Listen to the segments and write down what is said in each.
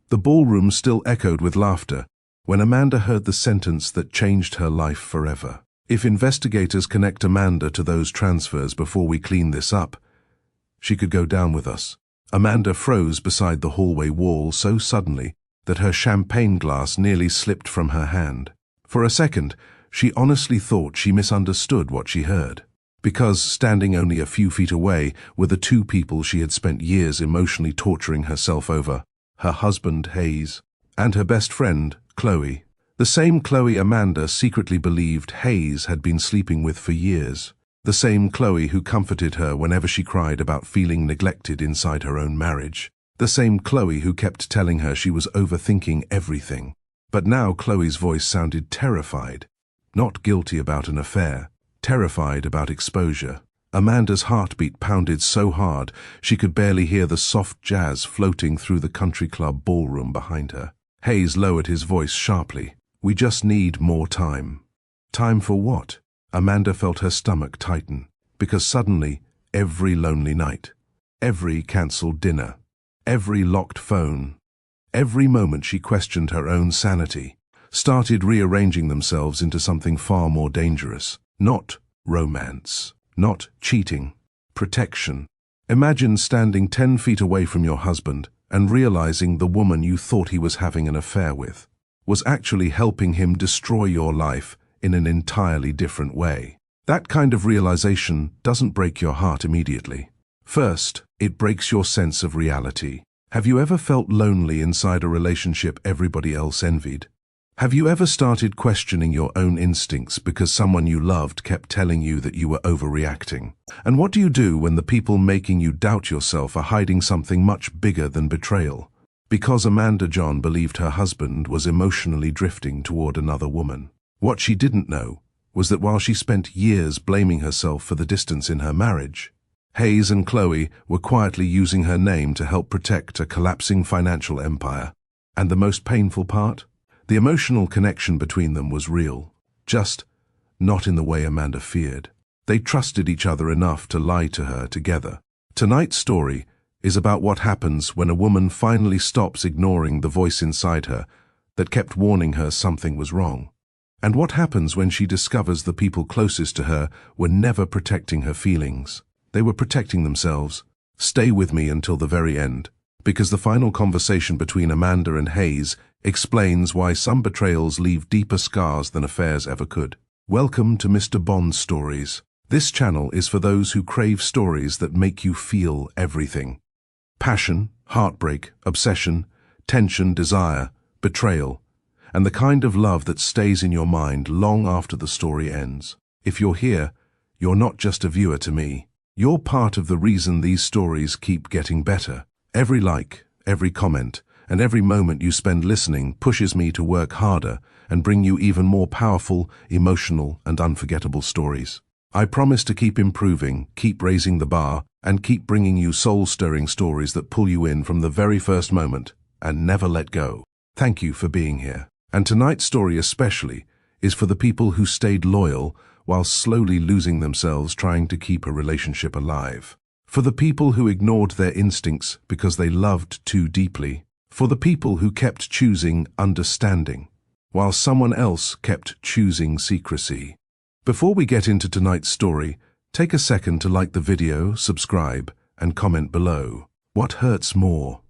The ballroom still echoed with laughter when Amanda heard the sentence that changed her life forever. If investigators connect Amanda to those transfers before we clean this up, she could go down with us. Amanda froze beside the hallway wall so suddenly that her champagne glass nearly slipped from her hand. For a second, she honestly thought she misunderstood what she heard. Because standing only a few feet away were the two people she had spent years emotionally torturing herself over, her husband, Hayes, and her best friend, Chloe. The same Chloe Amanda secretly believed Hayes had been sleeping with for years. The same Chloe who comforted her whenever she cried about feeling neglected inside her own marriage. The same Chloe who kept telling her she was overthinking everything. But now Chloe's voice sounded terrified. Not guilty about an affair, terrified about exposure. Amanda's heartbeat pounded so hard she could barely hear the soft jazz floating through the country club ballroom behind her. Hayes lowered his voice sharply. "We just need more time." Time for what? Amanda felt her stomach tighten, because suddenly, every lonely night, every cancelled dinner, every locked phone, every moment she questioned her own sanity, started rearranging themselves into something far more dangerous. Not romance, not cheating, protection. Imagine standing 10 feet away from your husband and realizing the woman you thought he was having an affair with was actually helping him destroy your life in an entirely different way. That kind of realization doesn't break your heart immediately. First, it breaks your sense of reality. Have you ever felt lonely inside a relationship everybody else envied? Have you ever started questioning your own instincts because someone you loved kept telling you that you were overreacting? And what do you do when the people making you doubt yourself are hiding something much bigger than betrayal? Because Amanda John believed her husband was emotionally drifting toward another woman. What she didn't know was that while she spent years blaming herself for the distance in her marriage, Hayes and Chloe were quietly using her name to help protect a collapsing financial empire. And the most painful part? The emotional connection between them was real, just not in the way Amanda feared. They trusted each other enough to lie to her together. Tonight's story is about what happens when a woman finally stops ignoring the voice inside her that kept warning her something was wrong. And what happens when she discovers the people closest to her were never protecting her feelings. They were protecting themselves. Stay with me until the very end, because the final conversation between Amanda and Hayes explains why some betrayals leave deeper scars than affairs ever could. Welcome to Mr. Bond's Stories. This channel is for those who crave stories that make you feel everything. Passion, heartbreak, obsession, tension, desire, betrayal, and the kind of love that stays in your mind long after the story ends. If you're here, you're not just a viewer to me. You're part of the reason these stories keep getting better. Every like, every comment, and every moment you spend listening pushes me to work harder and bring you even more powerful, emotional, and unforgettable stories. I promise to keep improving, keep raising the bar, and keep bringing you soul-stirring stories that pull you in from the very first moment and never let go. Thank you for being here. And tonight's story especially is for the people who stayed loyal while slowly losing themselves trying to keep a relationship alive. For the people who ignored their instincts because they loved too deeply. For the people who kept choosing understanding, while someone else kept choosing secrecy. Before we get into tonight's story, take a second to like the video, subscribe, and comment below. What hurts more?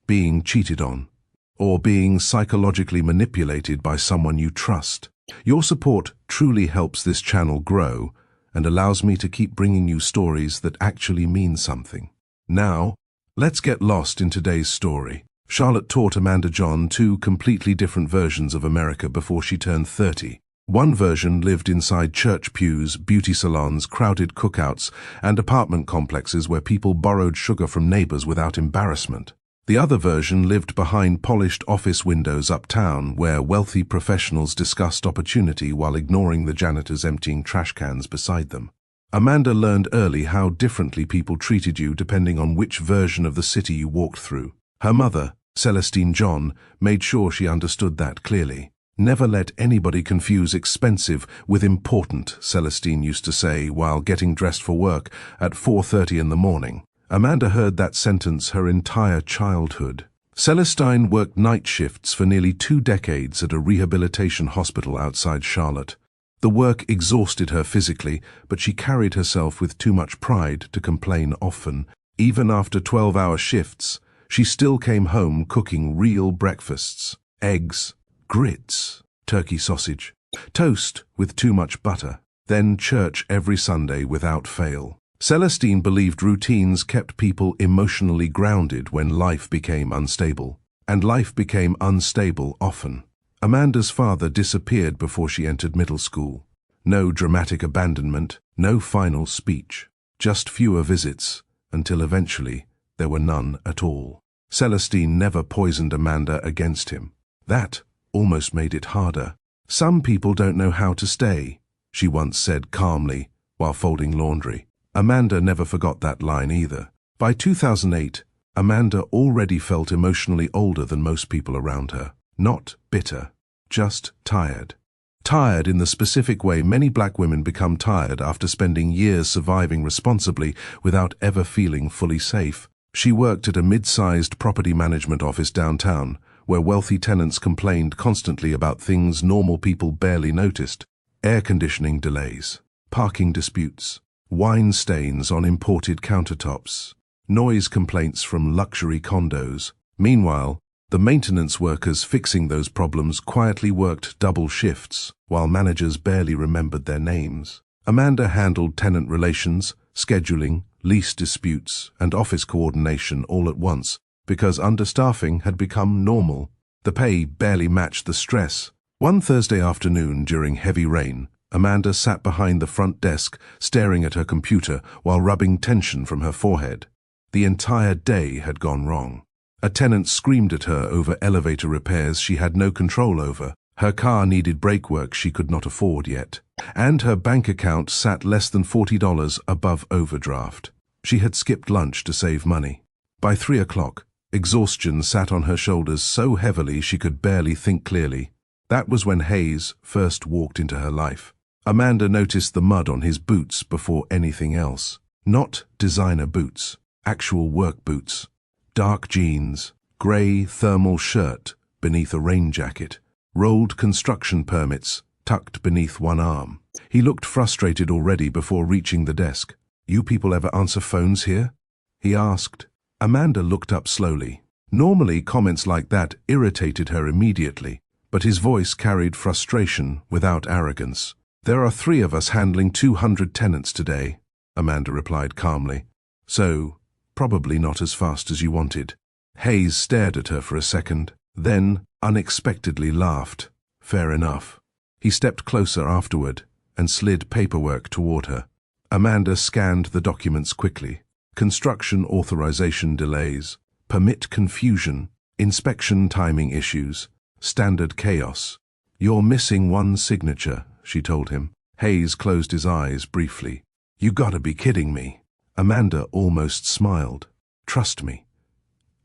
Being cheated on, or being psychologically manipulated by someone you trust? Your support truly helps this channel grow and allows me to keep bringing you stories that actually mean something. Now, let's get lost in today's story. Charlotte taught Amanda John two completely different versions of America before she turned 30. One version lived inside church pews, beauty salons, crowded cookouts, and apartment complexes where people borrowed sugar from neighbors without embarrassment. The other version lived behind polished office windows uptown where wealthy professionals discussed opportunity while ignoring the janitors emptying trash cans beside them. Amanda learned early how differently people treated you depending on which version of the city you walked through. Her mother, Celestine John, made sure she understood that clearly. Never let anybody confuse expensive with important, Celestine used to say while getting dressed for work at 4:30 in the morning. Amanda heard that sentence her entire childhood. Celestine worked night shifts for nearly 2 decades at a rehabilitation hospital outside Charlotte. The work exhausted her physically, but she carried herself with too much pride to complain often. Even after 12-hour shifts, she still came home cooking real breakfasts: eggs, grits, turkey sausage, toast with too much butter, then church every Sunday without fail. Celestine believed routines kept people emotionally grounded when life became unstable. And life became unstable often. Amanda's father disappeared before she entered middle school. No dramatic abandonment, no final speech. Just fewer visits, until eventually there were none at all. Celestine never poisoned Amanda against him. That almost made it harder. "Some people don't know how to stay," she once said calmly while folding laundry. Amanda never forgot that line either. By 2008, Amanda already felt emotionally older than most people around her. Not bitter, just tired. Tired in the specific way many black women become tired after spending years surviving responsibly without ever feeling fully safe. She worked at a mid-sized property management office downtown, where wealthy tenants complained constantly about things normal people barely noticed: air conditioning delays, parking disputes, wine stains on imported countertops, noise complaints from luxury condos. Meanwhile, the maintenance workers fixing those problems quietly worked double shifts, while managers barely remembered their names. Amanda handled tenant relations, scheduling, lease disputes, and office coordination all at once, because understaffing had become normal. The pay barely matched the stress. One Thursday afternoon during heavy rain, Amanda sat behind the front desk, staring at her computer while rubbing tension from her forehead. The entire day had gone wrong. A tenant screamed at her over elevator repairs she had no control over. Her car needed brake work she could not afford yet. And her bank account sat less than $40 above overdraft. She had skipped lunch to save money. By 3 o'clock, exhaustion sat on her shoulders so heavily she could barely think clearly. That was when Hayes first walked into her life. Amanda noticed the mud on his boots before anything else. Not designer boots, actual work boots. Dark jeans, grey thermal shirt beneath a rain jacket, rolled construction permits tucked beneath one arm. He looked frustrated already before reaching the desk. "You people ever answer phones here?" he asked. Amanda looked up slowly. Normally, comments like that irritated her immediately, but his voice carried frustration without arrogance. "There are 3 of us handling 200 tenants today," Amanda replied calmly. "So, probably not as fast as you wanted." Hayes stared at her for a second, then unexpectedly laughed. "Fair enough." He stepped closer afterward and slid paperwork toward her. Amanda scanned the documents quickly. Construction authorization delays, permit confusion, inspection timing issues, standard chaos. "You're missing one signature," she told him. Hayes closed his eyes briefly. "You gotta be kidding me." Amanda almost smiled. "Trust me.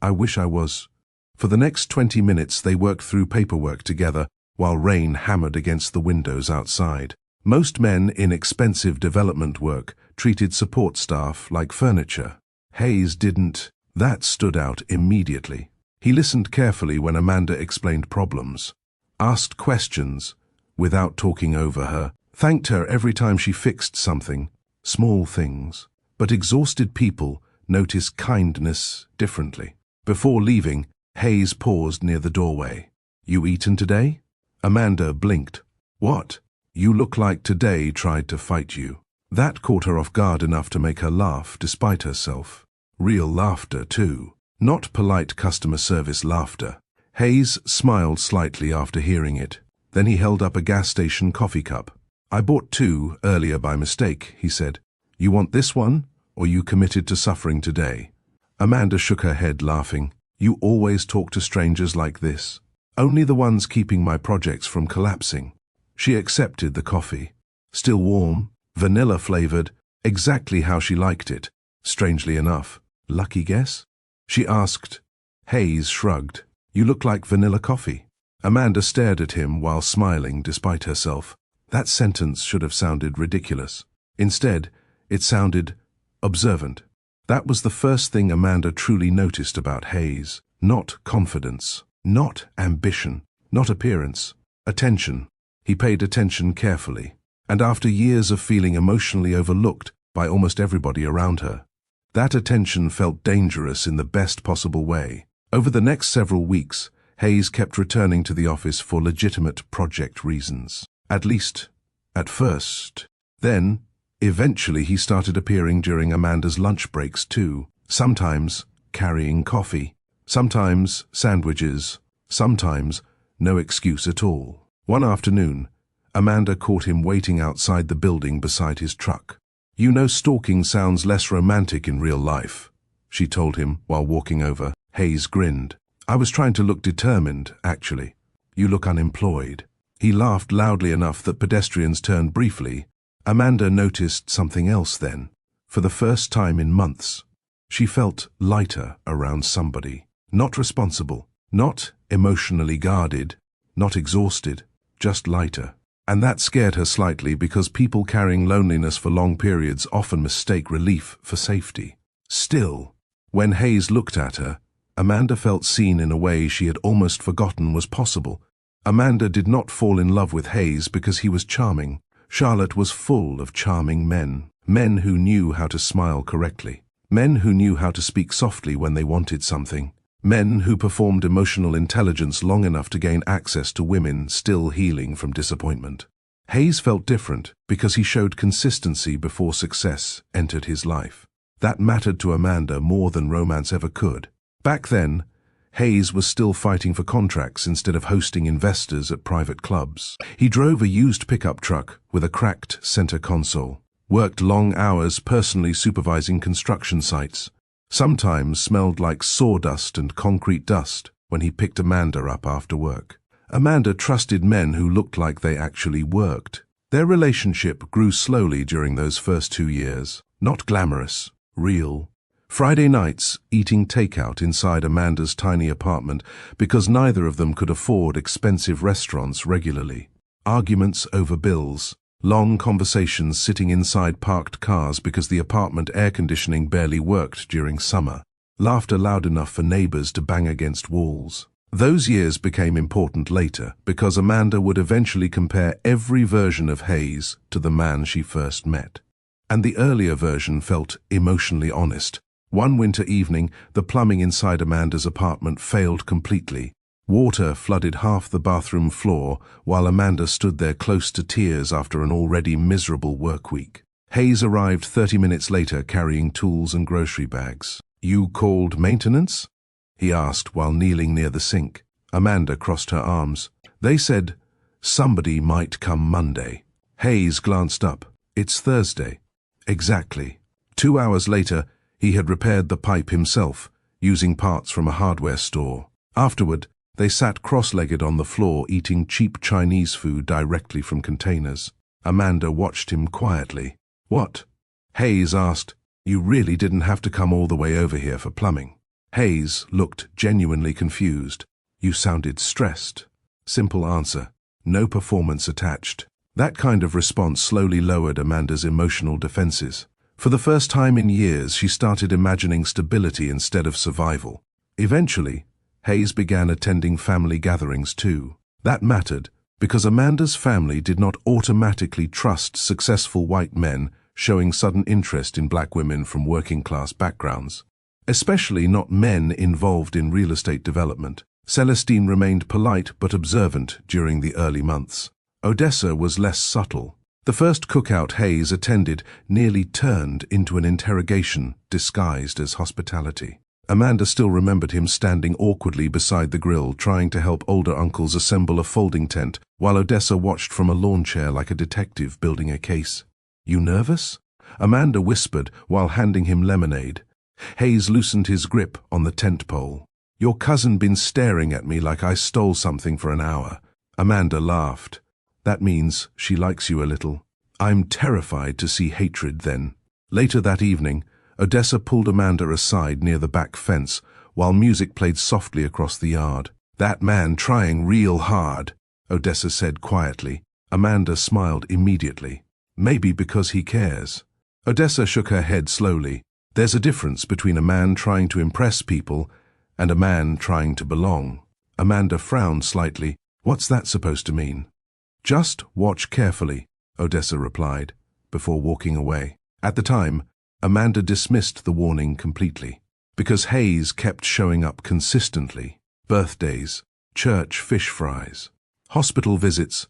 I wish I was." For the next 20 minutes they worked through paperwork together while rain hammered against the windows outside. Most men in expensive development work treated support staff like furniture. Hayes didn't. That stood out immediately. He listened carefully when Amanda explained problems, asked questions without talking over her, thanked her every time she fixed something, small things. But exhausted people notice kindness differently. Before leaving, Hayes paused near the doorway. "You eaten today?" Amanda blinked. "What? You look like today tried to fight you." That caught her off guard enough to make her laugh despite herself. Real laughter, too. Not polite customer service laughter. Hayes smiled slightly after hearing it. Then he held up a gas station coffee cup. "I bought 2 earlier by mistake," he said. "You want this one, or you committed to suffering today?" Amanda shook her head, laughing. "You always talk to strangers like this." "Only the ones keeping my projects from collapsing." She accepted the coffee. Still warm, vanilla-flavored, exactly how she liked it. Strangely enough. "Lucky guess?" she asked. Hayes shrugged. "You look like vanilla coffee." Amanda stared at him while smiling despite herself. That sentence should have sounded ridiculous. Instead, it sounded observant. That was the first thing Amanda truly noticed about Hayes. not confidence, not ambition, not appearance. Attention. He paid attention carefully, and after years of feeling emotionally overlooked by almost everybody around her, that attention felt dangerous in the best possible way. Over the next several weeks, Hayes kept returning to the office for legitimate project reasons. At least, at first. Then, eventually he started appearing during Amanda's lunch breaks too, sometimes carrying coffee, sometimes sandwiches, sometimes no excuse at all. One afternoon, Amanda caught him waiting outside the building beside his truck. "You know, stalking sounds less romantic in real life," she told him while walking over. Hayes grinned. "I was trying to look determined, actually. You look unemployed." He laughed loudly enough that pedestrians turned briefly. Amanda noticed something else then. For the first time in months, she felt lighter around somebody. Not responsible, not emotionally guarded, not exhausted, just lighter. And that scared her slightly because people carrying loneliness for long periods often mistake relief for safety. Still, when Hayes looked at her, Amanda felt seen in a way she had almost forgotten was possible. Amanda did not fall in love with Hayes because he was charming. Charlotte was full of charming men. Men who knew how to smile correctly. Men who knew how to speak softly when they wanted something. Men who performed emotional intelligence long enough to gain access to women still healing from disappointment. Hayes felt different because he showed consistency before success entered his life. That mattered to Amanda more than romance ever could. Back then, Hayes was still fighting for contracts instead of hosting investors at private clubs. He drove a used pickup truck with a cracked center console, worked long hours personally supervising construction sites, sometimes smelled like sawdust and concrete dust when he picked Amanda up after work. Amanda trusted men who looked like they actually worked. Their relationship grew slowly during those first 2 years. Not glamorous, real. Friday nights, eating takeout inside Amanda's tiny apartment because neither of them could afford expensive restaurants regularly. Arguments over bills. Long conversations sitting inside parked cars because the apartment air conditioning barely worked during summer. Laughter loud enough for neighbors to bang against walls. Those years became important later because Amanda would eventually compare every version of Hayes to the man she first met. And the earlier version felt emotionally honest. One winter evening, the plumbing inside Amanda's apartment failed completely. Water flooded half the bathroom floor while Amanda stood there close to tears after an already miserable work week. Hayes arrived 30 minutes later carrying tools and grocery bags. "You called maintenance?" he asked while kneeling near the sink. Amanda crossed her arms. "They said somebody might come Monday." Hayes glanced up. "It's Thursday." "Exactly." 2 hours later, he had repaired the pipe himself, using parts from a hardware store. Afterward, they sat cross-legged on the floor eating cheap Chinese food directly from containers. Amanda watched him quietly. "What?" Hayes asked. "You really didn't have to come all the way over here for plumbing." Hayes looked genuinely confused. "You sounded stressed." Simple answer. No performance attached. That kind of response slowly lowered Amanda's emotional defenses. For the first time in years, she started imagining stability instead of survival. Eventually, Hayes began attending family gatherings too. That mattered because Amanda's family did not automatically trust successful white men showing sudden interest in black women from working-class backgrounds, especially not men involved in real estate development. Celestine remained polite but observant during the early months. Odessa was less subtle. The first cookout Hayes attended nearly turned into an interrogation disguised as hospitality. Amanda still remembered him standing awkwardly beside the grill trying to help older uncles assemble a folding tent while Odessa watched from a lawn chair like a detective building a case. "You nervous?" Amanda whispered while handing him lemonade. Hayes loosened his grip on the tent pole. "Your cousin been staring at me like I stole something for an hour." Amanda laughed. "That means she likes you a little." "I'm terrified to see hatred then." Later that evening, Odessa pulled Amanda aside near the back fence while music played softly across the yard. "That man trying real hard," Odessa said quietly. Amanda smiled immediately. "Maybe because he cares." Odessa shook her head slowly. "There's a difference between a man trying to impress people and a man trying to belong. Amanda frowned slightly. What's that supposed to mean? Just watch carefully, Odessa replied, before walking away. At the time, Amanda dismissed the warning completely, because Hayes kept showing up consistently. Birthdays, church fish fries, hospital visits,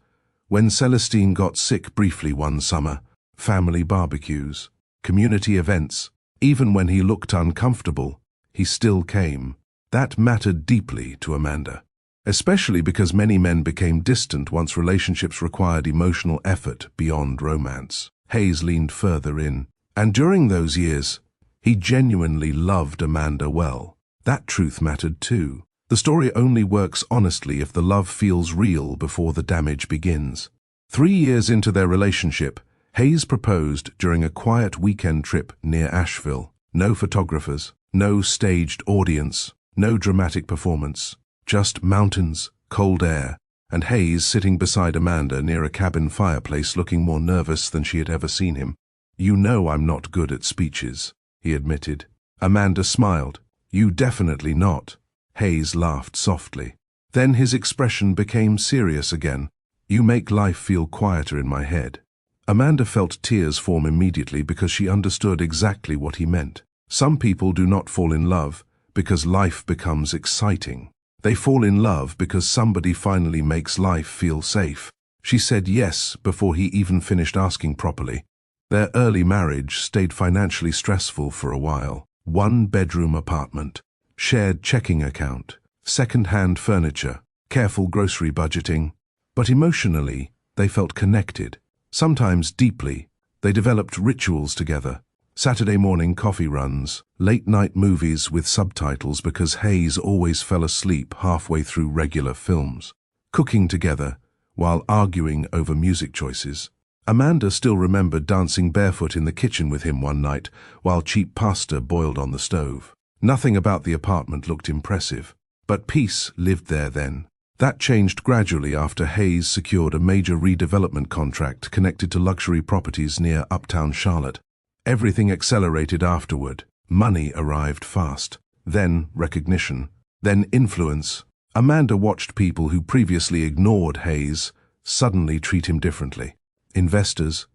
when Celestine got sick briefly one summer, family barbecues, community events. Even when he looked uncomfortable, he still came. That mattered deeply to Amanda, especially because many men became distant once relationships required emotional effort beyond romance. Hayes leaned further in, and during those years, he genuinely loved Amanda well. That truth mattered too. The story only works honestly if the love feels real before the damage begins. 3 years into their relationship, Hayes proposed during a quiet weekend trip near Asheville. No photographers, no staged audience, no dramatic performance. Just mountains, cold air, and Hayes sitting beside Amanda near a cabin fireplace looking more nervous than she had ever seen him. "You know I'm not good at speeches," he admitted. Amanda smiled. "You definitely not." Hayes laughed softly. Then his expression became serious again. "You make life feel quieter in my head." Amanda felt tears form immediately because she understood exactly what he meant. Some people do not fall in love because life becomes exciting. They fall in love because somebody finally makes life feel safe. She said yes before he even finished asking properly. Their early marriage stayed financially stressful for a while. 1-bedroom apartment, shared checking account, second-hand furniture, careful grocery budgeting. But emotionally, they felt connected. Sometimes deeply, they developed rituals together. Saturday morning coffee runs, late-night movies with subtitles because Hayes always fell asleep halfway through regular films. Cooking together, while arguing over music choices. Amanda still remembered dancing barefoot in the kitchen with him one night while cheap pasta boiled on the stove. Nothing about the apartment looked impressive, but peace lived there then. That changed gradually after Hayes secured a major redevelopment contract connected to luxury properties near uptown Charlotte. Everything accelerated afterward. Money arrived fast. Then recognition. Then influence. Amanda watched people who previously ignored Hayes suddenly treat him differently. Investors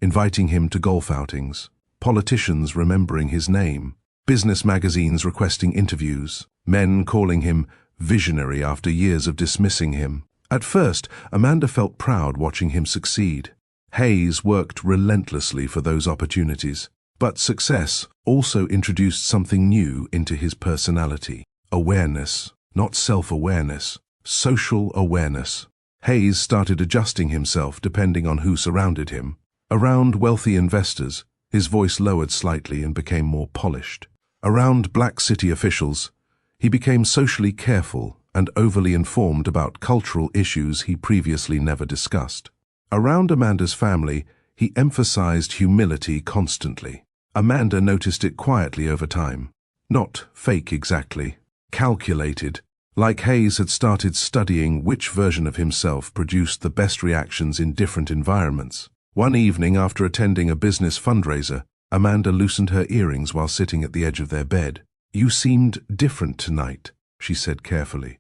inviting him to golf outings. Politicians remembering his name. Business magazines requesting interviews. Men calling him visionary after years of dismissing him. At first, Amanda felt proud watching him succeed. Hayes worked relentlessly for those opportunities, but success also introduced something new into his personality. Awareness, not self-awareness, social awareness. Hayes started adjusting himself depending on who surrounded him. Around wealthy investors, his voice lowered slightly and became more polished. Around black city officials, he became socially careful and overly informed about cultural issues he previously never discussed. Around Amanda's family, he emphasized humility constantly. Amanda noticed it quietly over time. Not fake exactly, calculated. Like Hayes had started studying which version of himself produced the best reactions in different environments. One evening after attending a business fundraiser, Amanda loosened her earrings while sitting at the edge of their bed. "You seemed different tonight," she said carefully.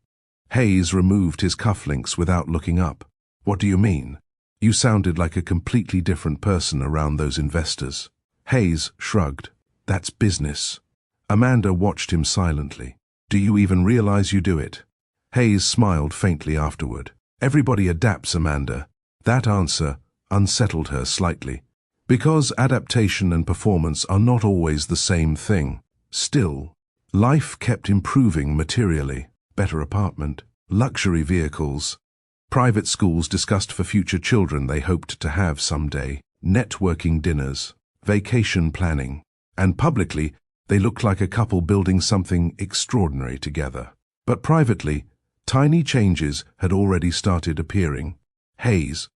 Hayes removed his cufflinks without looking up. "What do you mean?" "You sounded like a completely different person around those investors." Hayes shrugged. "That's business." Amanda watched him silently. "Do you even realize you do it?" Hayes smiled faintly afterward. "Everybody adapts, Amanda." That answer unsettled her slightly. Because adaptation and performance are not always the same thing. Still, life kept improving materially. Better apartment, luxury vehicles, private schools discussed for future children they hoped to have someday, networking dinners, vacation planning, and publicly, they looked like a couple building something extraordinary together. But privately, tiny changes had already started appearing. Hayes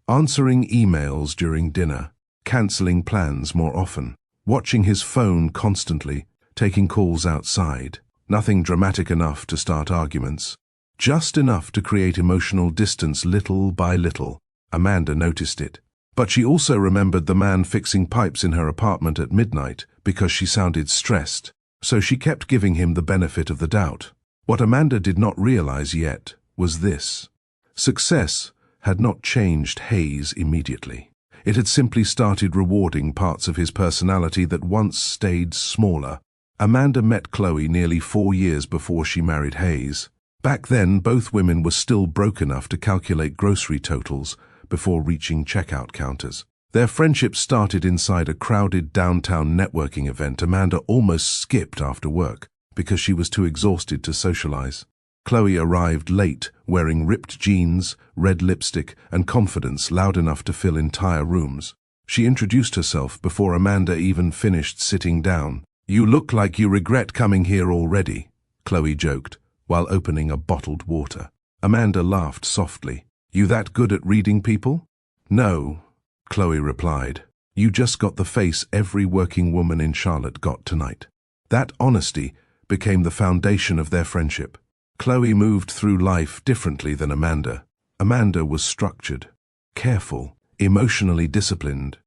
answering emails during dinner, cancelling plans more often, watching his phone constantly, taking calls outside. Nothing dramatic enough to start arguments, just enough to create emotional distance little by little. Amanda noticed it. But she also remembered the man fixing pipes in her apartment at midnight because she sounded stressed. so she kept giving him the benefit of the doubt. What Amanda did not realize yet was this. Success had not changed Hayes immediately. It had simply started rewarding parts of his personality that once stayed smaller. Amanda met Chloe nearly 4 years before she married Hayes. Back then, both women were still broke enough to calculate grocery totals before reaching checkout counters. Their friendship started inside a crowded downtown networking event Amanda almost skipped after work because she was too exhausted to socialize. Chloe arrived late, wearing ripped jeans, red lipstick, and confidence loud enough to fill entire rooms. She introduced herself before Amanda even finished sitting down. "You look like you regret coming here already," Chloe joked, while opening a bottled water. Amanda laughed softly. "You that good at reading people?" "No," Chloe replied. "You just got the face every working woman in Charlotte got tonight." That honesty became the foundation of their friendship. Chloe moved through life differently than Amanda. Amanda was structured, careful, emotionally disciplined.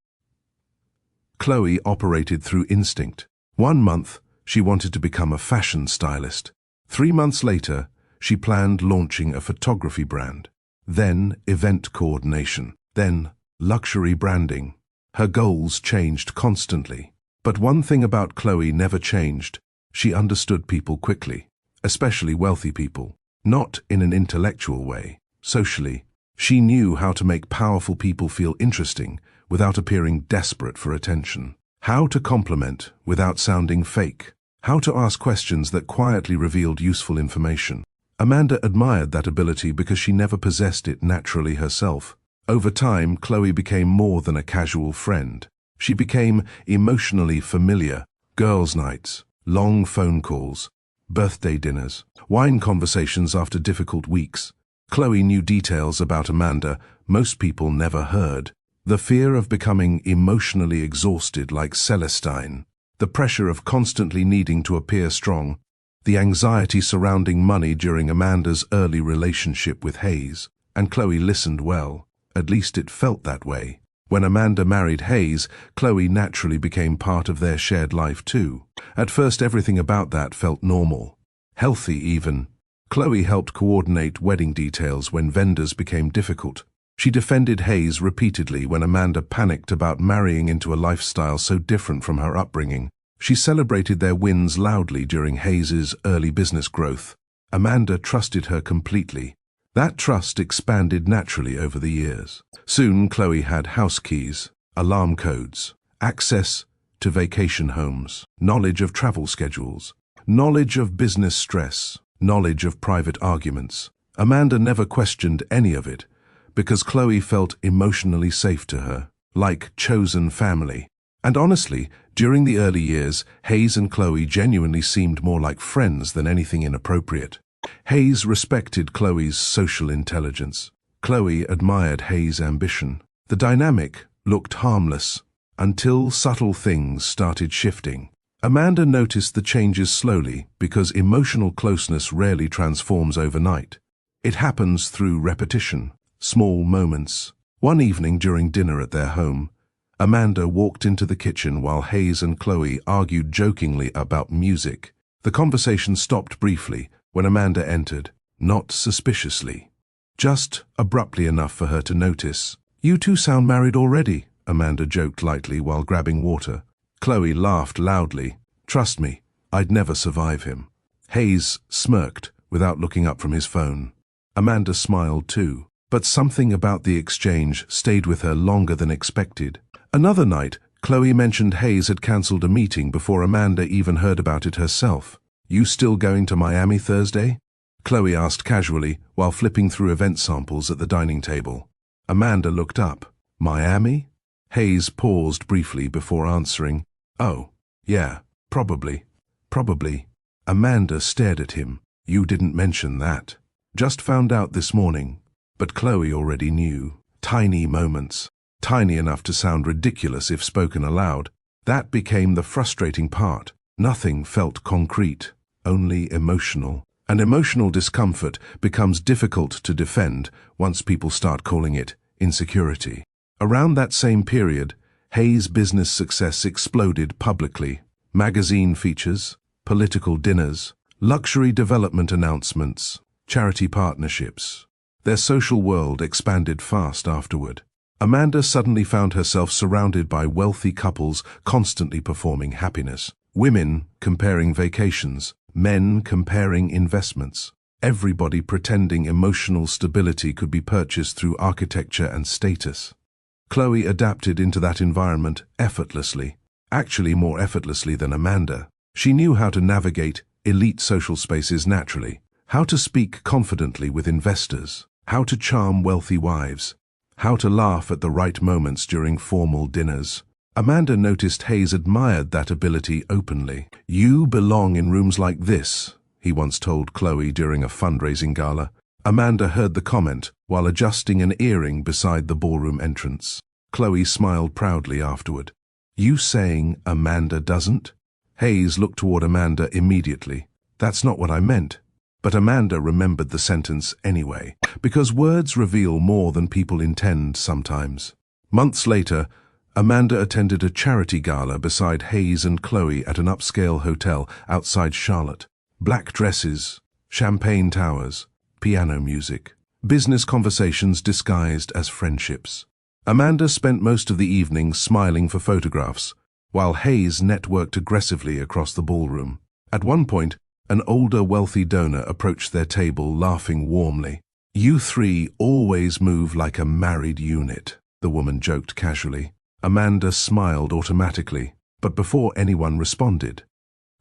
Chloe operated through instinct. 1 month, she wanted to become a fashion stylist. 3 months later, she planned launching a photography brand. Then event coordination. Then luxury branding. Her goals changed constantly. But one thing about Chloe never changed. She understood people quickly. Especially wealthy people, not in an intellectual way, socially. She knew how to make powerful people feel interesting without appearing desperate for attention, how to compliment without sounding fake, how to ask questions that quietly revealed useful information. Amanda admired that ability because she never possessed it naturally herself. Over time, Chloe became more than a casual friend. She became emotionally familiar. Girls' nights, long phone calls, birthday dinners, wine conversations after difficult weeks. Chloe knew details about Amanda most people never heard. The fear of becoming emotionally exhausted like Celestine, the pressure of constantly needing to appear strong, the anxiety surrounding money during Amanda's early relationship with Hayes. And Chloe listened well. At least it felt that way. When Amanda married Hayes, Chloe naturally became part of their shared life too. At first, everything about that felt normal, healthy even. Chloe helped coordinate wedding details when vendors became difficult. She defended Hayes repeatedly when Amanda panicked about marrying into a lifestyle so different from her upbringing. She celebrated their wins loudly during Hayes's early business growth. Amanda trusted her completely. That trust expanded naturally over the years. Soon, Chloe had house keys, alarm codes, access to vacation homes, knowledge of travel schedules, knowledge of business stress, knowledge of private arguments. Amanda never questioned any of it because Chloe felt emotionally safe to her, like chosen family. And honestly, during the early years, Hayes and Chloe genuinely seemed more like friends than anything inappropriate. Hayes respected Chloe's social intelligence. Chloe admired Hayes' ambition. The dynamic looked harmless until subtle things started shifting. Amanda noticed the changes slowly because emotional closeness rarely transforms overnight. It happens through repetition, small moments. One evening during dinner at their home, Amanda walked into the kitchen while Hayes and Chloe argued jokingly about music. The conversation stopped briefly when Amanda entered, not suspiciously, just abruptly enough for her to notice. "You two sound married already," Amanda joked lightly while grabbing water. Chloe laughed loudly. "Trust me, I'd never survive him." Hayes smirked without looking up from his phone. Amanda smiled too, but something about the exchange stayed with her longer than expected. Another night, Chloe mentioned Hayes had cancelled a meeting before Amanda even heard about it herself. "You still going to Miami Thursday?" Chloe asked casually while flipping through event samples at the dining table. Amanda looked up. "Miami?" Hayes paused briefly before answering. "Oh, yeah, probably. Probably." Amanda stared at him. "You didn't mention that." "Just found out this morning." But Chloe already knew. Tiny moments. Tiny enough to sound ridiculous if spoken aloud. That became the frustrating part. Nothing felt concrete, only emotional. And emotional discomfort becomes difficult to defend once people start calling it insecurity. Around that same period, Hayes' business success exploded publicly. Magazine features, political dinners, luxury development announcements, charity partnerships. Their social world expanded fast afterward. Amanda suddenly found herself surrounded by wealthy couples constantly performing happiness. Women comparing vacations, men comparing investments. Everybody pretending emotional stability could be purchased through architecture and status. Chloe adapted into that environment effortlessly, actually more effortlessly than Amanda. She knew how to navigate elite social spaces naturally, how to speak confidently with investors, how to charm wealthy wives, how to laugh at the right moments during formal dinners. Amanda noticed Hayes admired that ability openly. "You belong in rooms like this," he once told Chloe during a fundraising gala. Amanda heard the comment while adjusting an earring beside the ballroom entrance. Chloe smiled proudly afterward. "You saying Amanda doesn't?" Hayes looked toward Amanda immediately. "That's not what I meant." But Amanda remembered the sentence anyway, because words reveal more than people intend sometimes. Months later, Amanda attended a charity gala beside Hayes and Chloe at an upscale hotel outside Charlotte. Black dresses, champagne towers, piano music, business conversations disguised as friendships. Amanda spent most of the evening smiling for photographs, while Hayes networked aggressively across the ballroom. At one point, an older, wealthy donor approached their table, laughing warmly. "You three always move like a married unit," the woman joked casually. Amanda smiled automatically, but before anyone responded,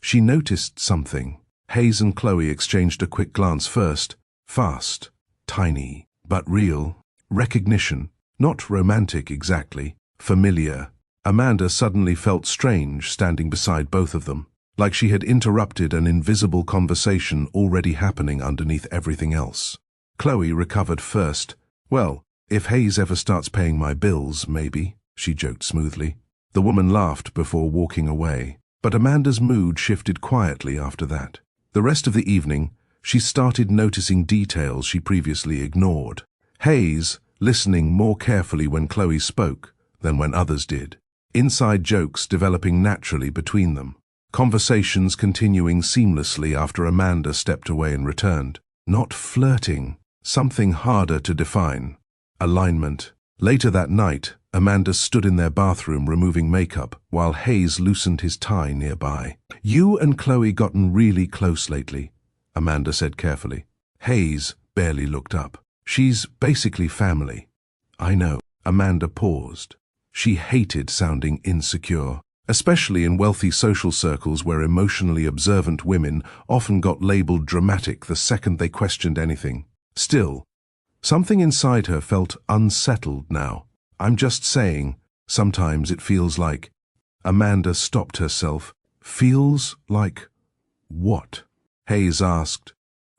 she noticed something. Hayes and Chloe exchanged a quick glance first. Fast, tiny, but real. Recognition, not romantic exactly, familiar. Amanda suddenly felt strange standing beside both of them, like she had interrupted an invisible conversation already happening underneath everything else. Chloe recovered first. "Well, if Hayes ever starts paying my bills, maybe," she joked smoothly. The woman laughed before walking away, but Amanda's mood shifted quietly after that. The rest of the evening, she started noticing details she previously ignored. Hayes listening more carefully when Chloe spoke than when others did. Inside jokes developing naturally between them. Conversations continuing seamlessly after Amanda stepped away and returned. Not flirting, something harder to define. Alignment. Later that night, Amanda stood in their bathroom removing makeup while Hayes loosened his tie nearby. "You and Chloe gotten really close lately," Amanda said carefully. Hayes barely looked up. "She's basically family." "I know." Amanda paused. She hated sounding insecure, especially in wealthy social circles where emotionally observant women often got labeled dramatic the second they questioned anything. Still, something inside her felt unsettled now. "I'm just saying, sometimes it feels like..." Amanda stopped herself. "Feels like what?" Hayes asked.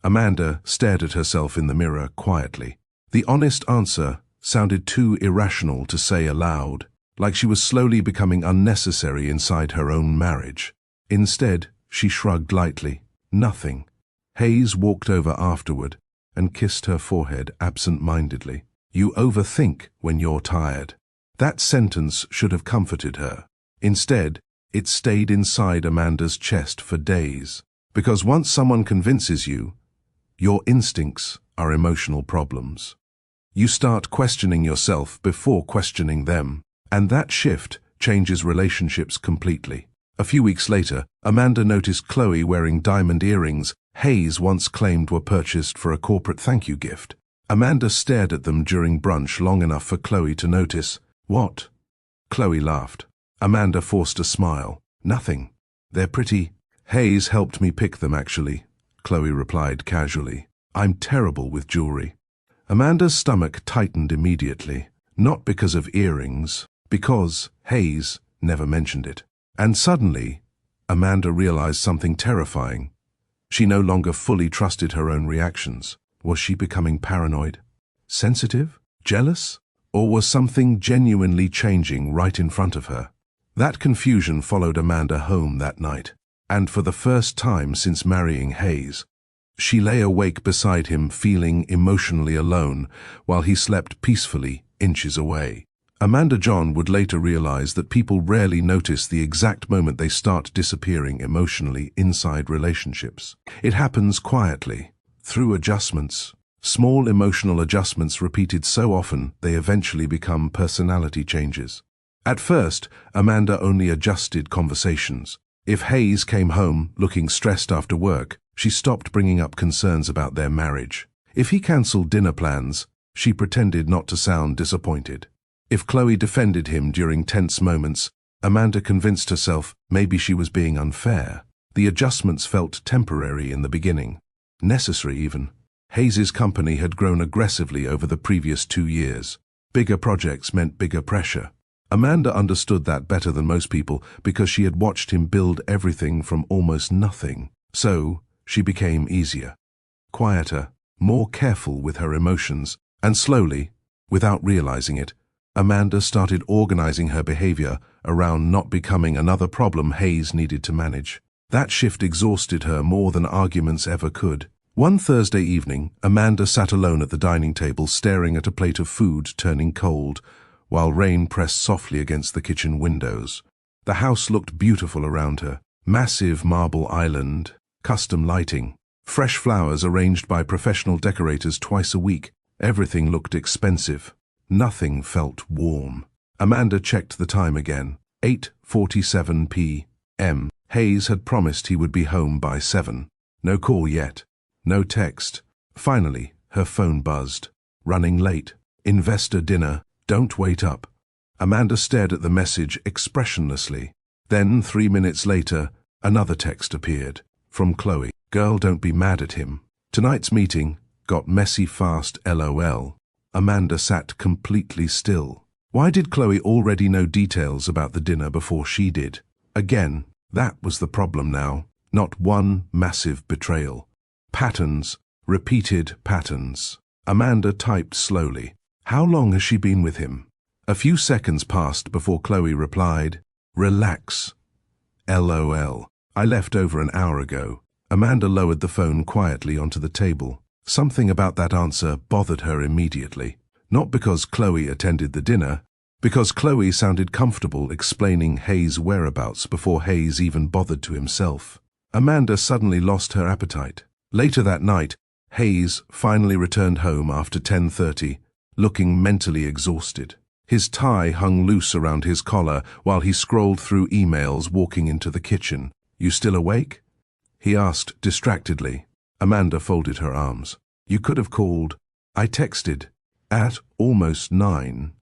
Amanda stared at herself in the mirror quietly. The honest answer sounded too irrational to say aloud, like she was slowly becoming unnecessary inside her own marriage. Instead, she shrugged lightly. "Nothing." Hayes walked over afterward and kissed her forehead absent-mindedly. "You overthink when you're tired." That sentence should have comforted her. Instead, it stayed inside Amanda's chest for days. Because once someone convinces you, your instincts are emotional problems. You start questioning yourself before questioning them, and that shift changes relationships completely. A few weeks later, Amanda noticed Chloe wearing diamond earrings Hayes once claimed were purchased for a corporate thank you gift. Amanda stared at them during brunch long enough for Chloe to notice. "What?" Chloe laughed. Amanda forced a smile. "Nothing. They're pretty." "Hayes helped me pick them, actually," Chloe replied casually. "I'm terrible with jewelry." Amanda's stomach tightened immediately, not because of earrings, because Hayes never mentioned it. And suddenly, Amanda realized something terrifying. She no longer fully trusted her own reactions. Was she becoming paranoid? Sensitive? Jealous? Or was something genuinely changing right in front of her? That confusion followed Amanda home that night, and for the first time since marrying Hayes, she lay awake beside him feeling emotionally alone while he slept peacefully inches away. Amanda John would later realize that people rarely notice the exact moment they start disappearing emotionally inside relationships. It happens quietly, through adjustments. Small emotional adjustments repeated so often they eventually become personality changes. At first, Amanda only adjusted conversations. If Hayes came home looking stressed after work, she stopped bringing up concerns about their marriage. If he cancelled dinner plans, she pretended not to sound disappointed. If Chloe defended him during tense moments, Amanda convinced herself maybe she was being unfair. The adjustments felt temporary in the beginning, necessary even. Hayes's company had grown aggressively over the previous 2 years. Bigger projects meant bigger pressure. Amanda understood that better than most people because she had watched him build everything from almost nothing. So, she became easier, quieter, more careful with her emotions, and slowly, without realizing it, Amanda started organizing her behavior around not becoming another problem Hayes needed to manage. That shift exhausted her more than arguments ever could. One Thursday evening, Amanda sat alone at the dining table staring at a plate of food turning cold, while rain pressed softly against the kitchen windows. The house looked beautiful around her. Massive marble island, custom lighting, fresh flowers arranged by professional decorators twice a week. Everything looked expensive. Nothing felt warm. Amanda checked the time again. 8:47 p.m. Hayes had promised he would be home by 7. No call yet. No text. Finally, her phone buzzed. Running late. Investor dinner. Don't wait up. Amanda stared at the message expressionlessly. Then, 3 minutes later, another text appeared. From Chloe. Girl, don't be mad at him. Tonight's meeting got messy fast, LOL. Amanda sat completely still. Why did Chloe already know details about the dinner before she did? Again, that was the problem now. Not one massive betrayal. Patterns, repeated patterns. Amanda typed slowly. How long has she been with him? A few seconds passed before Chloe replied, Relax. LOL. I left over an hour ago. Amanda lowered the phone quietly onto the table. Something about that answer bothered her immediately. Not because Chloe attended the dinner, because Chloe sounded comfortable explaining Hayes' whereabouts before Hayes even bothered to himself. Amanda suddenly lost her appetite. Later that night, Hayes finally returned home after 10:30, looking mentally exhausted. His tie hung loose around his collar while he scrolled through emails walking into the kitchen. You still awake? He asked distractedly. Amanda folded her arms. You could have called. I texted. At almost 9.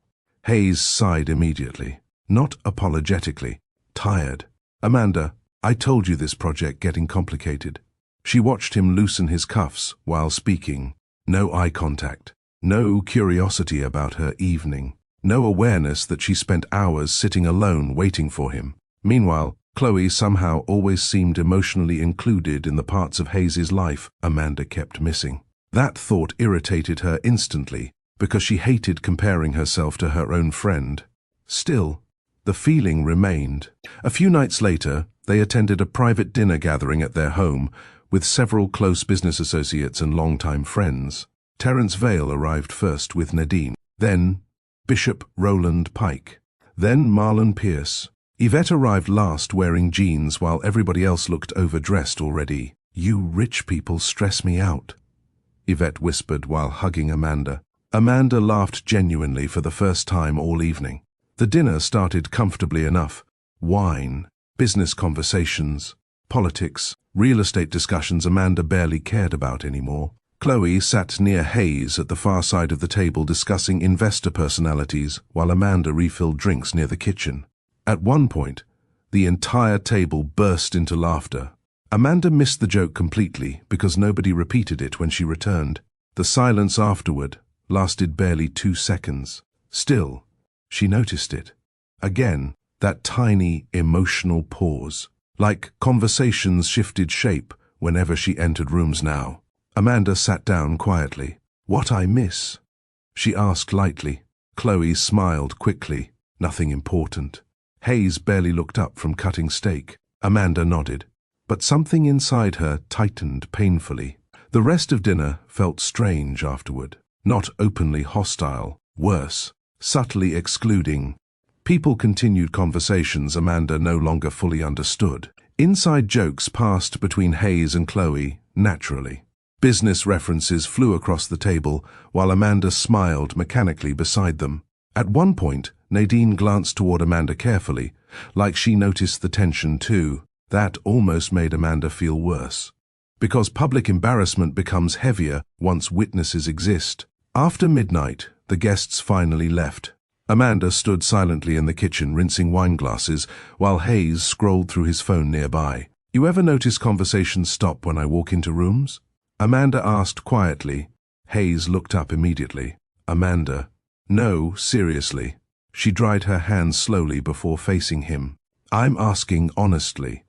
Hayes sighed immediately. Not apologetically. Tired. Amanda, I told you this project getting complicated. She watched him loosen his cuffs while speaking. No eye contact. No curiosity about her evening. No awareness that she spent hours sitting alone waiting for him. Meanwhile, Chloe somehow always seemed emotionally included in the parts of Hayes' life Amanda kept missing. That thought irritated her instantly because she hated comparing herself to her own friend. Still, the feeling remained. A few nights later, they attended a private dinner gathering at their home with several close business associates and longtime friends. Terence Vale arrived first with Nadine, then Bishop Roland Pike, then Marlon Pierce. Yvette arrived last wearing jeans while everybody else looked overdressed already. You rich people stress me out, Yvette whispered while hugging Amanda. Amanda laughed genuinely for the first time all evening. The dinner started comfortably enough. Wine, business conversations, politics, real estate discussions Amanda barely cared about anymore. Chloe sat near Hayes at the far side of the table discussing investor personalities while Amanda refilled drinks near the kitchen. At one point, the entire table burst into laughter. Amanda missed the joke completely because nobody repeated it when she returned. The silence afterward lasted barely 2 seconds. Still, she noticed it. Again, that tiny emotional pause. Like conversations shifted shape whenever she entered rooms now. Amanda sat down quietly. What I miss? She asked lightly. Chloe smiled quickly. Nothing important. Hayes barely looked up from cutting steak. Amanda nodded. But something inside her tightened painfully. The rest of dinner felt strange afterward. Not openly hostile. Worse. subtly excluding. People continued conversations Amanda no longer fully understood. Inside jokes passed between Hayes and Chloe, naturally. Business references flew across the table, while Amanda smiled mechanically beside them. At one point, Nadine glanced toward Amanda carefully, like she noticed the tension too. That almost made Amanda feel worse. Because public embarrassment becomes heavier once witnesses exist. After midnight, the guests finally left. Amanda stood silently in the kitchen rinsing wine glasses while Hayes scrolled through his phone nearby. "You ever notice conversations stop when I walk into rooms?" Amanda asked quietly. Hayes looked up immediately. "Amanda." "No, seriously." She dried her hands slowly before facing him. "I'm asking honestly."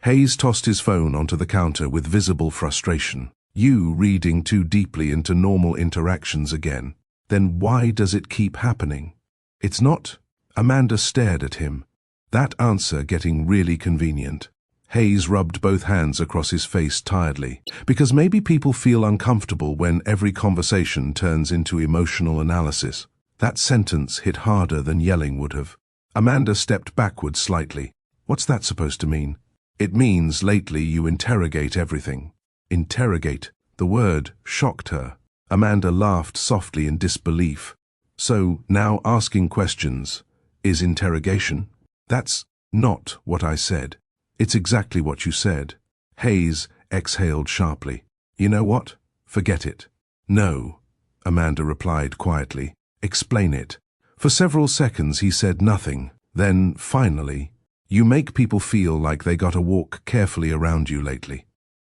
Hayes tossed his phone onto the counter with visible frustration. "You reading too deeply into normal interactions again. Then why does it keep happening?" "It's not." Amanda stared at him. That answer getting really convenient. Hayes rubbed both hands across his face tiredly. "Because maybe people feel uncomfortable when every conversation turns into emotional analysis." That sentence hit harder than yelling would have. Amanda stepped backward slightly. "What's that supposed to mean?" "It means lately you interrogate everything." Interrogate. The word shocked her. Amanda laughed softly in disbelief. "So now asking questions is interrogation?" "That's not what I said." "It's exactly what you said." Hayes exhaled sharply. "You know what? Forget it." "No," Amanda replied quietly. "Explain it." For several seconds he said nothing. Then, finally, "You make people feel like they gotta walk carefully around you lately."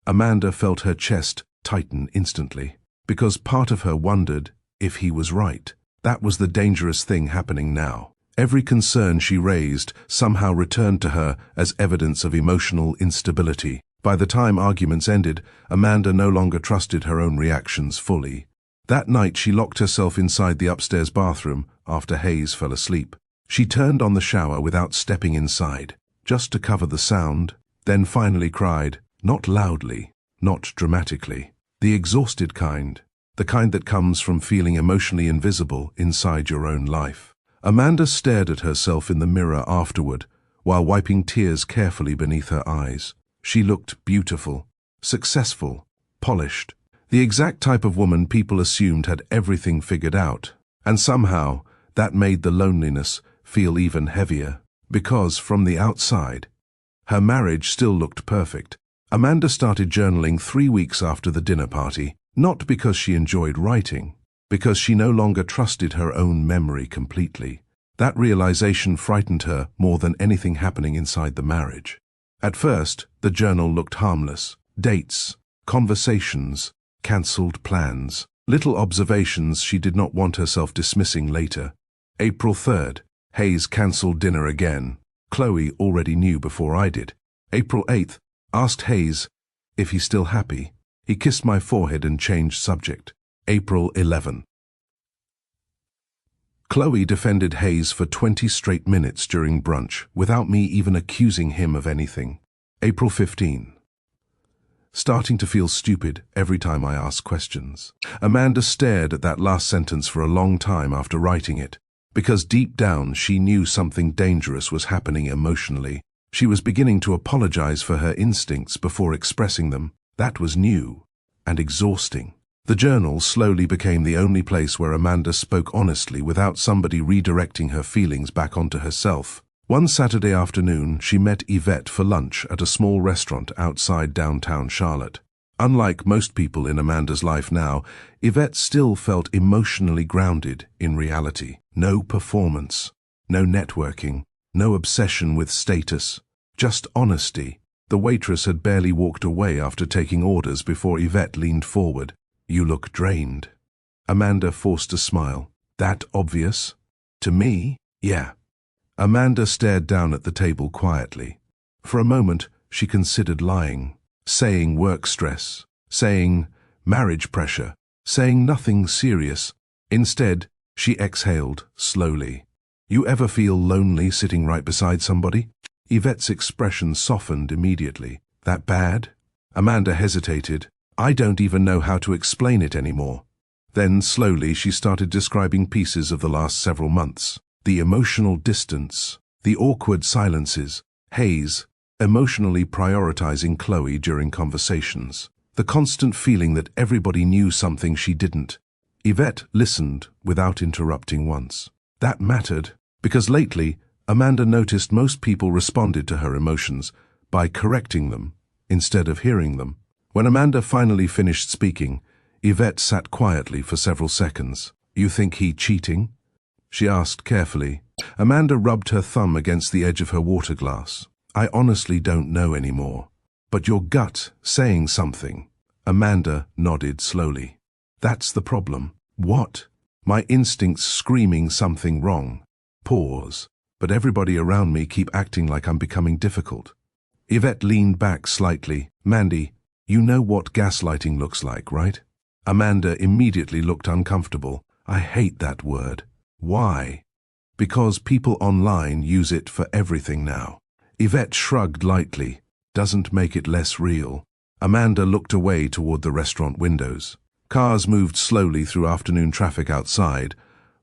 Amanda felt her chest tighten instantly, because part of her wondered if he was right. That was the dangerous thing happening now. Every concern she raised somehow returned to her as evidence of emotional instability. By the time arguments ended, Amanda no longer trusted her own reactions fully. That night she locked herself inside the upstairs bathroom after Hayes fell asleep. She turned on the shower without stepping inside, just to cover the sound, then finally cried, not loudly, not dramatically. The exhausted kind. The kind that comes from feeling emotionally invisible inside your own life. Amanda stared at herself in the mirror afterward, while wiping tears carefully beneath her eyes. She looked beautiful, successful, polished. The exact type of woman people assumed had everything figured out. And somehow, that made the loneliness feel even heavier. Because, from the outside, her marriage still looked perfect. Amanda started journaling 3 weeks after the dinner party. Not because she enjoyed writing, because she no longer trusted her own memory completely. That realization frightened her more than anything happening inside the marriage. At first, the journal looked harmless. Dates, conversations, cancelled plans, little observations she did not want herself dismissing later. April 3rd, Hayes cancelled dinner again. Chloe already knew before I did. April 8th, asked Hayes if he's still happy. He kissed my forehead and changed subject. April 11. Chloe defended Hayes for 20 straight minutes during brunch, without me even accusing him of anything. April 15. Starting to feel stupid every time I ask questions. Amanda stared at that last sentence for a long time after writing it, because deep down she knew something dangerous was happening emotionally. She was beginning to apologize for her instincts before expressing them. That was new and exhausting. The journal slowly became the only place where Amanda spoke honestly without somebody redirecting her feelings back onto herself. One Saturday afternoon, she met Yvette for lunch at a small restaurant outside downtown Charlotte. Unlike most people in Amanda's life now, Yvette still felt emotionally grounded in reality. No performance, no networking, no obsession with status, just honesty. The waitress had barely walked away after taking orders before Yvette leaned forward. "You look drained." Amanda forced a smile. "That obvious? To me? Yeah." Amanda stared down at the table quietly. For a moment, she considered lying, saying work stress, saying marriage pressure, saying nothing serious. Instead, she exhaled slowly. "You ever feel lonely sitting right beside somebody?" Yvette's expression softened immediately. "That bad?" Amanda hesitated. "I don't even know how to explain it anymore." Then, slowly, she started describing pieces of the last several months. The emotional distance, the awkward silences, Hayes emotionally prioritizing Chloe during conversations, the constant feeling that everybody knew something she didn't. Yvette listened without interrupting once. That mattered, because lately, Amanda noticed most people responded to her emotions by correcting them instead of hearing them. When Amanda finally finished speaking, Yvette sat quietly for several seconds. "You think he cheating?" she asked carefully. Amanda rubbed her thumb against the edge of her water glass. "I honestly don't know anymore. But your gut saying something." Amanda nodded slowly. "That's the problem." "What?" "My instincts screaming something wrong." Pause. "But everybody around me keep acting like I'm becoming difficult." Yvette leaned back slightly. "Mandy, you know what gaslighting looks like, right?" Amanda immediately looked uncomfortable. "I hate that word." "Why?" "Because people online use it for everything now." Yvette shrugged lightly. "Doesn't make it less real." Amanda looked away toward the restaurant windows. Cars moved slowly through afternoon traffic outside,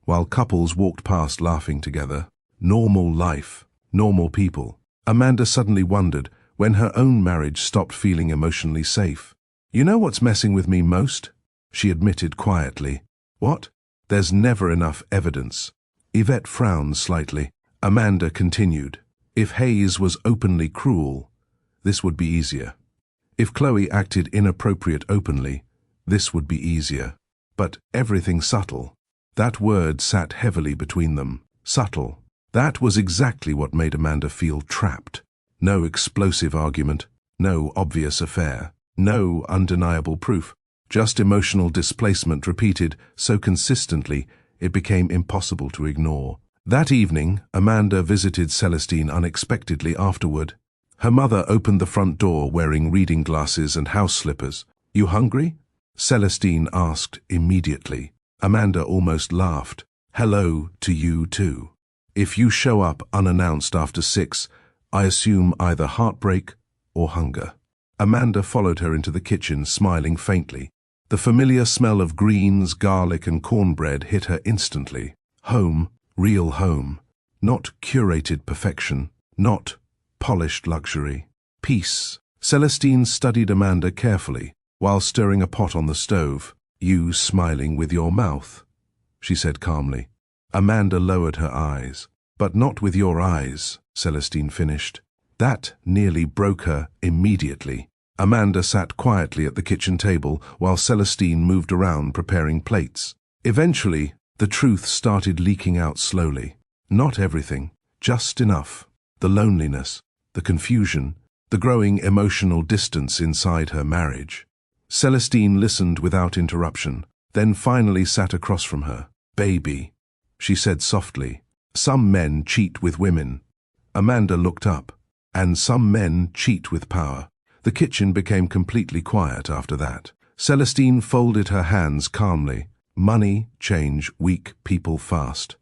while couples walked past laughing together. Normal life, normal people. Amanda suddenly wondered when her own marriage stopped feeling emotionally safe. "You know what's messing with me most?" she admitted quietly. "What?" "There's never enough evidence." Yvette frowned slightly. Amanda continued. "If Hayes was openly cruel, this would be easier. If Chloe acted inappropriate openly, this would be easier. But everything subtle." That word sat heavily between them. Subtle. That was exactly what made Amanda feel trapped. No explosive argument, no obvious affair, no undeniable proof. Just emotional displacement repeated so consistently it became impossible to ignore. That evening, Amanda visited Celestine unexpectedly afterward. Her mother opened the front door wearing reading glasses and house slippers. "You hungry?" Celestine asked immediately. Amanda almost laughed. "Hello to you too. If you show up unannounced after 6, I assume either heartbreak or hunger." Amanda followed her into the kitchen, smiling faintly. The familiar smell of greens, garlic, and cornbread hit her instantly. Home, real home. Not curated perfection, not polished luxury. Peace. Celestine studied Amanda carefully while stirring a pot on the stove. "You smiling with your mouth," she said calmly. Amanda lowered her eyes. "But not with your eyes," Celestine finished. That nearly broke her immediately. Amanda sat quietly at the kitchen table while Celestine moved around preparing plates. Eventually, the truth started leaking out slowly. Not everything, just enough. The loneliness, the confusion, the growing emotional distance inside her marriage. Celestine listened without interruption, then finally sat across from her. "Baby," she said softly, "some men cheat with women." Amanda looked up. "And some men cheat with power." The kitchen became completely quiet after that. Celestine folded her hands calmly. "Money change weak people fast."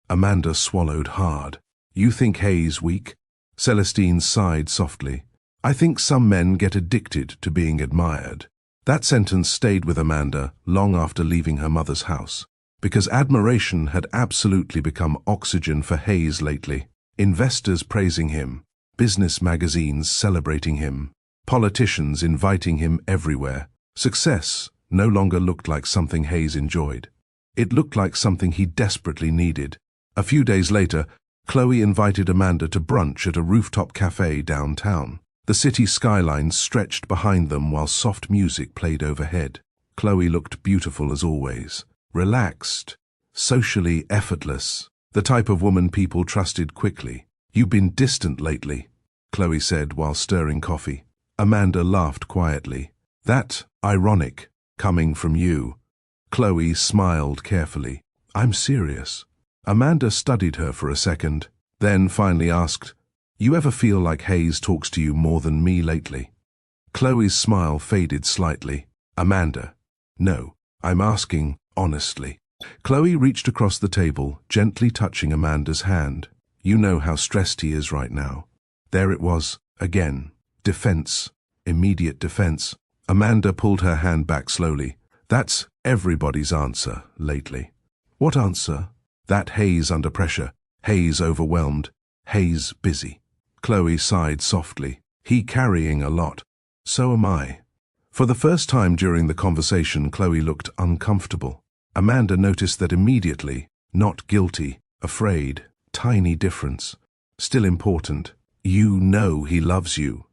Amanda swallowed hard. "You think Hayes weak?" Celestine sighed softly. "I think some men get addicted to being admired." That sentence stayed with Amanda long after leaving her mother's house, because admiration had absolutely become oxygen for Hayes lately. Investors praising him, business magazines celebrating him, politicians inviting him everywhere. Success no longer looked like something Hayes enjoyed. It looked like something he desperately needed. A few days later, Chloe invited Amanda to brunch at a rooftop cafe downtown. The city skyline stretched behind them while soft music played overhead. Chloe looked beautiful as always, relaxed, socially effortless, the type of woman people trusted quickly. "You've been distant lately," Chloe said while stirring coffee. Amanda laughed quietly. "That ironic, coming from you." Chloe smiled carefully. "I'm serious." Amanda studied her for a second, then finally asked, "You ever feel like Hayes talks to you more than me lately?" Chloe's smile faded slightly. "Amanda, no, I'm asking honestly." Chloe reached across the table, gently touching Amanda's hand. "You know how stressed he is right now." There it was, again. Defense. Immediate defense. Amanda pulled her hand back slowly. That's everybody's answer lately. What answer? That Hayes under pressure, Hayes overwhelmed, Hayes busy. Chloe sighed softly. He carrying a lot. So am I. For the first time during the conversation, Chloe looked uncomfortable. Amanda noticed that immediately. Not guilty, afraid, tiny difference. Still important. You know he loves you,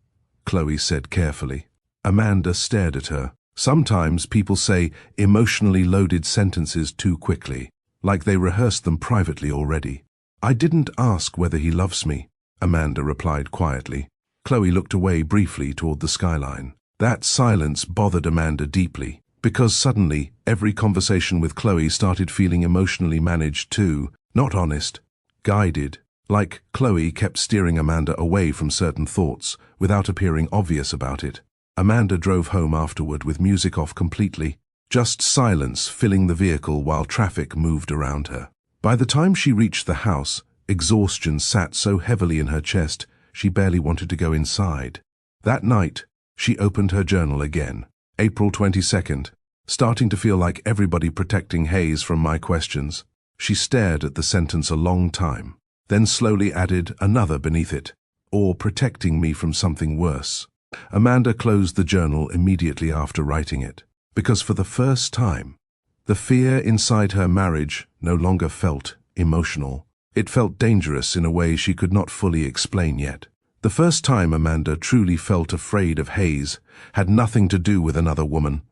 Chloe said carefully. Amanda stared at her. Sometimes people say emotionally loaded sentences too quickly, like they rehearsed them privately already. I didn't ask whether he loves me, Amanda replied quietly. Chloe looked away briefly toward the skyline. That silence bothered Amanda deeply, because suddenly every conversation with Chloe started feeling emotionally managed too, not honest, guided, like Chloe kept steering Amanda away from certain thoughts without appearing obvious about it. Amanda drove home afterward with music off completely, just silence filling the vehicle while traffic moved around her. By the time she reached the house, exhaustion sat so heavily in her chest she barely wanted to go inside. That night, she opened her journal again. April 22nd, starting to feel like everybody protecting Hayes from my questions. She stared at the sentence a long time, then slowly added another beneath it, or protecting me from something worse. Amanda closed the journal immediately after writing it, because for the first time, the fear inside her marriage no longer felt emotional. It felt dangerous in a way she could not fully explain yet. The first time Amanda truly felt afraid of Hayes had nothing to do with another woman.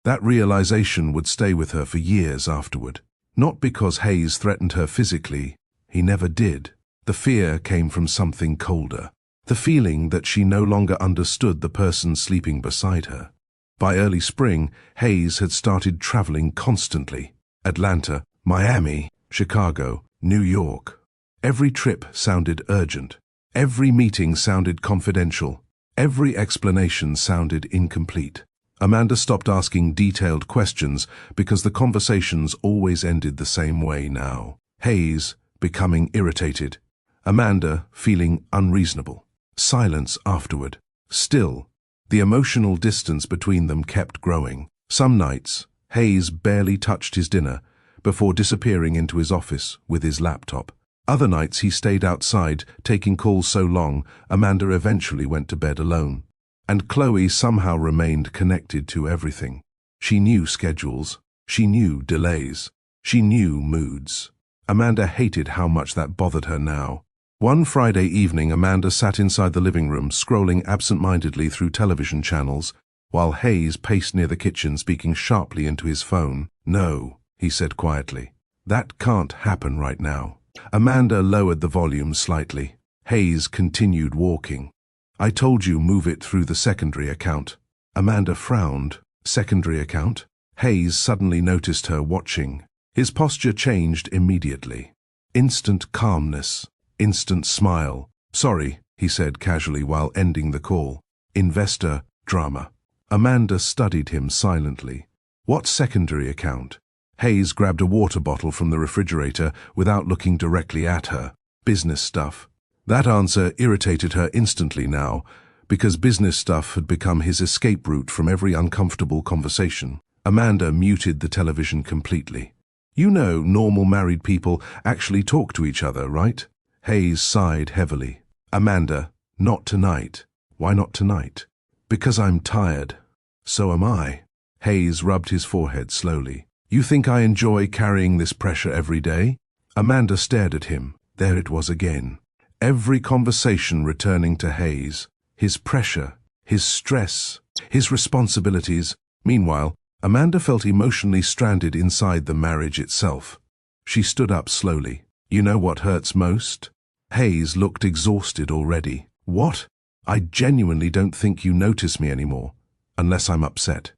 That realization would stay with her for years afterward. Not because Hayes threatened her physically, he never did. The fear came from something colder. The feeling that she no longer understood the person sleeping beside her. By early spring, Hayes had started traveling constantly. Atlanta, Miami, Chicago, New York. Every trip sounded urgent. Every meeting sounded confidential. Every explanation sounded incomplete. Amanda stopped asking detailed questions because the conversations always ended the same way now. Hayes becoming irritated. Amanda feeling unreasonable. Silence afterward. Still, the emotional distance between them kept growing. Some nights, Hayes barely touched his dinner before disappearing into his office with his laptop. Other nights he stayed outside, taking calls so long, Amanda eventually went to bed alone. And Chloe somehow remained connected to everything. She knew schedules. She knew delays. She knew moods. Amanda hated how much that bothered her now. One Friday evening, Amanda sat inside the living room, scrolling absent-mindedly through television channels, while Hayes paced near the kitchen, speaking sharply into his phone. "No," he said quietly. "That can't happen right now." Amanda lowered the volume slightly. Hayes continued walking. "I told you move it through the secondary account." Amanda frowned. Secondary account? Hayes suddenly noticed her watching. His posture changed immediately. Instant calmness. Instant smile. "Sorry," he said casually while ending the call. "Investor drama." Amanda studied him silently. "What secondary account?" Hayes grabbed a water bottle from the refrigerator without looking directly at her. "Business stuff." That answer irritated her instantly now, because business stuff had become his escape route from every uncomfortable conversation. Amanda muted the television completely. "You know, normal married people actually talk to each other, right?" Hayes sighed heavily. "Amanda, not tonight." "Why not tonight?" "Because I'm tired." "So am I." Hayes rubbed his forehead slowly. "You think I enjoy carrying this pressure every day?" Amanda stared at him. There it was again. Every conversation returning to Hayes. His pressure, his stress, his responsibilities. Meanwhile, Amanda felt emotionally stranded inside the marriage itself. She stood up slowly. "You know what hurts most?" Hayes looked exhausted already. "What?" "I genuinely don't think you notice me anymore, unless I'm upset."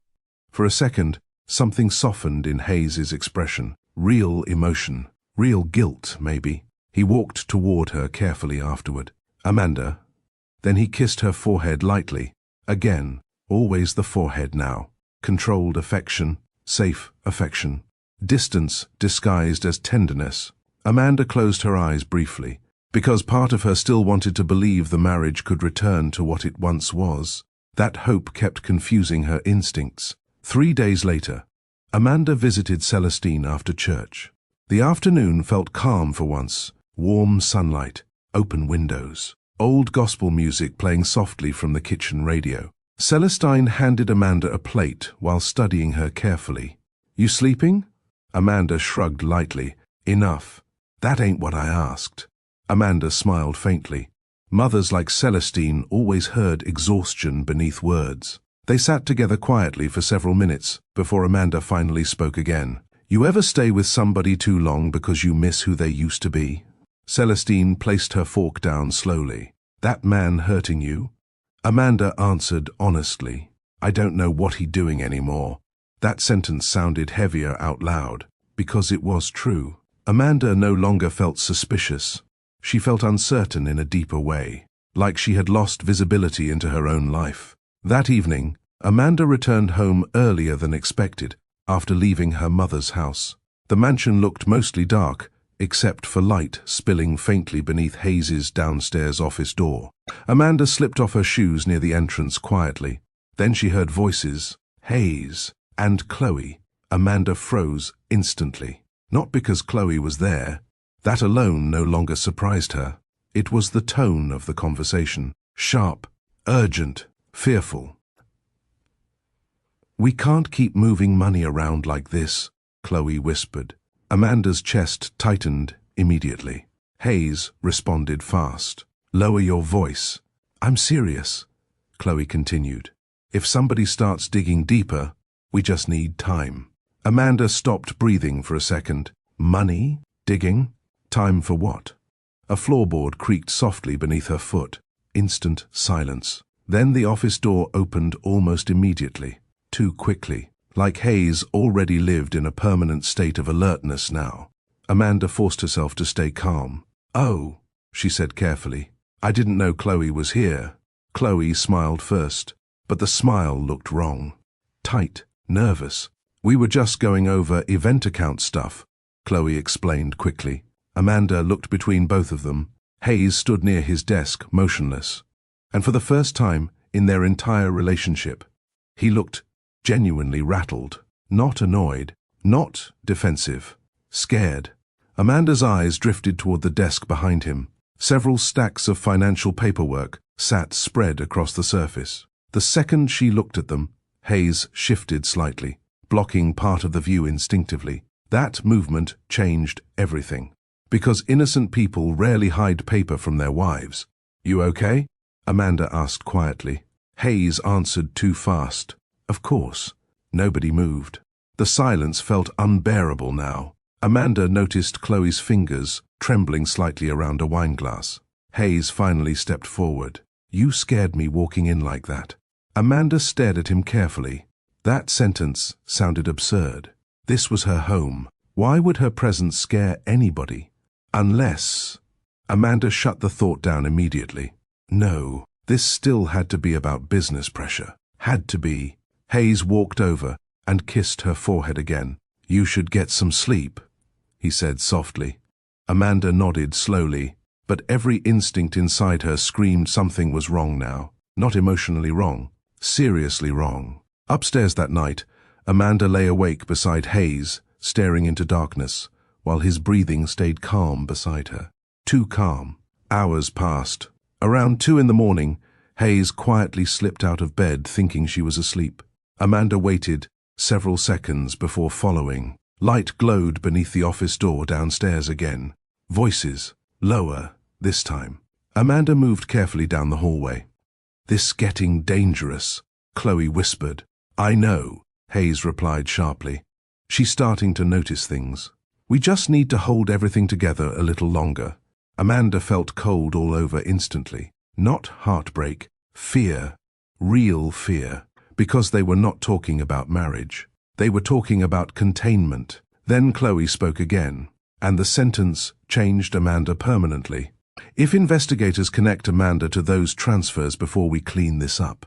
For a second, something softened in Hayes's expression. Real emotion. Real guilt, maybe. He walked toward her carefully afterward. "Amanda." Then he kissed her forehead lightly. Again, always the forehead now. Controlled affection, safe affection. Distance disguised as tenderness. Amanda closed her eyes briefly, because part of her still wanted to believe the marriage could return to what it once was. That hope kept confusing her instincts. 3 days later, Amanda visited Celestine after church. The afternoon felt calm for once. Warm sunlight, open windows, old gospel music playing softly from the kitchen radio. Celestine handed Amanda a plate while studying her carefully. "You sleeping?" Amanda shrugged lightly. "Enough. That ain't what I asked." Amanda smiled faintly. Mothers like Celestine always heard exhaustion beneath words. They sat together quietly for several minutes before Amanda finally spoke again. "You ever stay with somebody too long because you miss who they used to be?" Celestine placed her fork down slowly. "That man hurting you?" Amanda answered honestly. "I don't know what he's doing anymore." That sentence sounded heavier out loud, because it was true. Amanda no longer felt suspicious. She felt uncertain in a deeper way, like she had lost visibility into her own life. That evening, Amanda returned home earlier than expected after leaving her mother's house. The mansion looked mostly dark, except for light spilling faintly beneath Hayes's downstairs office door. Amanda slipped off her shoes near the entrance quietly. Then she heard voices, Hayes and Chloe. Amanda froze instantly. Not because Chloe was there. That alone no longer surprised her. It was the tone of the conversation. Sharp, urgent, fearful. "We can't keep moving money around like this," Chloe whispered. Amanda's chest tightened immediately. Hayes responded fast. "Lower your voice." "I'm serious," Chloe continued. "If somebody starts digging deeper, we just need time." Amanda stopped breathing for a second. Money? Digging? Time for what? A floorboard creaked softly beneath her foot. Instant silence. Then the office door opened almost immediately. Too quickly. Like Hayes already lived in a permanent state of alertness now. Amanda forced herself to stay calm. "Oh," she said carefully. "I didn't know Chloe was here." Chloe smiled first, but the smile looked wrong. Tight, nervous. "We were just going over event account stuff," Chloe explained quickly. Amanda looked between both of them. Hayes stood near his desk, motionless. And for the first time in their entire relationship, he looked genuinely rattled. Not annoyed, not defensive, scared. Amanda's eyes drifted toward the desk behind him. Several stacks of financial paperwork sat spread across the surface. The second she looked at them, Hayes shifted slightly, blocking part of the view instinctively. That movement changed everything. Because innocent people rarely hide paper from their wives. "You okay?" Amanda asked quietly. Hayes answered too fast. "Of course." Nobody moved. The silence felt unbearable now. Amanda noticed Chloe's fingers trembling slightly around a wineglass. Hayes finally stepped forward. "You scared me walking in like that." Amanda stared at him carefully. That sentence sounded absurd. This was her home. Why would her presence scare anybody? Unless... Amanda shut the thought down immediately. No, this still had to be about business pressure. Had to be. Hayes walked over and kissed her forehead again. "You should get some sleep," he said softly. Amanda nodded slowly, but every instinct inside her screamed something was wrong now. Not emotionally wrong, seriously wrong. Upstairs that night, Amanda lay awake beside Hayes, staring into darkness, while his breathing stayed calm beside her. Too calm. Hours passed. Around 2 in the morning, Hayes quietly slipped out of bed thinking she was asleep. Amanda waited several seconds before following. Light glowed beneath the office door downstairs again. Voices, lower, this time. Amanda moved carefully down the hallway. "This getting dangerous," Chloe whispered. "I know," Hayes replied sharply. "She's starting to notice things. We just need to hold everything together a little longer." Amanda felt cold all over instantly. Not heartbreak, fear, real fear. Because they were not talking about marriage. They were talking about containment. Then Chloe spoke again, and the sentence changed Amanda permanently. "If investigators connect Amanda to those transfers before we clean this up."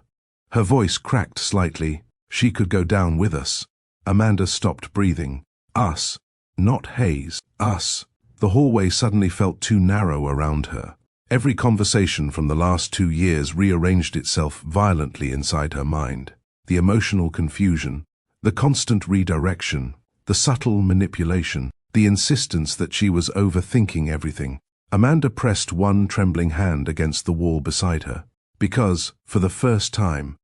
Her voice cracked slightly. "She could go down with us." Amanda stopped breathing. "Us. Not Hayes. Us." The hallway suddenly felt too narrow around her. Every conversation from the last 2 years rearranged itself violently inside her mind. The emotional confusion, The constant redirection, the subtle manipulation, the insistence that she was overthinking everything. Amanda pressed one trembling hand against the wall beside her, because, for the first time,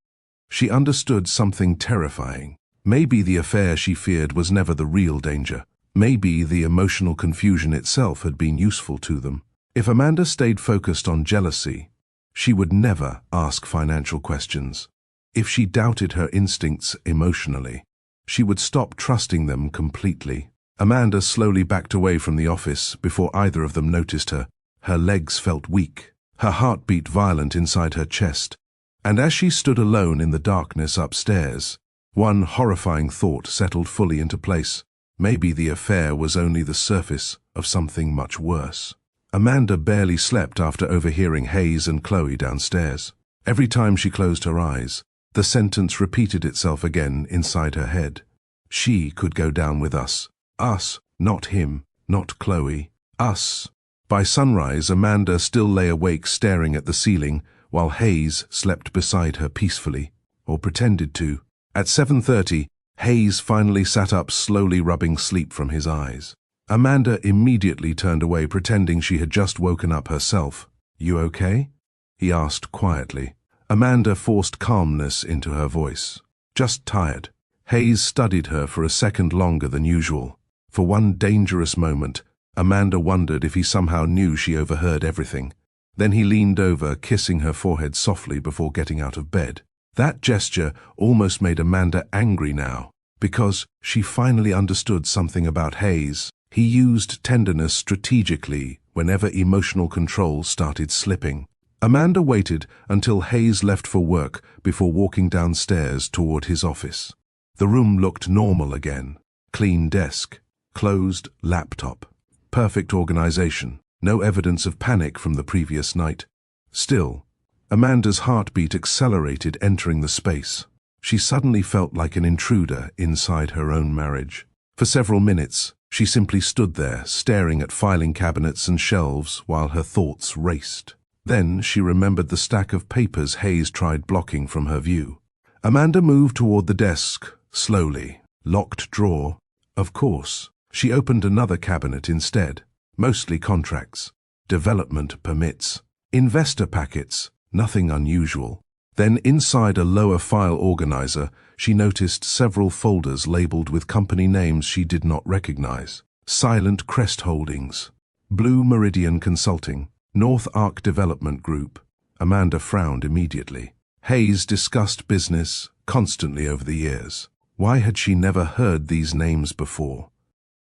she understood something terrifying. Maybe the affair she feared was never the real danger. Maybe the emotional confusion itself had been useful to them. If Amanda stayed focused on jealousy, she would never ask financial questions. If she doubted her instincts emotionally, she would stop trusting them completely. Amanda slowly backed away from the office before either of them noticed her. Her legs felt weak, her heart beat violent inside her chest, and as she stood alone in the darkness upstairs, one horrifying thought settled fully into place. Maybe the affair was only the surface of something much worse. Amanda barely slept after overhearing Hayes and Chloe downstairs. Every time she closed her eyes, the sentence repeated itself again inside her head. She could go down with us. Us, not him, not Chloe. Us. By sunrise, Amanda still lay awake staring at the ceiling, while Hayes slept beside her peacefully, or pretended to. At 7:30, Hayes finally sat up, slowly rubbing sleep from his eyes. Amanda immediately turned away, pretending she had just woken up herself. "You okay?" he asked quietly. Amanda forced calmness into her voice. "Just tired." Hayes studied her for a second longer than usual. For one dangerous moment, Amanda wondered if he somehow knew she overheard everything. Then he leaned over, kissing her forehead softly before getting out of bed. That gesture almost made Amanda angry now, because she finally understood something about Hayes. He used tenderness strategically whenever emotional control started slipping. Amanda waited until Hayes left for work before walking downstairs toward his office. The room looked normal again. Clean desk, closed laptop, perfect organization, no evidence of panic from the previous night. Still, Amanda's heartbeat accelerated entering the space. She suddenly felt like an intruder inside her own marriage. For several minutes, she simply stood there, staring at filing cabinets and shelves while her thoughts raced. Then she remembered the stack of papers Hayes tried blocking from her view. Amanda moved toward the desk, slowly. Locked drawer. Of course. She opened another cabinet instead. Mostly contracts, development permits, investor packets, nothing unusual. Then inside a lower file organizer, she noticed several folders labeled with company names she did not recognize. Silent Crest Holdings, Blue Meridian Consulting, North Arc Development Group. Amanda frowned immediately. Hayes discussed business constantly over the years. Why had she never heard these names before?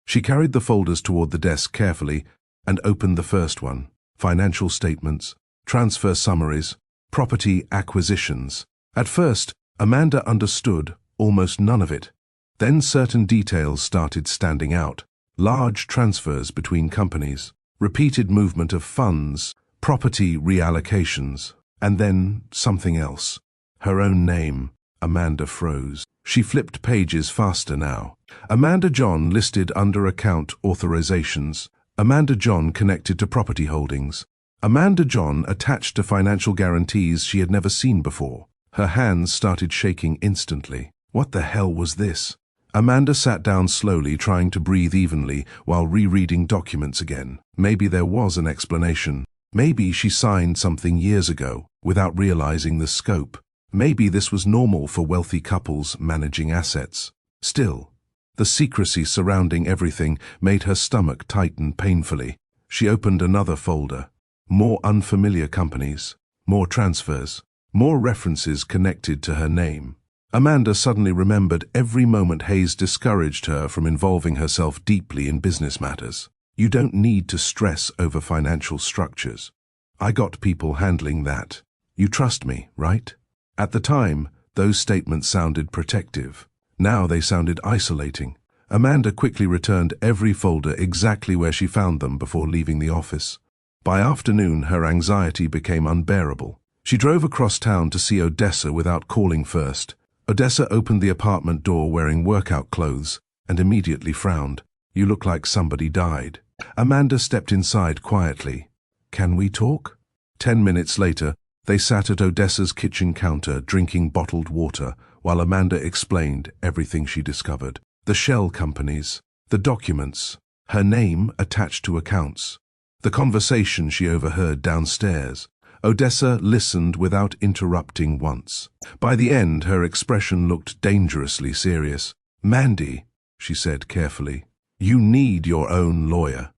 She carried the folders toward the desk carefully and opened the first one. Financial statements, transfer summaries, property acquisitions. At first, Amanda understood almost none of it. Then certain details started standing out. Large transfers between companies, repeated movement of funds, property reallocations, and then something else. Her own name. Amanda froze. She flipped pages faster now. Amanda John listed under account authorizations. Amanda John connected to property holdings. Amanda John attached to financial guarantees she had never seen before. Her hands started shaking instantly. What the hell was this? Amanda sat down slowly, trying to breathe evenly while rereading documents again. Maybe there was an explanation. Maybe she signed something years ago without realizing the scope. Maybe this was normal for wealthy couples managing assets. Still, the secrecy surrounding everything made her stomach tighten painfully. She opened another folder. More unfamiliar companies, more transfers, more references connected to her name. Amanda suddenly remembered every moment Hayes discouraged her from involving herself deeply in business matters. You don't need to stress over financial structures. I got people handling that. You trust me, right? At the time, those statements sounded protective. Now they sounded isolating. Amanda quickly returned every folder exactly where she found them before leaving the office. By afternoon, her anxiety became unbearable. She drove across town to see Odessa without calling first. Odessa opened the apartment door wearing workout clothes and immediately frowned. You look like somebody died. Amanda stepped inside quietly. Can we talk? 10 minutes later, they sat at Odessa's kitchen counter drinking bottled water while Amanda explained everything she discovered. The shell companies, the documents, her name attached to accounts, the conversation she overheard downstairs. Odessa listened without interrupting once. By the end, her expression looked dangerously serious. "Mandy," she said carefully, "you need your own lawyer."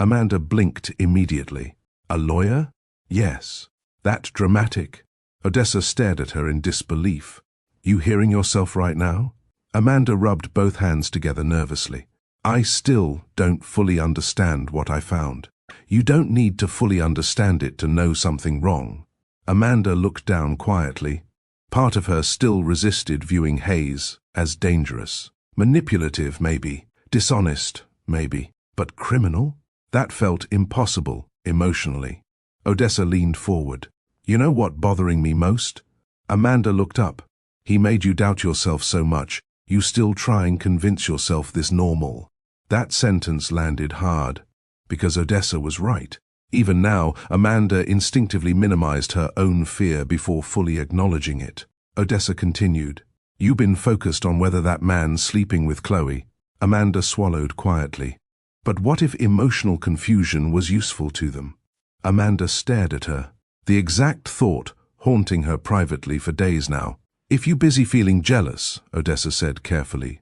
Amanda blinked immediately. "A lawyer?" "Yes." "That dramatic?" Odessa stared at her in disbelief. "You hearing yourself right now?" Amanda rubbed both hands together nervously. "I still don't fully understand what I found." "You don't need to fully understand it to know something wrong." Amanda looked down quietly. Part of her still resisted viewing Hayes as dangerous. Manipulative, maybe. Dishonest, maybe. But criminal? That felt impossible, emotionally. Odessa leaned forward. "You know what bothering me most?" Amanda looked up. "He made you doubt yourself so much, you still try and convince yourself this normal." That sentence landed hard, because Odessa was right. Even now, Amanda instinctively minimized her own fear before fully acknowledging it. Odessa continued, "You've been focused on whether that man's sleeping with Chloe." Amanda swallowed quietly. But what if emotional confusion was useful to them? Amanda stared at her, the exact thought haunting her privately for days now. "If you busy feeling jealous," Odessa said carefully,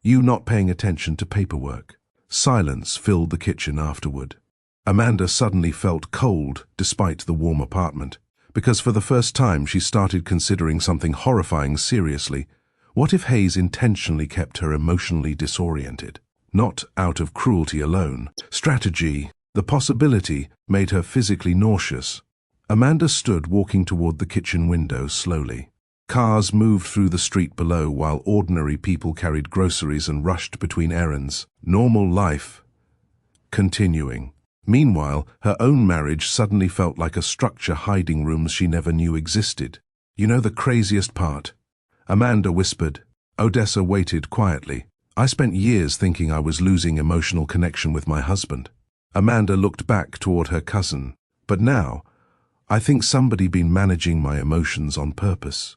"you not paying attention to paperwork." Silence filled the kitchen afterward. Amanda suddenly felt cold despite the warm apartment, because for the first time she started considering something horrifying seriously. What if Hayes intentionally kept her emotionally disoriented? Not out of cruelty alone. Strategy, the possibility, made her physically nauseous. Amanda stood walking toward the kitchen window slowly. Cars moved through the street below while ordinary people carried groceries and rushed between errands. Normal life continuing. Meanwhile, her own marriage suddenly felt like a structure hiding rooms she never knew existed. "You know the craziest part?" Amanda whispered. Odessa waited quietly. "I spent years thinking I was losing emotional connection with my husband." Amanda looked back toward her cousin. "But now, I think somebody been managing my emotions on purpose."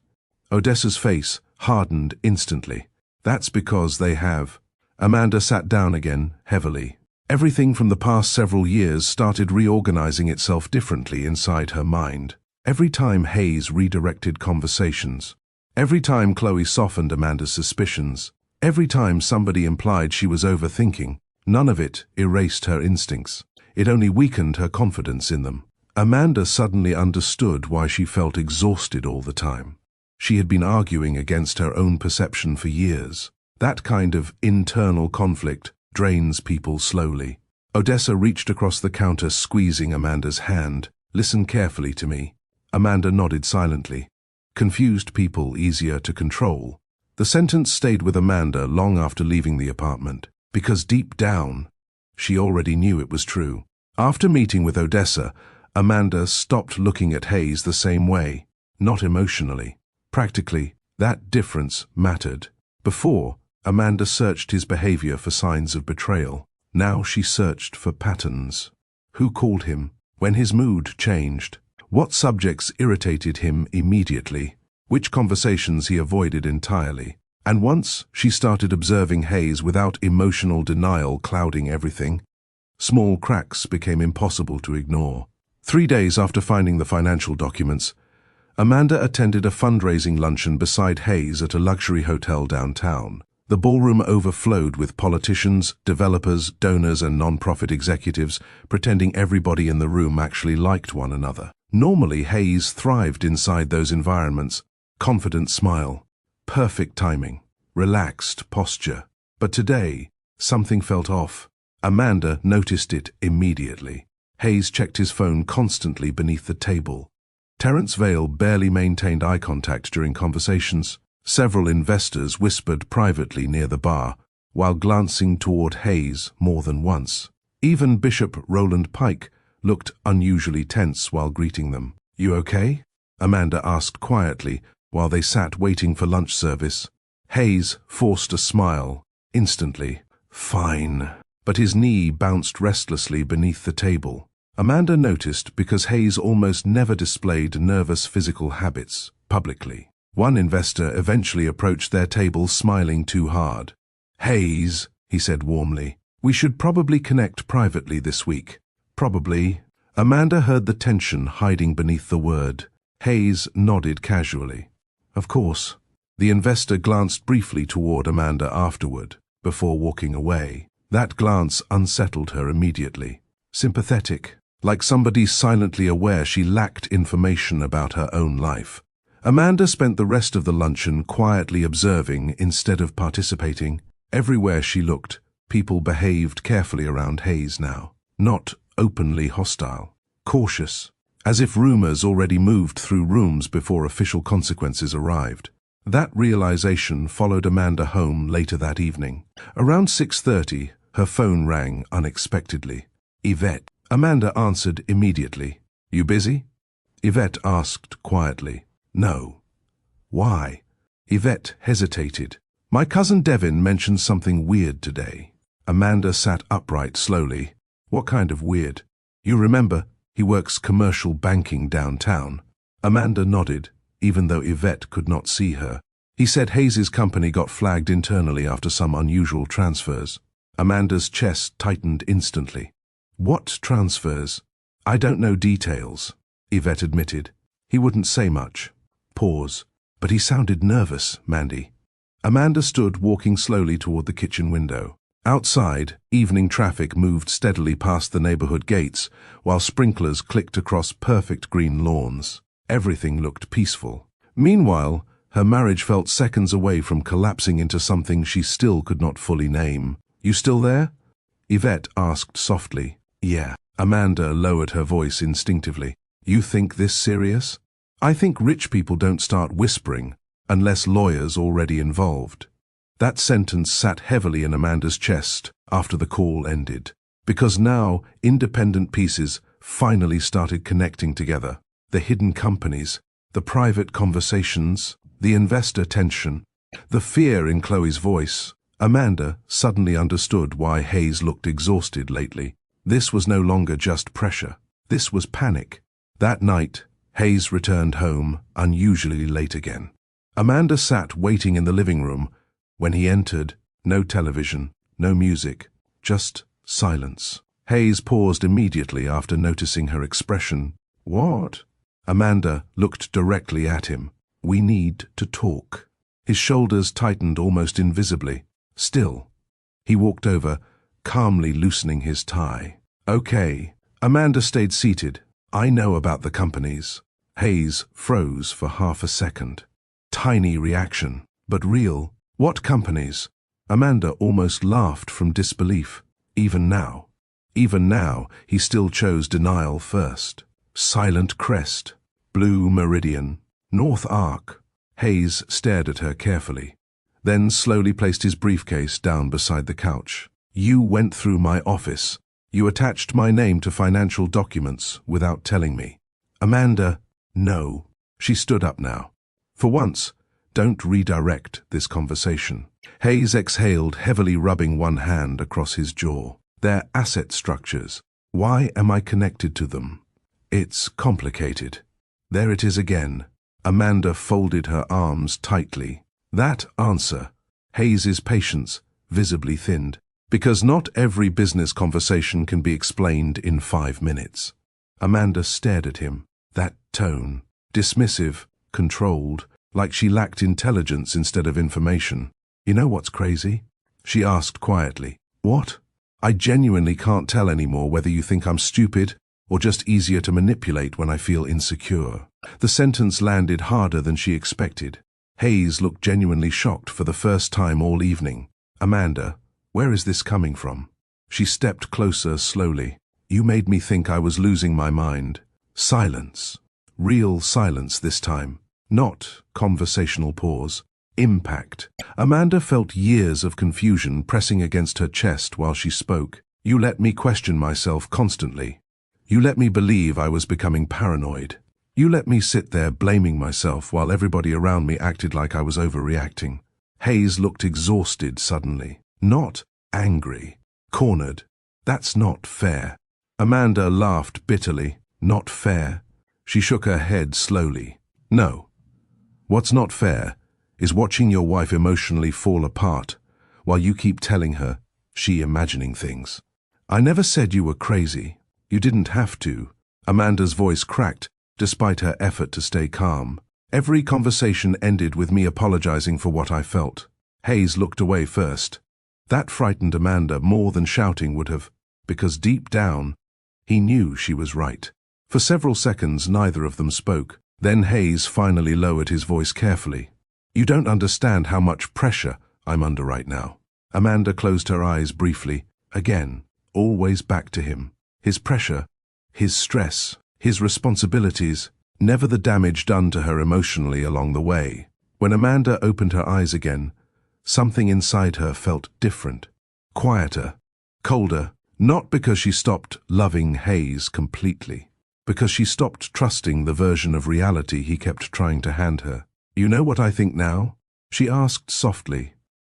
Odessa's face hardened instantly. "That's because they have." Amanda sat down again, heavily. Everything from the past several years started reorganizing itself differently inside her mind. Every time Hayes redirected conversations, every time Chloe softened Amanda's suspicions, every time somebody implied she was overthinking, none of it erased her instincts. It only weakened her confidence in them. Amanda suddenly understood why she felt exhausted all the time. She had been arguing against her own perception for years. That kind of internal conflict drains people slowly. Odessa reached across the counter, squeezing Amanda's hand. "Listen carefully to me." Amanda nodded silently. "Confused people easier to control." The sentence stayed with Amanda long after leaving the apartment, because deep down, she already knew it was true. After meeting with Odessa, Amanda stopped looking at Hayes the same way, not emotionally. Practically, that difference mattered. Before, Amanda searched his behavior for signs of betrayal. Now she searched for patterns. Who called him? When his mood changed? What subjects irritated him immediately? Which conversations he avoided entirely? And once she started observing Hayes without emotional denial clouding everything, small cracks became impossible to ignore. 3 days after finding the financial documents, Amanda attended a fundraising luncheon beside Hayes at a luxury hotel downtown. The ballroom overflowed with politicians, developers, donors, and non-profit executives, pretending everybody in the room actually liked one another. Normally, Hayes thrived inside those environments. Confident smile, perfect timing, relaxed posture. But today, something felt off. Amanda noticed it immediately. Hayes checked his phone constantly beneath the table. Terence Vale barely maintained eye contact during conversations. Several investors whispered privately near the bar, while glancing toward Hayes more than once. Even Bishop Roland Pike looked unusually tense while greeting them. "You okay?" Amanda asked quietly while they sat waiting for lunch service. Hayes forced a smile, instantly. "Fine." But his knee bounced restlessly beneath the table. Amanda noticed because Hayes almost never displayed nervous physical habits publicly. One investor eventually approached their table smiling too hard. "Hayes," he said warmly, "we should probably connect privately this week." "Probably." Amanda heard the tension hiding beneath the word. Hayes nodded casually. "Of course." The investor glanced briefly toward Amanda afterward, before walking away. That glance unsettled her immediately. Sympathetic, like somebody silently aware she lacked information about her own life. Amanda spent the rest of the luncheon quietly observing instead of participating. Everywhere she looked, people behaved carefully around Hayes now. Not openly hostile. Cautious, as if rumors already moved through rooms before official consequences arrived. That realization followed Amanda home later that evening. Around 6:30, her phone rang unexpectedly. "Yvette." Amanda answered immediately. "You busy?" Yvette asked quietly. "No." "Why?" Yvette hesitated. "My cousin Devin mentioned something weird today." Amanda sat upright slowly. "What kind of weird?" "You remember, he works commercial banking downtown." Amanda nodded, even though Yvette could not see her. "He said Hayes's company got flagged internally after some unusual transfers." Amanda's chest tightened instantly. "What transfers?" "I don't know details," Yvette admitted. "He wouldn't say much." Pause. "But he sounded nervous, Mandy." Amanda stood walking slowly toward the kitchen window. Outside, evening traffic moved steadily past the neighborhood gates, while sprinklers clicked across perfect green lawns. Everything looked peaceful. Meanwhile, her marriage felt seconds away from collapsing into something she still could not fully name. "You still there?" Yvette asked softly. "Yeah." Amanda lowered her voice instinctively. "You think this serious?" "I think rich people don't start whispering unless lawyers already involved." That sentence sat heavily in Amanda's chest after the call ended, because now independent pieces finally started connecting together. The hidden companies, the private conversations, the investor tension, the fear in Chloe's voice. Amanda suddenly understood why Hayes looked exhausted lately. This was no longer just pressure. This was panic. That night, Hayes returned home, unusually late again. Amanda sat waiting in the living room. When he entered, no television, no music, just silence. Hayes paused immediately after noticing her expression. "What?" Amanda looked directly at him. "We need to talk." His shoulders tightened almost invisibly. "Still." He walked over, calmly loosening his tie. "Okay." Amanda stayed seated. "I know about the companies." Hayes froze for half a second. Tiny reaction, but real. "What companies?" Amanda almost laughed from disbelief. Even now, he still chose denial first. Silent Crest, Blue Meridian, North Arc. Hayes stared at her carefully, then slowly placed his briefcase down beside the couch. "You went through my office. You attached my name to financial documents without telling me." "Amanda." "No." She stood up now. "For once, don't redirect this conversation." Hayes exhaled, heavily rubbing one hand across his jaw. "Their asset structures. Why am I connected to them?" "It's complicated." There it is again. Amanda folded her arms tightly. That answer, Hayes's patience, visibly thinned. Because not every business conversation can be explained in 5 minutes. Amanda stared at him. That tone, dismissive, controlled, like she lacked intelligence instead of information. "You know what's crazy?" she asked quietly. "What?" "I genuinely can't tell anymore whether you think I'm stupid or just easier to manipulate when I feel insecure." The sentence landed harder than she expected. Hayes looked genuinely shocked for the first time all evening. "Amanda, where is this coming from?" She stepped closer slowly. "You made me think I was losing my mind." Silence. Real silence this time. Not conversational pause. Impact. Amanda felt years of confusion pressing against her chest while she spoke. "You let me question myself constantly. You let me believe I was becoming paranoid. You let me sit there blaming myself while everybody around me acted like I was overreacting." Hayes looked exhausted suddenly. Not angry. Cornered. "That's not fair." Amanda laughed bitterly. "Not fair?" She shook her head slowly. "No. What's not fair is watching your wife emotionally fall apart while you keep telling her she imagining things. I never said you were crazy. You didn't have to. Amanda's voice cracked despite her effort to stay calm. Every conversation ended with me apologizing for what I felt. Hayes looked away first. That frightened Amanda more than shouting would have, because deep down, he knew she was right. For several seconds, neither of them spoke. Then Hayes finally lowered his voice carefully. You don't understand how much pressure I'm under right now. Amanda closed her eyes briefly. Again, always back to him. His pressure, his stress, his responsibilities, never the damage done to her emotionally along the way. When Amanda opened her eyes again, something inside her felt different, quieter, colder, not because she stopped loving Hayes completely, because she stopped trusting the version of reality he kept trying to hand her. You know what I think now? She asked softly.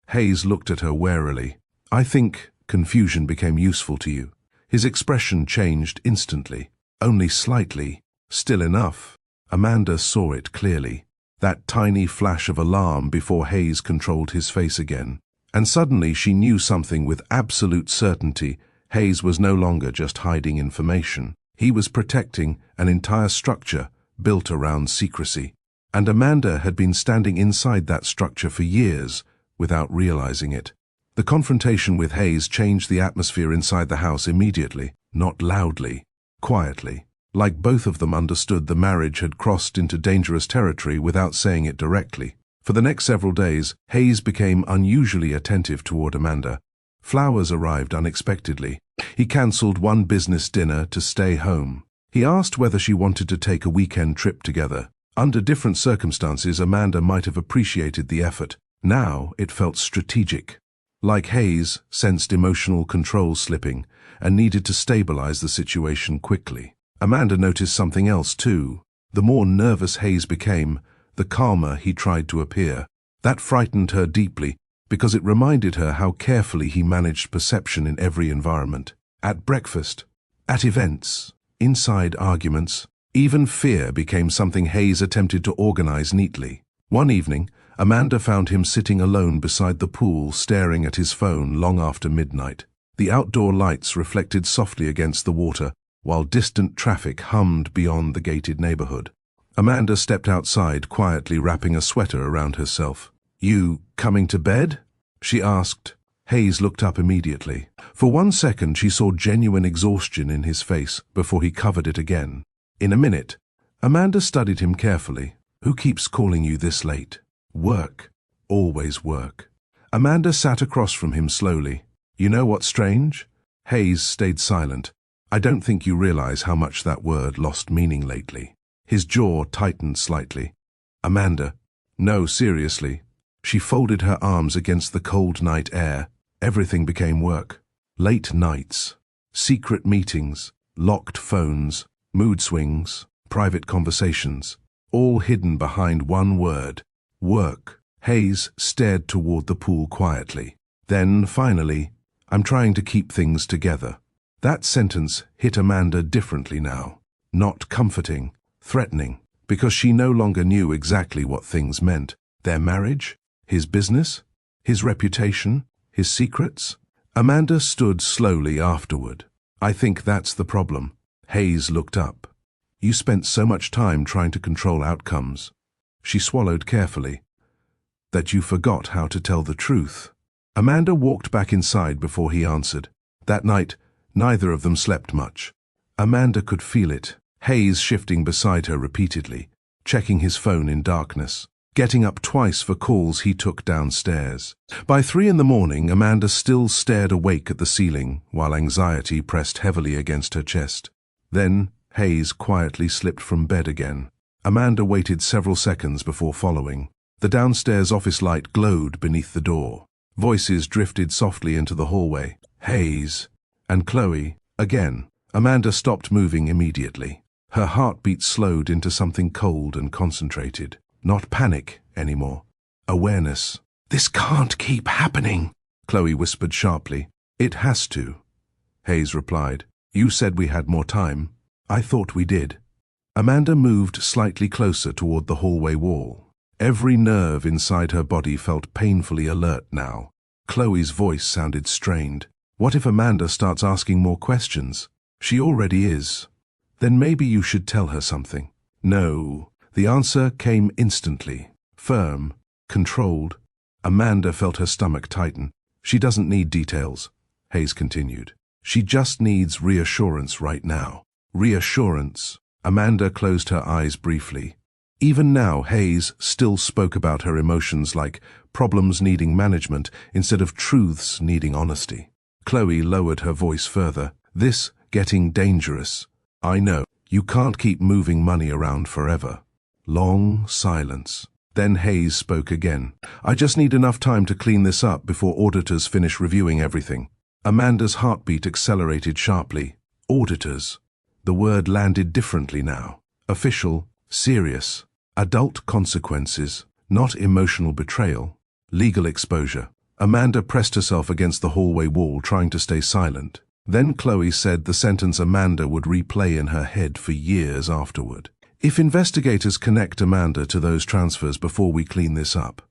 Hayes looked at her warily. I think confusion became useful to you. His expression changed instantly, only slightly, still enough. Amanda saw it clearly, that tiny flash of alarm before Hayes controlled his face again. And suddenly she knew something with absolute certainty. Hayes was no longer just hiding information. He was protecting an entire structure built around secrecy. And Amanda had been standing inside that structure for years without realizing it. The confrontation with Hayes changed the atmosphere inside the house immediately, not loudly, quietly, like both of them understood the marriage had crossed into dangerous territory without saying it directly. For the next several days, Hayes became unusually attentive toward Amanda. Flowers arrived unexpectedly. He cancelled one business dinner to stay home. He asked whether she wanted to take a weekend trip together. Under different circumstances, Amanda might have appreciated the effort. Now it felt strategic. Like Hayes sensed emotional control slipping and needed to stabilize the situation quickly. Amanda noticed something else too. The more nervous Hayes became, the calmer he tried to appear. That frightened her deeply because it reminded her how carefully he managed perception in every environment. At breakfast, at events, inside arguments, even fear became something Hayes attempted to organize neatly. One evening, Amanda found him sitting alone beside the pool, staring at his phone long after midnight. The outdoor lights reflected softly against the water, while distant traffic hummed beyond the gated neighborhood. Amanda stepped outside, quietly wrapping a sweater around herself. You coming to bed? She asked. Hayes looked up immediately. For 1 second she saw genuine exhaustion in his face before he covered it again. In a minute, Amanda studied him carefully. Who keeps calling you this late? Work. Always work. Amanda sat across from him slowly. You know what's strange? Hayes stayed silent. I don't think you realize how much that word lost meaning lately. His jaw tightened slightly. Amanda. No, seriously. She folded her arms against the cold night air. Everything became work. Late nights, secret meetings, locked phones, mood swings, private conversations, all hidden behind one word, work. Hayes stared toward the pool quietly. Then, finally, I'm trying to keep things together. That sentence hit Amanda differently now. Not comforting, threatening, because she no longer knew exactly what things meant. Their marriage, his business, his reputation, his secrets. Amanda stood slowly afterward. I think that's the problem. Hayes looked up. You spent so much time trying to control outcomes. She swallowed carefully. That you forgot how to tell the truth. Amanda walked back inside before he answered. That night, neither of them slept much. Amanda could feel it. Hayes shifting beside her repeatedly, checking his phone in darkness, getting up twice for calls he took downstairs. By 3 a.m, Amanda still stared awake at the ceiling while anxiety pressed heavily against her chest. Then Hayes quietly slipped from bed again. Amanda waited several seconds before following. The downstairs office light glowed beneath the door. Voices drifted softly into the hallway. Hayes and Chloe again. Amanda stopped moving immediately. Her heartbeat slowed into something cold and concentrated. Not panic anymore. Awareness. This can't keep happening, Chloe whispered sharply. It has to, Hayes replied. You said we had more time. I thought we did. Amanda moved slightly closer toward the hallway wall. Every nerve inside her body felt painfully alert now. Chloe's voice sounded strained. What if Amanda starts asking more questions? She already is. Then maybe you should tell her something. No. The answer came instantly. Firm, controlled. Amanda felt her stomach tighten. She doesn't need details, Hayes continued. She just needs reassurance right now. Reassurance. Amanda closed her eyes briefly. Even now, Hayes still spoke about her emotions like problems needing management instead of truths needing honesty. Chloe lowered her voice further. This getting dangerous. I know. You can't keep moving money around forever. Long silence. Then Hayes spoke again. I just need enough time to clean this up before auditors finish reviewing everything. Amanda's heartbeat accelerated sharply. Auditors. The word landed differently now. Official, serious. Adult consequences, not emotional betrayal. Legal exposure. Amanda pressed herself against the hallway wall, trying to stay silent. Then Chloe said the sentence Amanda would replay in her head for years afterward. If investigators connect Amanda to those transfers before we clean this up.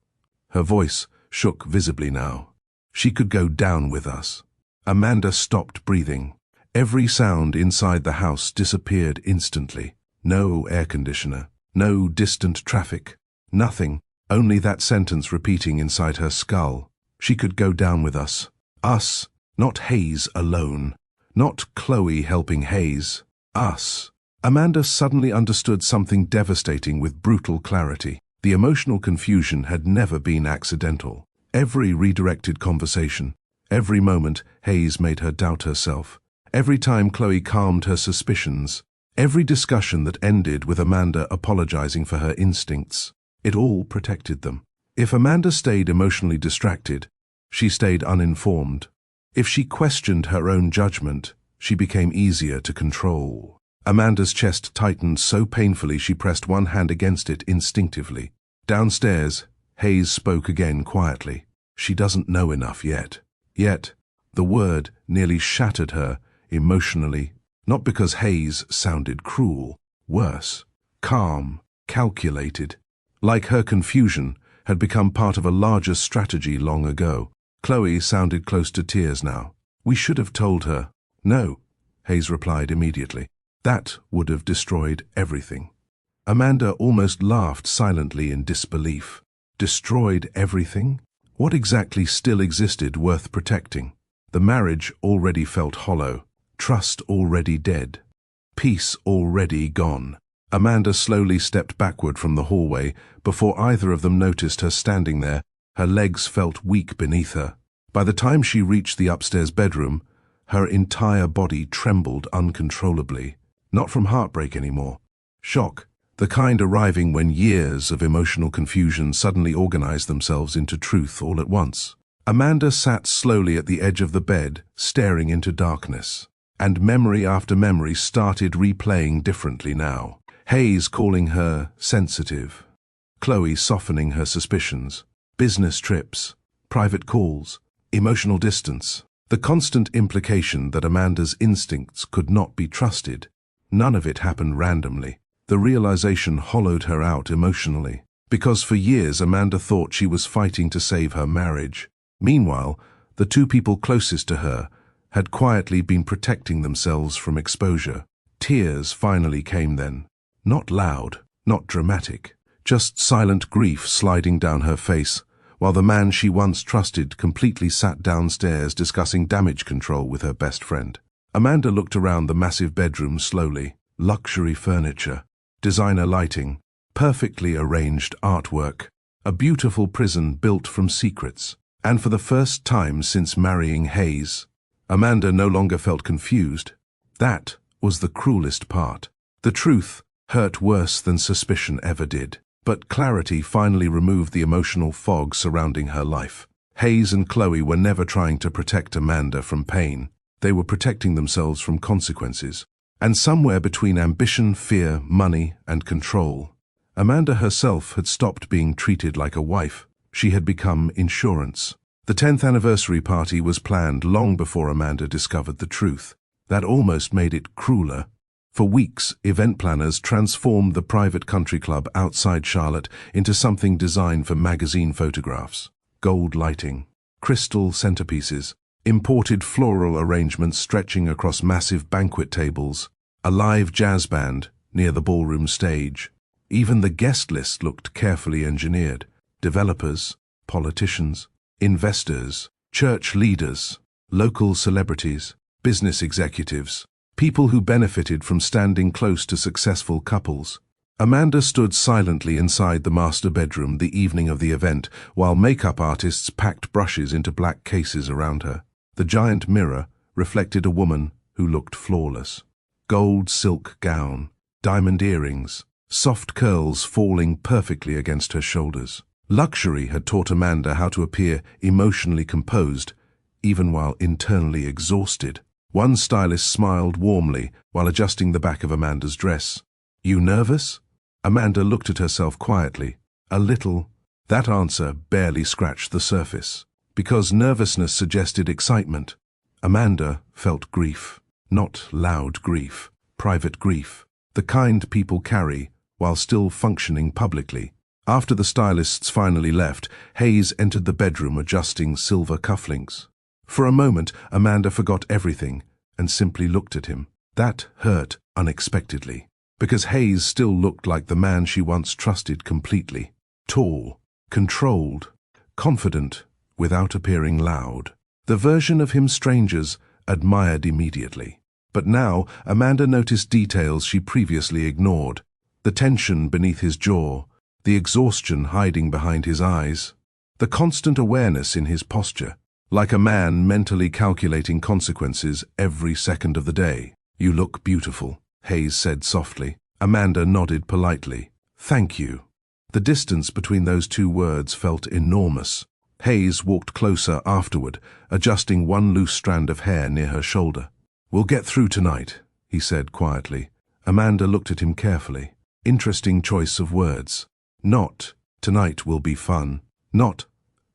Her voice shook visibly now. She could go down with us. Amanda stopped breathing. Every sound inside the house disappeared instantly. No air conditioner. No distant traffic. Nothing. Only that sentence repeating inside her skull. She could go down with us. Us. Not Hayes alone. Not Chloe helping Hayes. Us. Amanda suddenly understood something devastating with brutal clarity. The emotional confusion had never been accidental. Every redirected conversation, every moment Hayes made her doubt herself. Every time Chloe calmed her suspicions, every discussion that ended with Amanda apologizing for her instincts, it all protected them. If Amanda stayed emotionally distracted, she stayed uninformed. If she questioned her own judgment, she became easier to control. Amanda's chest tightened so painfully she pressed one hand against it instinctively. Downstairs, Hayes spoke again quietly. She doesn't know enough yet. Yet, the word nearly shattered her emotionally, not because Hayes sounded cruel, worse, calm, calculated. Like her confusion had become part of a larger strategy long ago. Chloe sounded close to tears now. We should have told her. No, Hayes replied immediately. That would have destroyed everything. Amanda almost laughed silently in disbelief. Destroyed everything? What exactly still existed worth protecting? The marriage already felt hollow. Trust already dead. Peace already gone. Amanda slowly stepped backward from the hallway before either of them noticed her standing there. Her legs felt weak beneath her. By the time she reached the upstairs bedroom, her entire body trembled uncontrollably. Not from heartbreak anymore. Shock, the kind arriving when years of emotional confusion suddenly organized themselves into truth all at once. Amanda sat slowly at the edge of the bed, staring into darkness. And memory after memory started replaying differently now. Hayes calling her sensitive. Chloe softening her suspicions. Business trips, private calls, emotional distance. The constant implication that Amanda's instincts could not be trusted. None of it happened randomly. The realization hollowed her out emotionally. Because for years Amanda thought she was fighting to save her marriage. Meanwhile, the two people closest to her had quietly been protecting themselves from exposure. Tears finally came then. Not loud, not dramatic. Just silent grief sliding down her face, while the man she once trusted completely sat downstairs discussing damage control with her best friend. Amanda looked around the massive bedroom slowly. Luxury furniture, designer lighting, perfectly arranged artwork, a beautiful prison built from secrets. And for the first time since marrying Hayes, Amanda no longer felt confused. That was the cruelest part. The truth hurt worse than suspicion ever did. But clarity finally removed the emotional fog surrounding her life. Hayes and Chloe were never trying to protect Amanda from pain. They were protecting themselves from consequences. And somewhere between ambition, fear, money, and control, Amanda herself had stopped being treated like a wife. She had become insurance. The 10th anniversary party was planned long before Amanda discovered the truth. That almost made it crueler. For weeks, event planners transformed the private country club outside Charlotte into something designed for magazine photographs. Gold lighting, crystal centerpieces, imported floral arrangements stretching across massive banquet tables, a live jazz band near the ballroom stage. Even the guest list looked carefully engineered. Developers, politicians, investors, church leaders, local celebrities, business executives, people who benefited from standing close to successful couples. Amanda stood silently inside the master bedroom the evening of the event, while makeup artists packed brushes into black cases around her. The giant mirror reflected a woman who looked flawless. Gold silk gown, diamond earrings, soft curls falling perfectly against her shoulders. Luxury had taught Amanda how to appear emotionally composed, even while internally exhausted. One stylist smiled warmly while adjusting the back of Amanda's dress. "You nervous?" Amanda looked at herself quietly. "A little." That answer barely scratched the surface, because nervousness suggested excitement. Amanda felt grief. Not loud grief, private grief. The kind people carry while still functioning publicly. After the stylists finally left, Hayes entered the bedroom adjusting silver cufflinks. For a moment, Amanda forgot everything and simply looked at him. That hurt unexpectedly, because Hayes still looked like the man she once trusted completely. Tall, controlled, confident, without appearing loud. The version of him strangers admired immediately. But now, Amanda noticed details she previously ignored. The tension beneath his jaw, the exhaustion hiding behind his eyes, the constant awareness in his posture, like a man mentally calculating consequences every second of the day. "You look beautiful," Hayes said softly. Amanda nodded politely. "Thank you." The distance between those two words felt enormous. Hayes walked closer afterward, adjusting one loose strand of hair near her shoulder. "We'll get through tonight," he said quietly. Amanda looked at him carefully. Interesting choice of words. Not, "Tonight will be fun." Not,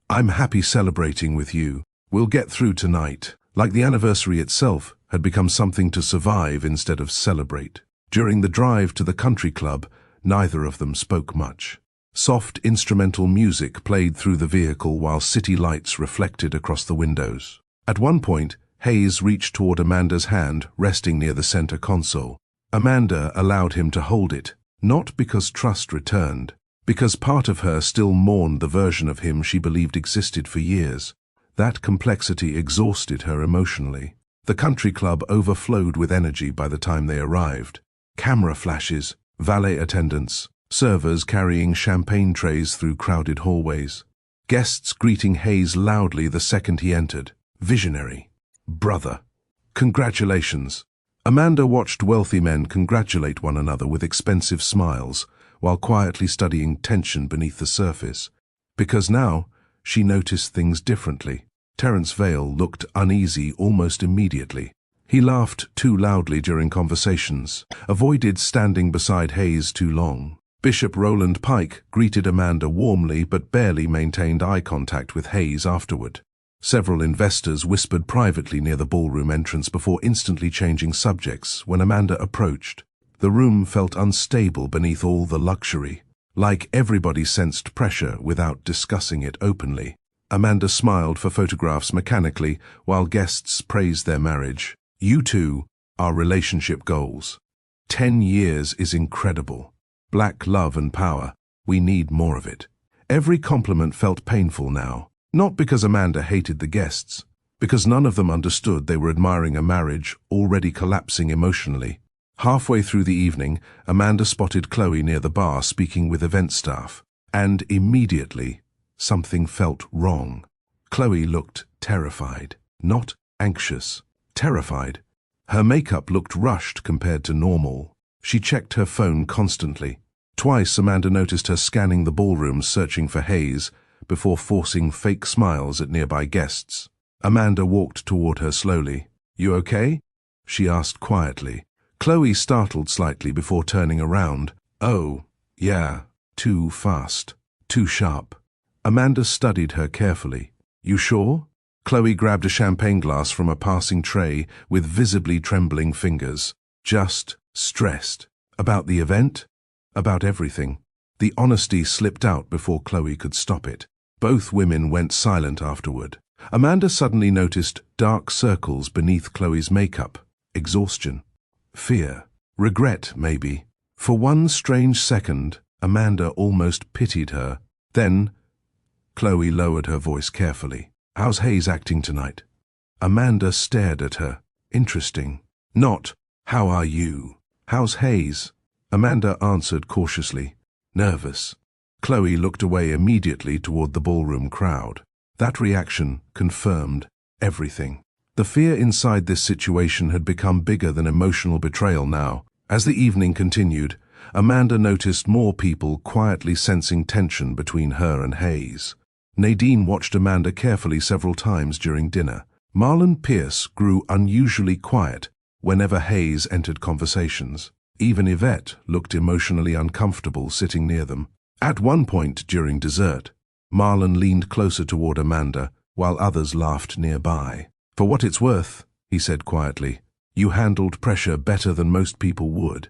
"I'm happy celebrating with you. We'll get through tonight." Like the anniversary itself had become something to survive instead of celebrate. During the drive to the country club, neither of them spoke much. Soft instrumental music played through the vehicle while city lights reflected across the windows. At one point, Hayes reached toward Amanda's hand, resting near the center console. Amanda allowed him to hold it, not because trust returned, because part of her still mourned the version of him she believed existed for years. That complexity exhausted her emotionally. The country club overflowed with energy by the time they arrived. Camera flashes, valet attendants, servers carrying champagne trays through crowded hallways. Guests greeting Hayes loudly the second he entered. Visionary. Brother. Congratulations. Amanda watched wealthy men congratulate one another with expensive smiles, while quietly studying tension beneath the surface. Because now, she noticed things differently. Terence Vale looked uneasy almost immediately. He laughed too loudly during conversations, avoided standing beside Hayes too long. Bishop Roland Pike greeted Amanda warmly but barely maintained eye contact with Hayes afterward. Several investors whispered privately near the ballroom entrance before instantly changing subjects when Amanda approached. The room felt unstable beneath all the luxury, like everybody sensed pressure without discussing it openly. Amanda smiled for photographs mechanically while guests praised their marriage. "You two are relationship goals. 10 years is incredible. Black love and power. We need more of it." Every compliment felt painful now, not because Amanda hated the guests, because none of them understood they were admiring a marriage already collapsing emotionally. Halfway through the evening, Amanda spotted Chloe near the bar speaking with event staff, and immediately, something felt wrong. Chloe looked terrified, not anxious, terrified. Her makeup looked rushed compared to normal. She checked her phone constantly. Twice Amanda noticed her scanning the ballroom searching for Hayes before forcing fake smiles at nearby guests. Amanda walked toward her slowly. "You okay?" she asked quietly. Chloe startled slightly before turning around. "Oh, yeah, too fast, too sharp." Amanda studied her carefully. "You sure?" Chloe grabbed a champagne glass from a passing tray with visibly trembling fingers. "Just stressed. About the event? About everything. The honesty slipped out before Chloe could stop it. Both women went silent afterward. Amanda suddenly noticed dark circles beneath Chloe's makeup. Exhaustion. Fear. Regret, maybe. For one strange second, Amanda almost pitied her. Then, Chloe lowered her voice carefully. "How's Hayes acting tonight?" Amanda stared at her. Interesting. Not, "How are you?" "How's Hayes?" Amanda answered cautiously. Nervous. Chloe looked away immediately toward the ballroom crowd. That reaction confirmed everything. The fear inside this situation had become bigger than emotional betrayal now. As the evening continued, Amanda noticed more people quietly sensing tension between her and Hayes. Nadine watched Amanda carefully several times during dinner. Marlon Pierce grew unusually quiet whenever Hayes entered conversations. Even Yvette looked emotionally uncomfortable sitting near them. At one point during dessert, Marlon leaned closer toward Amanda while others laughed nearby. "For what it's worth," he said quietly, "you handled pressure better than most people would."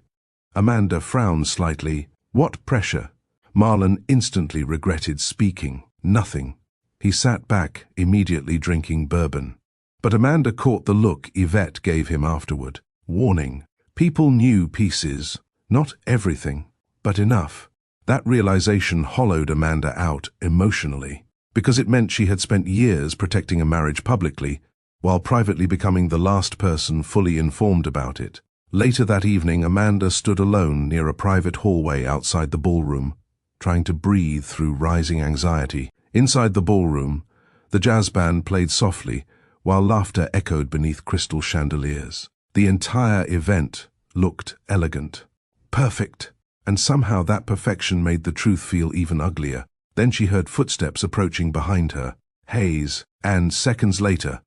Amanda frowned slightly. "What pressure?" Marlon instantly regretted speaking. Nothing. He sat back, immediately drinking bourbon. But Amanda caught the look Yvette gave him afterward. Warning. People knew pieces. Not everything, but enough. That realization hollowed Amanda out emotionally, because it meant she had spent years protecting a marriage publicly, while privately becoming the last person fully informed about it. Later that evening, Amanda stood alone near a private hallway outside the ballroom, trying to breathe through rising anxiety. Inside the ballroom, the jazz band played softly, while laughter echoed beneath crystal chandeliers. The entire event looked elegant. Perfect. And somehow that perfection made the truth feel even uglier. Then she heard footsteps approaching behind her. Hayes, and seconds later,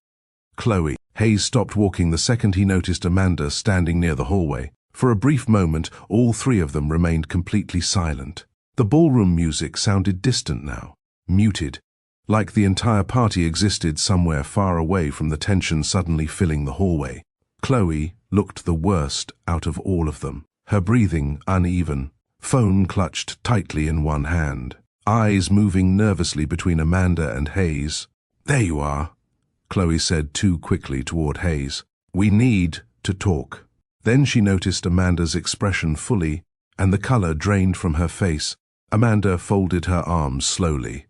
Chloe. Hayes stopped walking the second he noticed Amanda standing near the hallway. For a brief moment, all three of them remained completely silent. The ballroom music sounded distant now, muted, like the entire party existed somewhere far away from the tension suddenly filling the hallway. Chloe looked the worst out of all of them, her breathing uneven, phone clutched tightly in one hand, eyes moving nervously between Amanda and Hayes. "There you are," Chloe said too quickly toward Hayes. "We need to talk." Then she noticed Amanda's expression fully, and the color drained from her face. Amanda folded her arms slowly.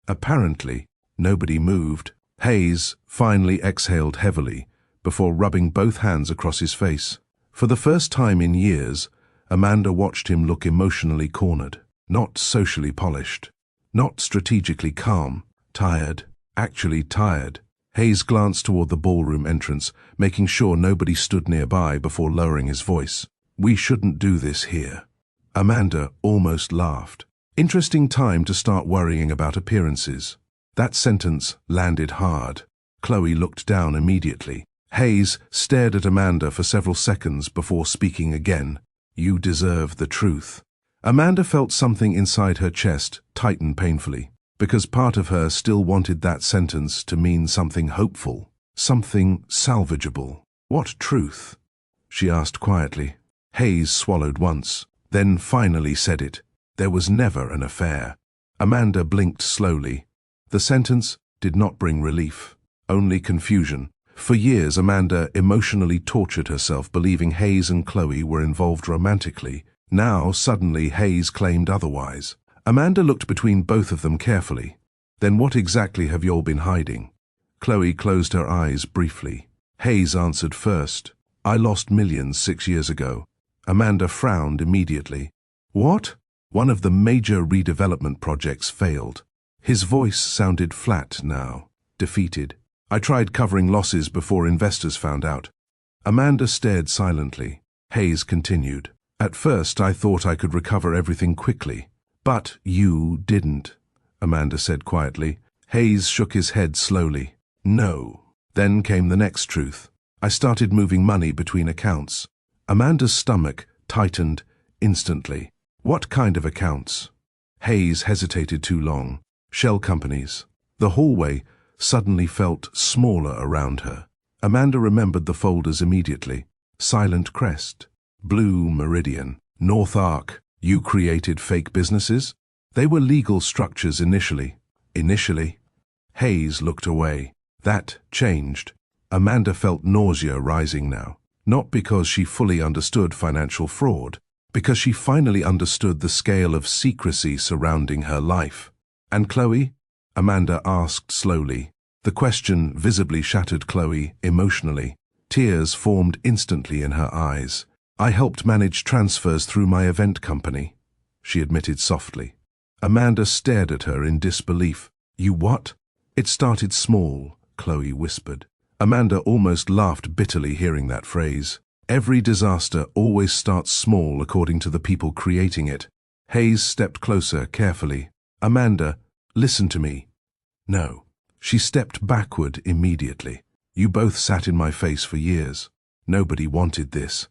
Apparently, nobody moved. Hayes finally exhaled heavily before rubbing both hands across his face. For the first time in years, Amanda watched him look emotionally cornered, not socially polished, not strategically calm, tired, actually tired. Hayes glanced toward the ballroom entrance, making sure nobody stood nearby before lowering his voice. "We shouldn't do this here." Amanda almost laughed. Interesting time to start worrying about appearances. That sentence landed hard. Chloe looked down immediately. Hayes stared at Amanda for several seconds before speaking again. "You deserve the truth." Amanda felt something inside her chest tighten painfully, because part of her still wanted that sentence to mean something hopeful, something salvageable. "What truth?" she asked quietly. Hayes swallowed once, then finally said it. "There was never an affair." Amanda blinked slowly. The sentence did not bring relief, only confusion. For years, Amanda emotionally tortured herself believing Hayes and Chloe were involved romantically. Now, suddenly, Hayes claimed otherwise. Amanda looked between both of them carefully. "Then what exactly have you all been hiding?" Chloe closed her eyes briefly. Hayes answered first. "I lost millions 6 years ago." Amanda frowned immediately. "What?" "One of the major redevelopment projects failed." His voice sounded flat now, defeated. "I tried covering losses before investors found out." Amanda stared silently. Hayes continued. "At first I thought I could recover everything quickly." "But you didn't," Amanda said quietly. Hayes shook his head slowly. "No." Then came the next truth. "I started moving money between accounts." Amanda's stomach tightened instantly. "What kind of accounts?" Hayes hesitated too long. "Shell companies." The hallway suddenly felt smaller around her. Amanda remembered the folders immediately. Silent Crest, Blue Meridian, North Arc, you created fake businesses? They were legal structures initially. Hayes looked away. That changed. Amanda felt nausea rising now. Not because she fully understood financial fraud, because she finally understood the scale of secrecy surrounding her life. And Chloe? Amanda asked slowly. The question visibly shattered Chloe emotionally. Tears formed instantly in her eyes. I helped manage transfers through my event company, she admitted softly. Amanda stared at her in disbelief. You what? It started small, Chloe whispered. Amanda almost laughed bitterly hearing that phrase. Every disaster always starts small according to the people creating it. Hayes stepped closer carefully. Amanda, listen to me. No. She stepped backward immediately. You both sat in my face for years. Nobody wanted this.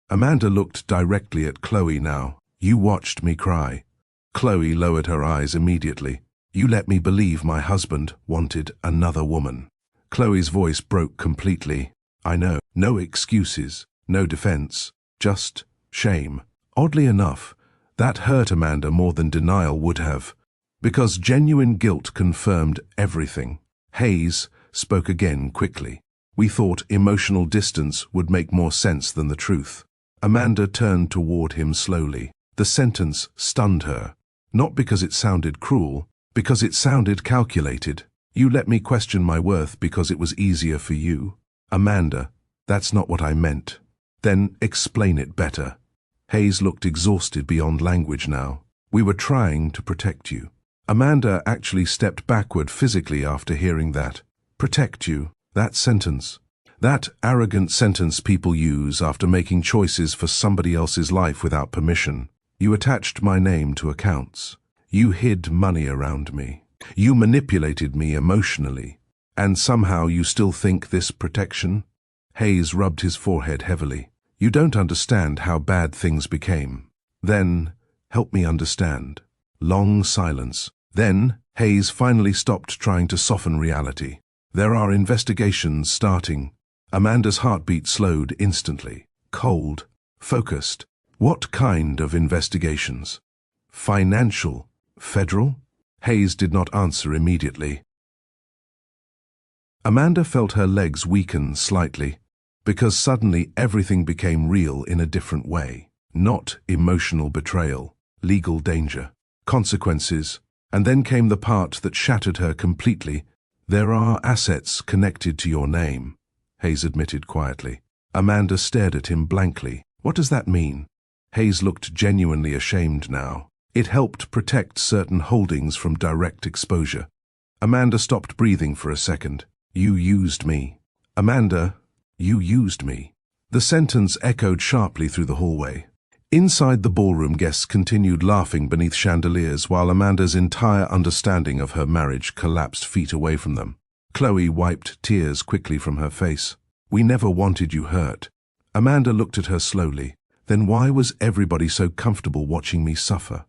Amanda looked directly at Chloe now. You watched me cry. Chloe lowered her eyes immediately. You let me believe my husband wanted another woman. Chloe's voice broke completely. I know. No excuses, no defense, just shame. Oddly enough, that hurt Amanda more than denial would have, because genuine guilt confirmed everything. Hayes spoke again quickly. We thought emotional distance would make more sense than the truth. Amanda turned toward him slowly. The sentence stunned her, not because it sounded cruel, because it sounded calculated. You let me question my worth because it was easier for you. Amanda, that's not what I meant. Then explain it better. Hayes looked exhausted beyond language now. We were trying to protect you. Amanda actually stepped backward physically after hearing that. Protect you, that sentence. That arrogant sentence people use after making choices for somebody else's life without permission. You attached my name to accounts. You hid money around me. You manipulated me emotionally. And somehow you still think this protection? Hayes rubbed his forehead heavily. You don't understand how bad things became. Then, help me understand. Long silence. Then, Hayes finally stopped trying to soften reality. There are investigations starting. Amanda's heartbeat slowed instantly. Cold. Focused. What kind of investigations? Financial? Federal? Hayes did not answer immediately. Amanda felt her legs weaken slightly, because suddenly everything became real in a different way. Not emotional betrayal, legal danger, consequences, and then came the part that shattered her completely. There are assets connected to your name, Hayes admitted quietly. Amanda stared at him blankly. What does that mean? Hayes looked genuinely ashamed now. It helped protect certain holdings from direct exposure. Amanda stopped breathing for a second. You used me. Amanda, you used me. The sentence echoed sharply through the hallway. Inside the ballroom, guests continued laughing beneath chandeliers while Amanda's entire understanding of her marriage collapsed feet away from them. Chloe wiped tears quickly from her face. We never wanted you hurt. Amanda looked at her slowly. Then why was everybody so comfortable watching me suffer?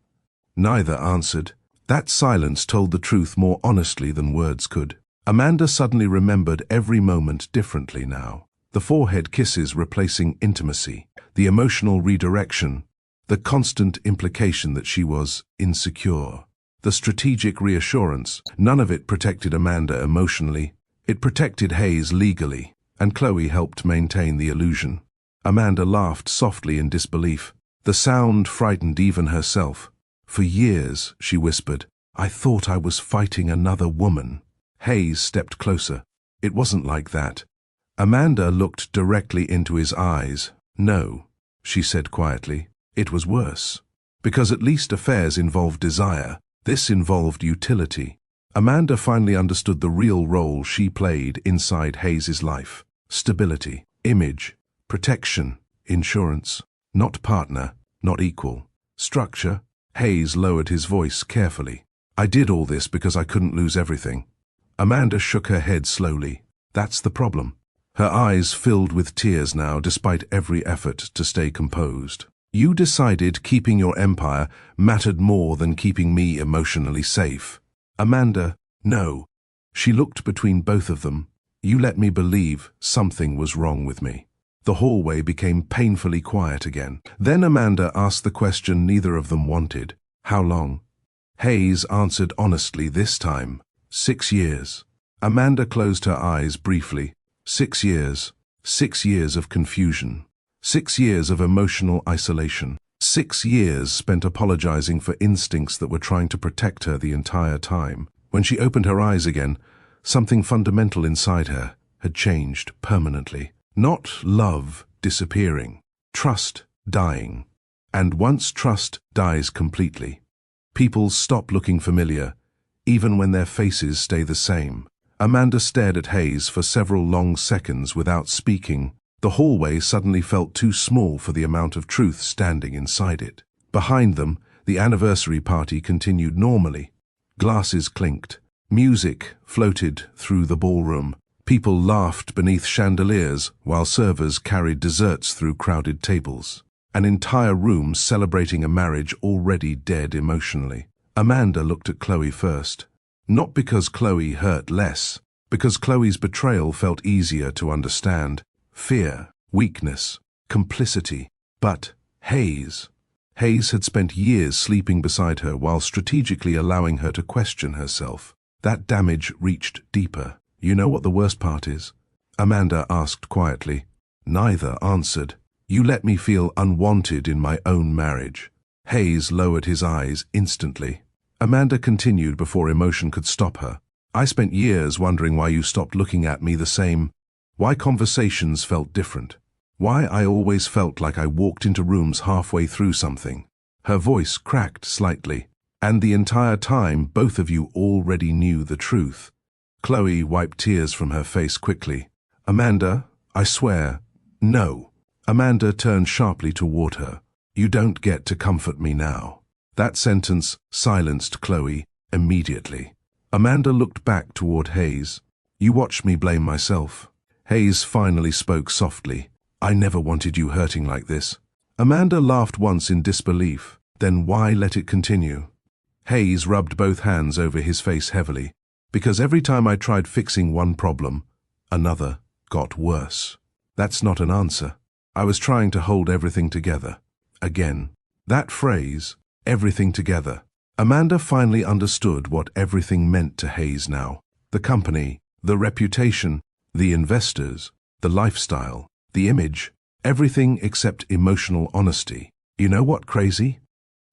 Neither answered. That silence told the truth more honestly than words could. Amanda suddenly remembered every moment differently now. The forehead kisses replacing intimacy, the emotional redirection, the constant implication that she was insecure, the strategic reassurance. None of it protected Amanda emotionally. It protected Hayes legally, and Chloe helped maintain the illusion. Amanda laughed softly in disbelief. The sound frightened even herself. For years, she whispered, I thought I was fighting another woman. Hayes stepped closer. It wasn't like that. Amanda looked directly into his eyes. No, she said quietly. It was worse. Because at least affairs involved desire. This involved utility. Amanda finally understood the real role she played inside Hayes's life. Stability, image, protection, insurance. Not partner, not equal. Structure. Hayes lowered his voice carefully. I did all this because I couldn't lose everything. Amanda shook her head slowly. That's the problem. Her eyes filled with tears now, despite every effort to stay composed. You decided keeping your empire mattered more than keeping me emotionally safe. Amanda, no. She looked between both of them. You let me believe something was wrong with me. The hallway became painfully quiet again. Then Amanda asked the question neither of them wanted. How long? Hayes answered honestly this time. 6 years. Amanda closed her eyes briefly. 6 years. 6 years of confusion. 6 years of emotional isolation. 6 years spent apologizing for instincts that were trying to protect her the entire time. When she opened her eyes again, something fundamental inside her had changed permanently. Not love disappearing, trust dying. And once trust dies completely, people stop looking familiar, even when their faces stay the same. Amanda stared at Hayes for several long seconds without speaking. The hallway suddenly felt too small for the amount of truth standing inside it. Behind them, the anniversary party continued normally. Glasses clinked. Music floated through the ballroom. People laughed beneath chandeliers while servers carried desserts through crowded tables. An entire room celebrating a marriage already dead emotionally. Amanda looked at Chloe first. Not because Chloe hurt less, because Chloe's betrayal felt easier to understand. Fear, weakness, complicity. But Hayes. Hayes had spent years sleeping beside her while strategically allowing her to question herself. That damage reached deeper. You know what the worst part is? Amanda asked quietly. Neither answered. You let me feel unwanted in my own marriage. Hayes lowered his eyes instantly. Amanda continued before emotion could stop her. I spent years wondering why you stopped looking at me the same. Why conversations felt different. Why I always felt like I walked into rooms halfway through something. Her voice cracked slightly. And the entire time, both of you already knew the truth. Chloe wiped tears from her face quickly. Amanda, I swear, no. Amanda turned sharply toward her. You don't get to comfort me now. That sentence silenced Chloe immediately. Amanda looked back toward Hayes. You watched me blame myself. Hayes finally spoke softly. I never wanted you hurting like this. Amanda laughed once in disbelief. Then why let it continue? Hayes rubbed both hands over his face heavily. Because every time I tried fixing one problem, another got worse. That's not an answer. I was trying to hold everything together. Again. That phrase, everything together. Amanda finally understood what everything meant to Hayes now. The company, the reputation, the investors, the lifestyle, the image, everything except emotional honesty. You know what, crazy?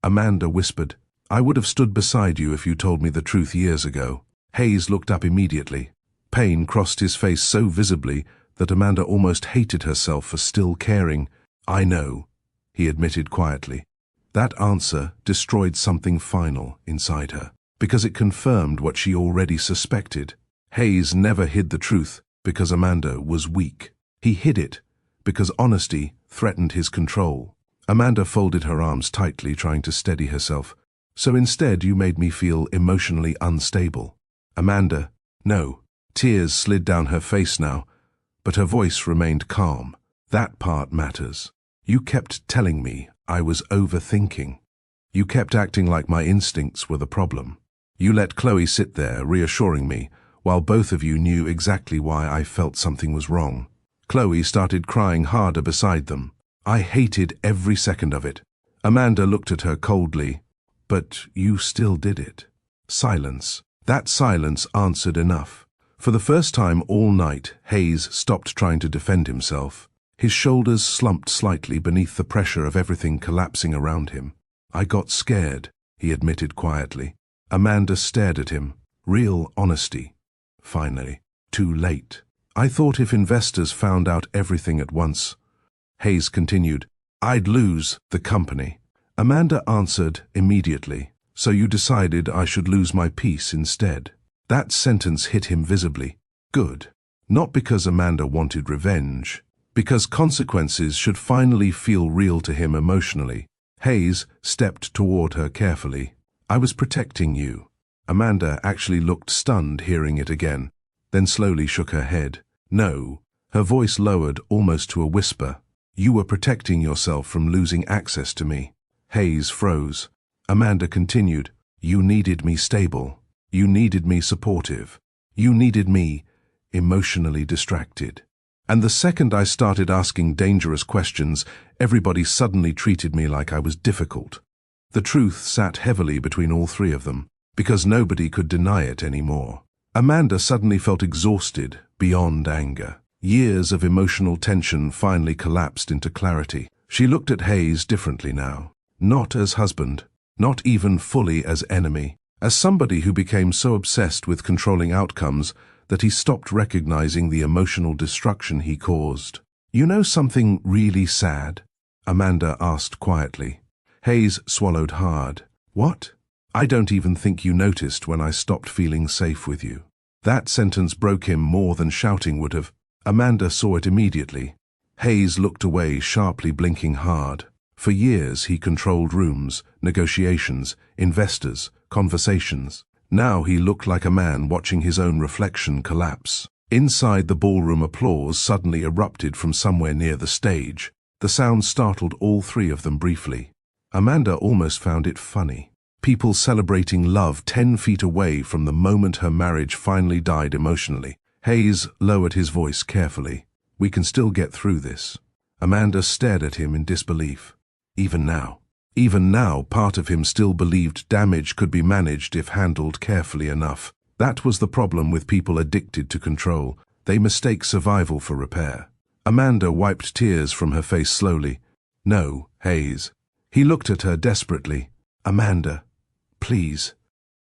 Amanda whispered. I would have stood beside you if you told me the truth years ago. Hayes looked up immediately. Pain crossed his face so visibly that Amanda almost hated herself for still caring. I know, he admitted quietly. That answer destroyed something final inside her, because it confirmed what she already suspected. Hayes never hid the truth because Amanda was weak. He hid it because honesty threatened his control. Amanda folded her arms tightly, trying to steady herself. So instead you made me feel emotionally unstable. Amanda, no. Tears slid down her face now, but her voice remained calm. That part matters. You kept telling me I was overthinking. You kept acting like my instincts were the problem. You let Chloe sit there, reassuring me, while both of you knew exactly why I felt something was wrong. Chloe started crying harder beside them. I hated every second of it. Amanda looked at her coldly. But you still did it. Silence. That silence answered enough. For the first time all night, Hayes stopped trying to defend himself. His shoulders slumped slightly beneath the pressure of everything collapsing around him. I got scared, he admitted quietly. Amanda stared at him. Real honesty. Finally. Too late. I thought if investors found out everything at once. Hayes continued, I'd lose the company. Amanda answered immediately. So you decided I should lose my peace instead. That sentence hit him visibly. Good. Not because Amanda wanted revenge. Because consequences should finally feel real to him emotionally. Hayes stepped toward her carefully. I was protecting you. Amanda actually looked stunned hearing it again, then slowly shook her head. No. Her voice lowered almost to a whisper. You were protecting yourself from losing access to me. Hayes froze. Amanda continued. You needed me stable. You needed me supportive. You needed me emotionally distracted. And the second I started asking dangerous questions, everybody suddenly treated me like I was difficult. The truth sat heavily between all three of them, because nobody could deny it anymore. Amanda suddenly felt exhausted, beyond anger. Years of emotional tension finally collapsed into clarity. She looked at Hayes differently now. Not as husband, not even fully as enemy. As somebody who became so obsessed with controlling outcomes that he stopped recognizing the emotional destruction he caused. "You know something really sad?" Amanda asked quietly. Hayes swallowed hard. "What?" "I don't even think you noticed when I stopped feeling safe with you." That sentence broke him more than shouting would have. Amanda saw it immediately. Hayes looked away, sharply blinking hard. For years he controlled rooms, negotiations, investors, conversations. Now he looked like a man watching his own reflection collapse. Inside the ballroom, applause suddenly erupted from somewhere near the stage. The sound startled all three of them briefly. Amanda almost found it funny. People celebrating love 10 feet away from the moment her marriage finally died emotionally. Hayes lowered his voice carefully. "We can still get through this." Amanda stared at him in disbelief. Even now, part of him still believed damage could be managed if handled carefully enough. That was the problem with people addicted to control. They mistake survival for repair. Amanda wiped tears from her face slowly. "No, Hayes." He looked at her desperately. "Amanda, please.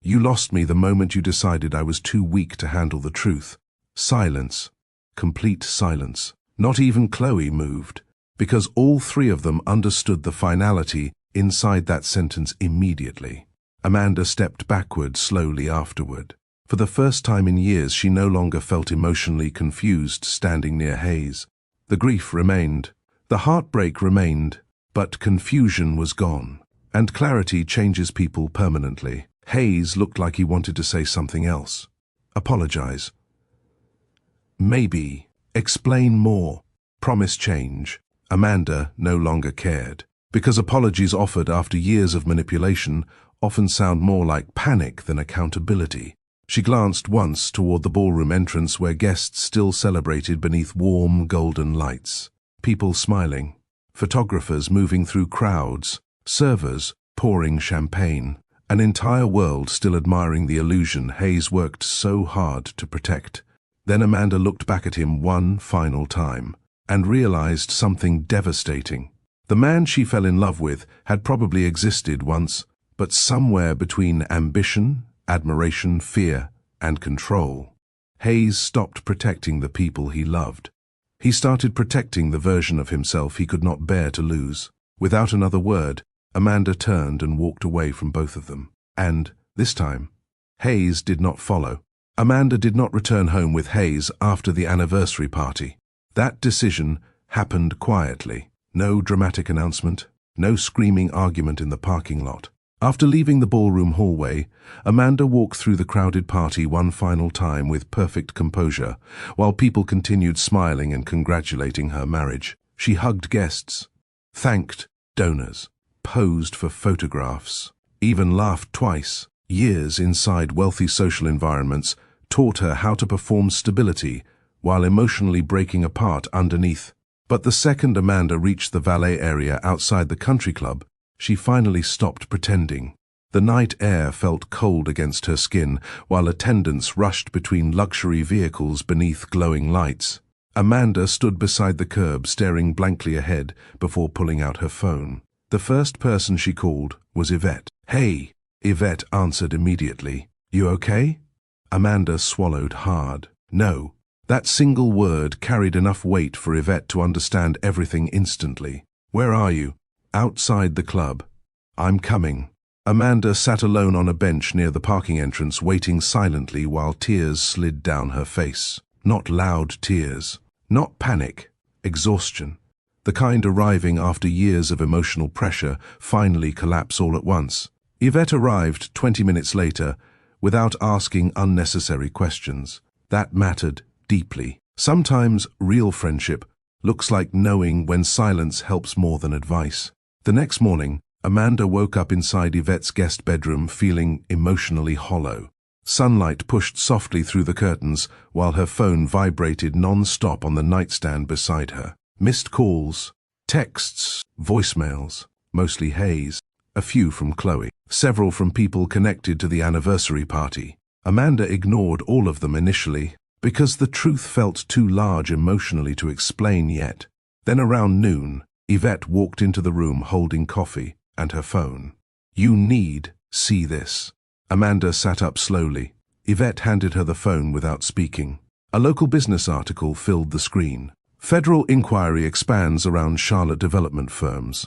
You lost me the moment you decided I was too weak to handle the truth." Silence. Complete silence. Not even Chloe moved, because all three of them understood the finality inside that sentence immediately. Amanda stepped backward slowly afterward. For the first time in years, she no longer felt emotionally confused standing near Hayes. The grief remained, the heartbreak remained, but confusion was gone. And clarity changes people permanently. Hayes looked like he wanted to say something else. Apologize. Maybe. Explain more. Promise change. Amanda no longer cared. Because apologies offered after years of manipulation often sound more like panic than accountability. She glanced once toward the ballroom entrance where guests still celebrated beneath warm golden lights. People smiling. Photographers moving through crowds. Servers pouring champagne. An entire world still admiring the illusion Hayes worked so hard to protect. Then Amanda looked back at him one final time and realized something devastating. The man she fell in love with had probably existed once, but somewhere between ambition, admiration, fear, and control, Hayes stopped protecting the people he loved. He started protecting the version of himself he could not bear to lose. Without another word, Amanda turned and walked away from both of them. And, this time, Hayes did not follow. Amanda did not return home with Hayes after the anniversary party. That decision happened quietly. No dramatic announcement, no screaming argument in the parking lot. After leaving the ballroom hallway, Amanda walked through the crowded party one final time with perfect composure, while people continued smiling and congratulating her marriage. She hugged guests, thanked donors, posed for photographs, even laughed twice. Years inside wealthy social environments taught her how to perform stability while emotionally breaking apart underneath. But the second Amanda reached the valet area outside the country club, she finally stopped pretending. The night air felt cold against her skin, while attendants rushed between luxury vehicles beneath glowing lights. Amanda stood beside the curb, staring blankly ahead before pulling out her phone. The first person she called was Yvette. "Hey," Yvette answered immediately. "You okay?" Amanda swallowed hard. No. That single word carried enough weight for Yvette to understand everything instantly. "Where are you?" "Outside the club." "I'm coming." Amanda sat alone on a bench near the parking entrance, waiting silently while tears slid down her face. Not loud tears. Not panic. Exhaustion. The kind arriving after years of emotional pressure finally collapse all at once. Yvette arrived 20 minutes later without asking unnecessary questions. That mattered deeply. Sometimes real friendship looks like knowing when silence helps more than advice. The next morning, Amanda woke up inside Yvette's guest bedroom feeling emotionally hollow. Sunlight pushed softly through the curtains while her phone vibrated non-stop on the nightstand beside her. Missed calls, texts, voicemails, mostly Hayes, a few from Chloe, several from people connected to the anniversary party. Amanda ignored all of them initially because the truth felt too large emotionally to explain yet. Then around noon, Yvette walked into the room holding coffee and her phone. "You need see this." Amanda sat up slowly. Yvette handed her the phone without speaking. A local business article filled the screen. Federal inquiry expands around Charlotte development firms.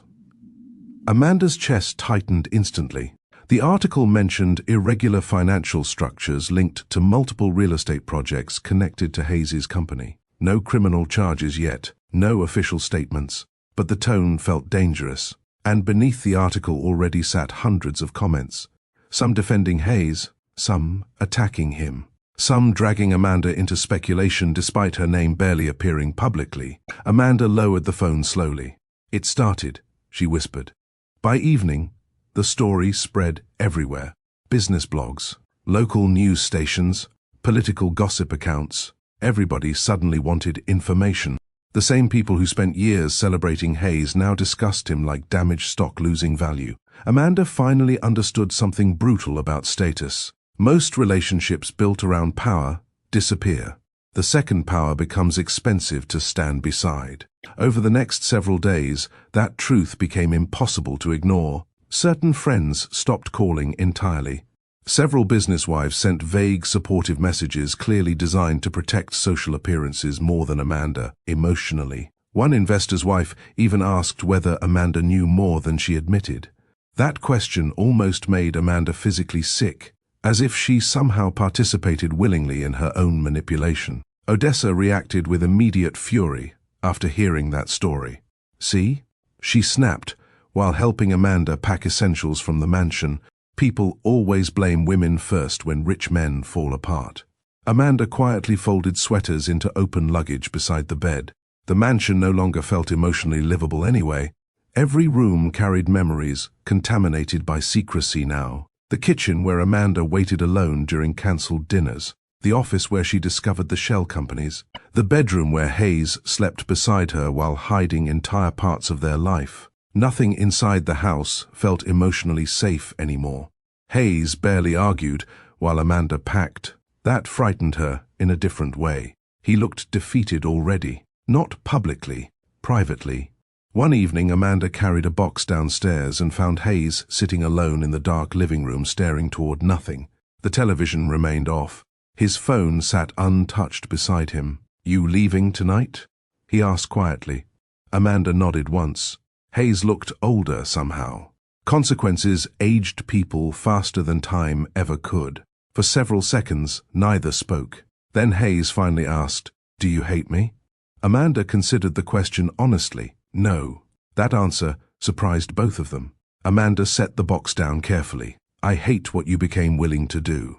Amanda's chest tightened instantly. The article mentioned irregular financial structures linked to multiple real estate projects connected to Hayes' company. No criminal charges yet, no official statements, but the tone felt dangerous. And beneath the article already sat hundreds of comments. Some defending Hayes, some attacking him. Some dragging Amanda into speculation despite her name barely appearing publicly. Amanda lowered the phone slowly. "It started," she whispered. By evening, the story spread everywhere. Business blogs, local news stations, political gossip accounts. Everybody suddenly wanted information. The same people who spent years celebrating Hayes now discussed him like damaged stock losing value. Amanda finally understood something brutal about status. Most relationships built around power disappear. The second power becomes expensive to stand beside. Over the next several days, that truth became impossible to ignore. Certain friends stopped calling entirely. Several business wives sent vague, supportive messages clearly designed to protect social appearances more than Amanda, emotionally. One investor's wife even asked whether Amanda knew more than she admitted. That question almost made Amanda physically sick, as if she somehow participated willingly in her own manipulation. Odessa reacted with immediate fury after hearing that story. "See?" she snapped, while helping Amanda pack essentials from the mansion. "People always blame women first when rich men fall apart." Amanda quietly folded sweaters into open luggage beside the bed. The mansion no longer felt emotionally livable anyway. Every room carried memories, contaminated by secrecy now. The kitchen where Amanda waited alone during cancelled dinners. The office where she discovered the shell companies. The bedroom where Hayes slept beside her while hiding entire parts of their life. Nothing inside the house felt emotionally safe anymore. Hayes barely argued while Amanda packed. That frightened her in a different way. He looked defeated already. Not publicly, privately. One evening, Amanda carried a box downstairs and found Hayes sitting alone in the dark living room staring toward nothing. The television remained off. His phone sat untouched beside him. "You leaving tonight?" he asked quietly. Amanda nodded once. Hayes looked older somehow. Consequences aged people faster than time ever could. For several seconds, neither spoke. Then Hayes finally asked, "Do you hate me?" Amanda considered the question honestly. No. That answer surprised both of them. Amanda set the box down carefully. "I hate what you became willing to do."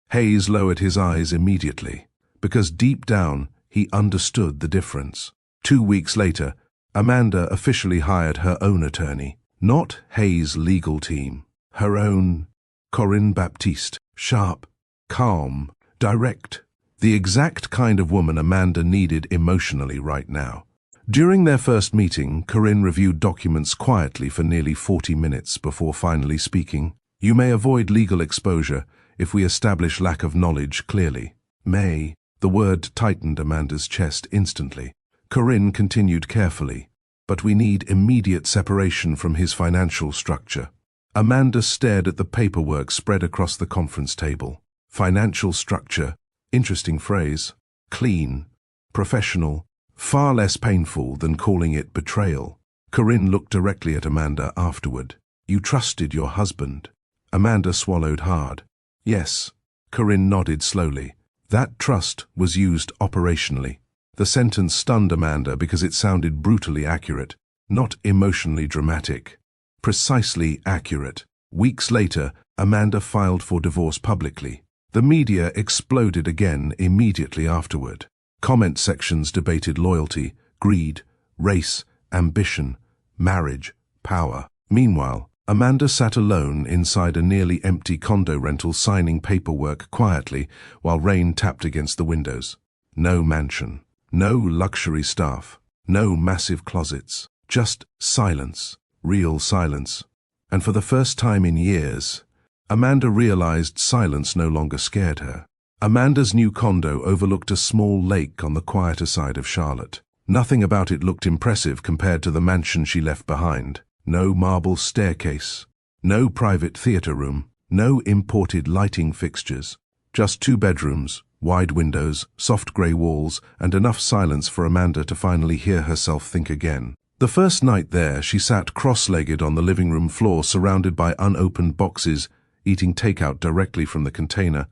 Hayes lowered his eyes immediately, because deep down he understood the difference. 2 weeks later, Amanda officially hired her own attorney, not Hayes' legal team, her own. Corinne Baptiste, sharp, calm, direct, the exact kind of woman Amanda needed emotionally right now. During their first meeting, Corinne reviewed documents quietly for nearly 40 minutes before finally speaking. "You may avoid legal exposure if we establish lack of knowledge clearly." "May." The word tightened Amanda's chest instantly. Corinne continued carefully, "But we need immediate separation from his financial structure." Amanda stared at the paperwork spread across the conference table. Financial structure, interesting phrase. Clean, professional, far less painful than calling it betrayal. Corinne looked directly at Amanda afterward. "You trusted your husband." Amanda swallowed hard. "Yes." Corinne nodded slowly. "That trust was used operationally." The sentence stunned Amanda because it sounded brutally accurate, not emotionally dramatic. Precisely accurate. Weeks later, Amanda filed for divorce publicly. The media exploded again immediately afterward. Comment sections debated loyalty, greed, race, ambition, marriage, power. Meanwhile, Amanda sat alone inside a nearly empty condo rental signing paperwork quietly while rain tapped against the windows. No mansion, no luxury staff, no massive closets, just silence, real silence. And for the first time in years, Amanda realized silence no longer scared her. Amanda's new condo overlooked a small lake on the quieter side of Charlotte. Nothing about it looked impressive compared to the mansion she left behind. No marble staircase, no private theater room, no imported lighting fixtures. Just 2 bedrooms, wide windows, soft grey walls, and enough silence for Amanda to finally hear herself think again. The first night there, she sat cross-legged on the living room floor surrounded by unopened boxes, eating takeout directly from the container,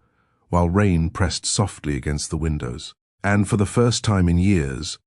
while rain pressed softly against the windows. And for the first time in years,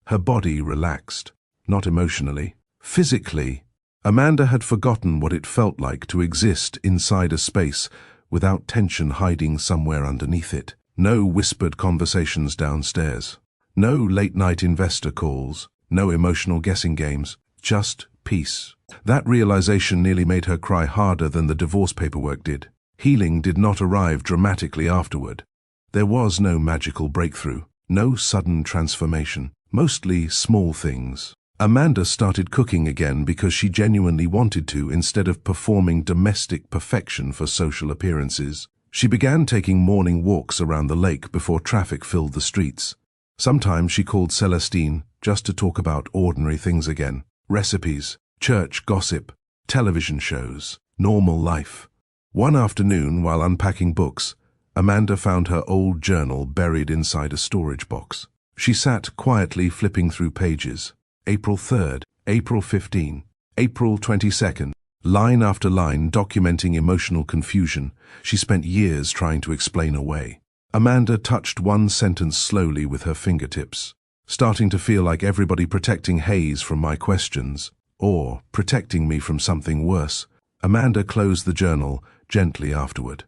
her body relaxed, not emotionally, physically. Amanda had forgotten what it felt like to exist inside a space without tension hiding somewhere underneath it. No whispered conversations downstairs. No late-night investor calls. No emotional guessing games. Just peace. That realization nearly made her cry harder than the divorce paperwork did. Healing did not arrive dramatically afterward. There was no magical breakthrough. No sudden transformation. Mostly small things. Amanda started cooking again because she genuinely wanted to instead of performing domestic perfection for social appearances. She began taking morning walks around the lake before traffic filled the streets. Sometimes she called Celestine just to talk about ordinary things again. Recipes, church gossip, television shows, normal life. One afternoon, while unpacking books, Amanda found her old journal buried inside a storage box. She sat quietly flipping through pages. April 3rd, April 15, April 22nd, line after line documenting emotional confusion she spent years trying to explain away. Amanda touched one sentence slowly with her fingertips, starting to feel like everybody protecting Hayes from my questions, or protecting me from something worse. Amanda closed the journal gently afterward,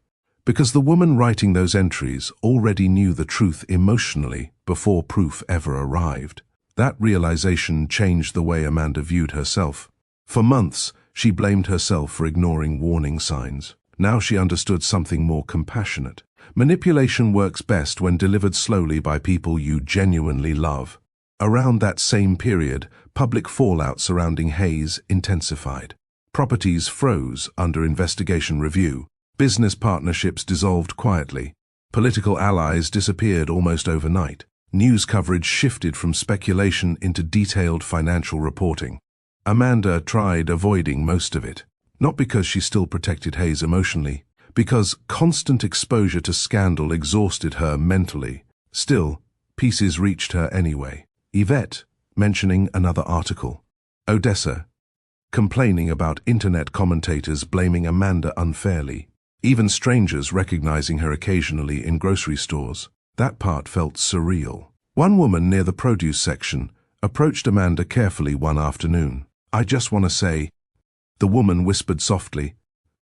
because the woman writing those entries already knew the truth emotionally before proof ever arrived. That realization changed the way Amanda viewed herself. For months, she blamed herself for ignoring warning signs. Now she understood something more compassionate. Manipulation works best when delivered slowly by people you genuinely love. Around that same period, public fallout surrounding Hayes intensified. Properties froze under investigation review. Business partnerships dissolved quietly. Political allies disappeared almost overnight. News coverage shifted from speculation into detailed financial reporting. Amanda tried avoiding most of it, not because she still protected Hayes emotionally, because constant exposure to scandal exhausted her mentally. Still, pieces reached her anyway. Yvette, mentioning another article. Odessa, complaining about internet commentators blaming Amanda unfairly. Even strangers recognizing her occasionally in grocery stores. That part felt surreal. One woman near the produce section approached Amanda carefully one afternoon. "I just want to say," the woman whispered softly,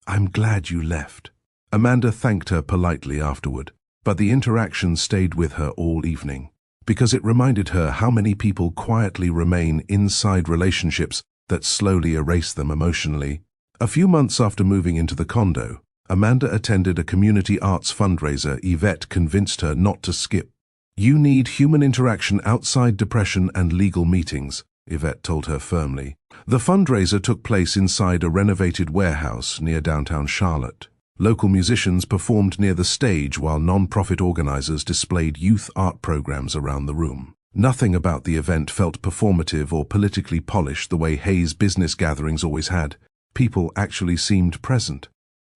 "I'm glad you left." Amanda thanked her politely afterward, but the interaction stayed with her all evening, because it reminded her how many people quietly remain inside relationships that slowly erase them emotionally. A few months after moving into the condo, Amanda attended a community arts fundraiser Yvette convinced her not to skip. "You need human interaction outside depression and legal meetings," Yvette told her firmly. The fundraiser took place inside a renovated warehouse near downtown Charlotte. Local musicians performed near the stage while non-profit organizers displayed youth art programs around the room. Nothing about the event felt performative or politically polished the way Hayes' business gatherings always had. People actually seemed present.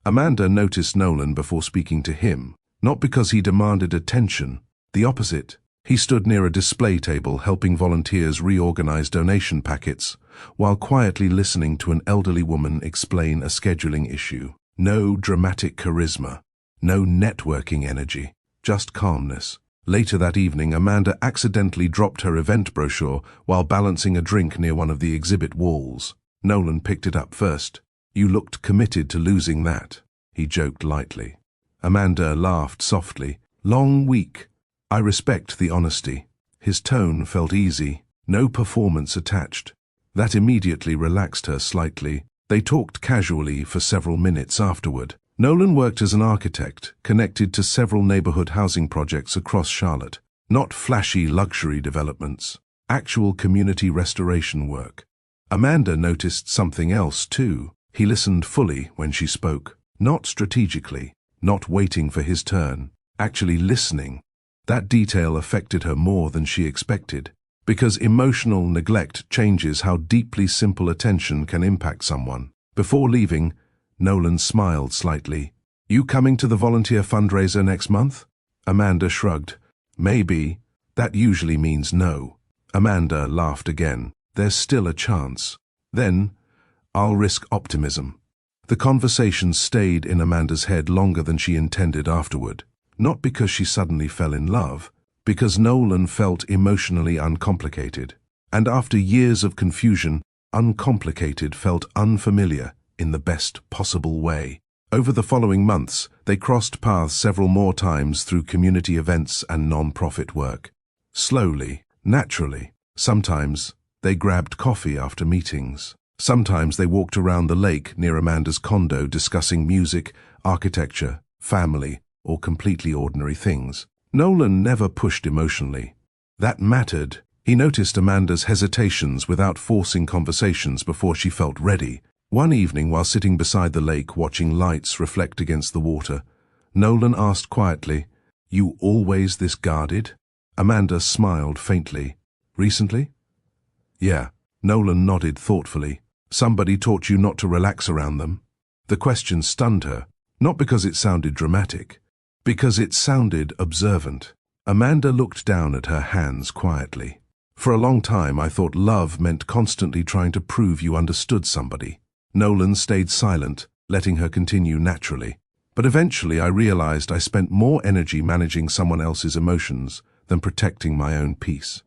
Amanda noticed Nolan before speaking to him, not because he demanded attention. The opposite. He stood near a display table helping volunteers reorganize donation packets, while quietly listening to an elderly woman explain a scheduling issue. No dramatic charisma, no networking energy, just calmness. Later that evening, Amanda accidentally dropped her event brochure while balancing a drink near one of the exhibit walls. Nolan picked it up first. "You looked committed to losing that," he joked lightly. Amanda laughed softly. "Long week. I respect the honesty." His tone felt easy, no performance attached. That immediately relaxed her slightly. They talked casually for several minutes afterward. Nolan worked as an architect, connected to several neighborhood housing projects across Charlotte. Not flashy luxury developments, actual community restoration work. Amanda noticed something else too. He listened fully when she spoke. Not strategically, not waiting for his turn, actually listening. That detail affected her more than she expected, because emotional neglect changes how deeply simple attention can impact someone. Before leaving, Nolan smiled slightly. "You coming to the volunteer fundraiser next month?" Amanda shrugged. "Maybe. That usually means no." Amanda laughed again. "There's still a chance." Then, "I'll risk optimism." The conversation stayed in Amanda's head longer than she intended afterward. Not because she suddenly fell in love, because Nolan felt emotionally uncomplicated. And after years of confusion, uncomplicated felt unfamiliar in the best possible way. Over the following months, they crossed paths several more times through community events and non-profit work. Slowly, naturally. Sometimes they grabbed coffee after meetings. Sometimes they walked around the lake near Amanda's condo discussing music, architecture, family, or completely ordinary things. Nolan never pushed emotionally. That mattered. He noticed Amanda's hesitations without forcing conversations before she felt ready. One evening, while sitting beside the lake watching lights reflect against the water, Nolan asked quietly, "You always this guarded?" Amanda smiled faintly. "Recently?" "Yeah." Nolan nodded thoughtfully. "Somebody taught you not to relax around them?" The question stunned her, not because it sounded dramatic, because it sounded observant. Amanda looked down at her hands quietly. "For a long time I thought love meant constantly trying to prove you understood somebody." Nolan stayed silent, letting her continue naturally. "But eventually I realized I spent more energy managing someone else's emotions than protecting my own peace."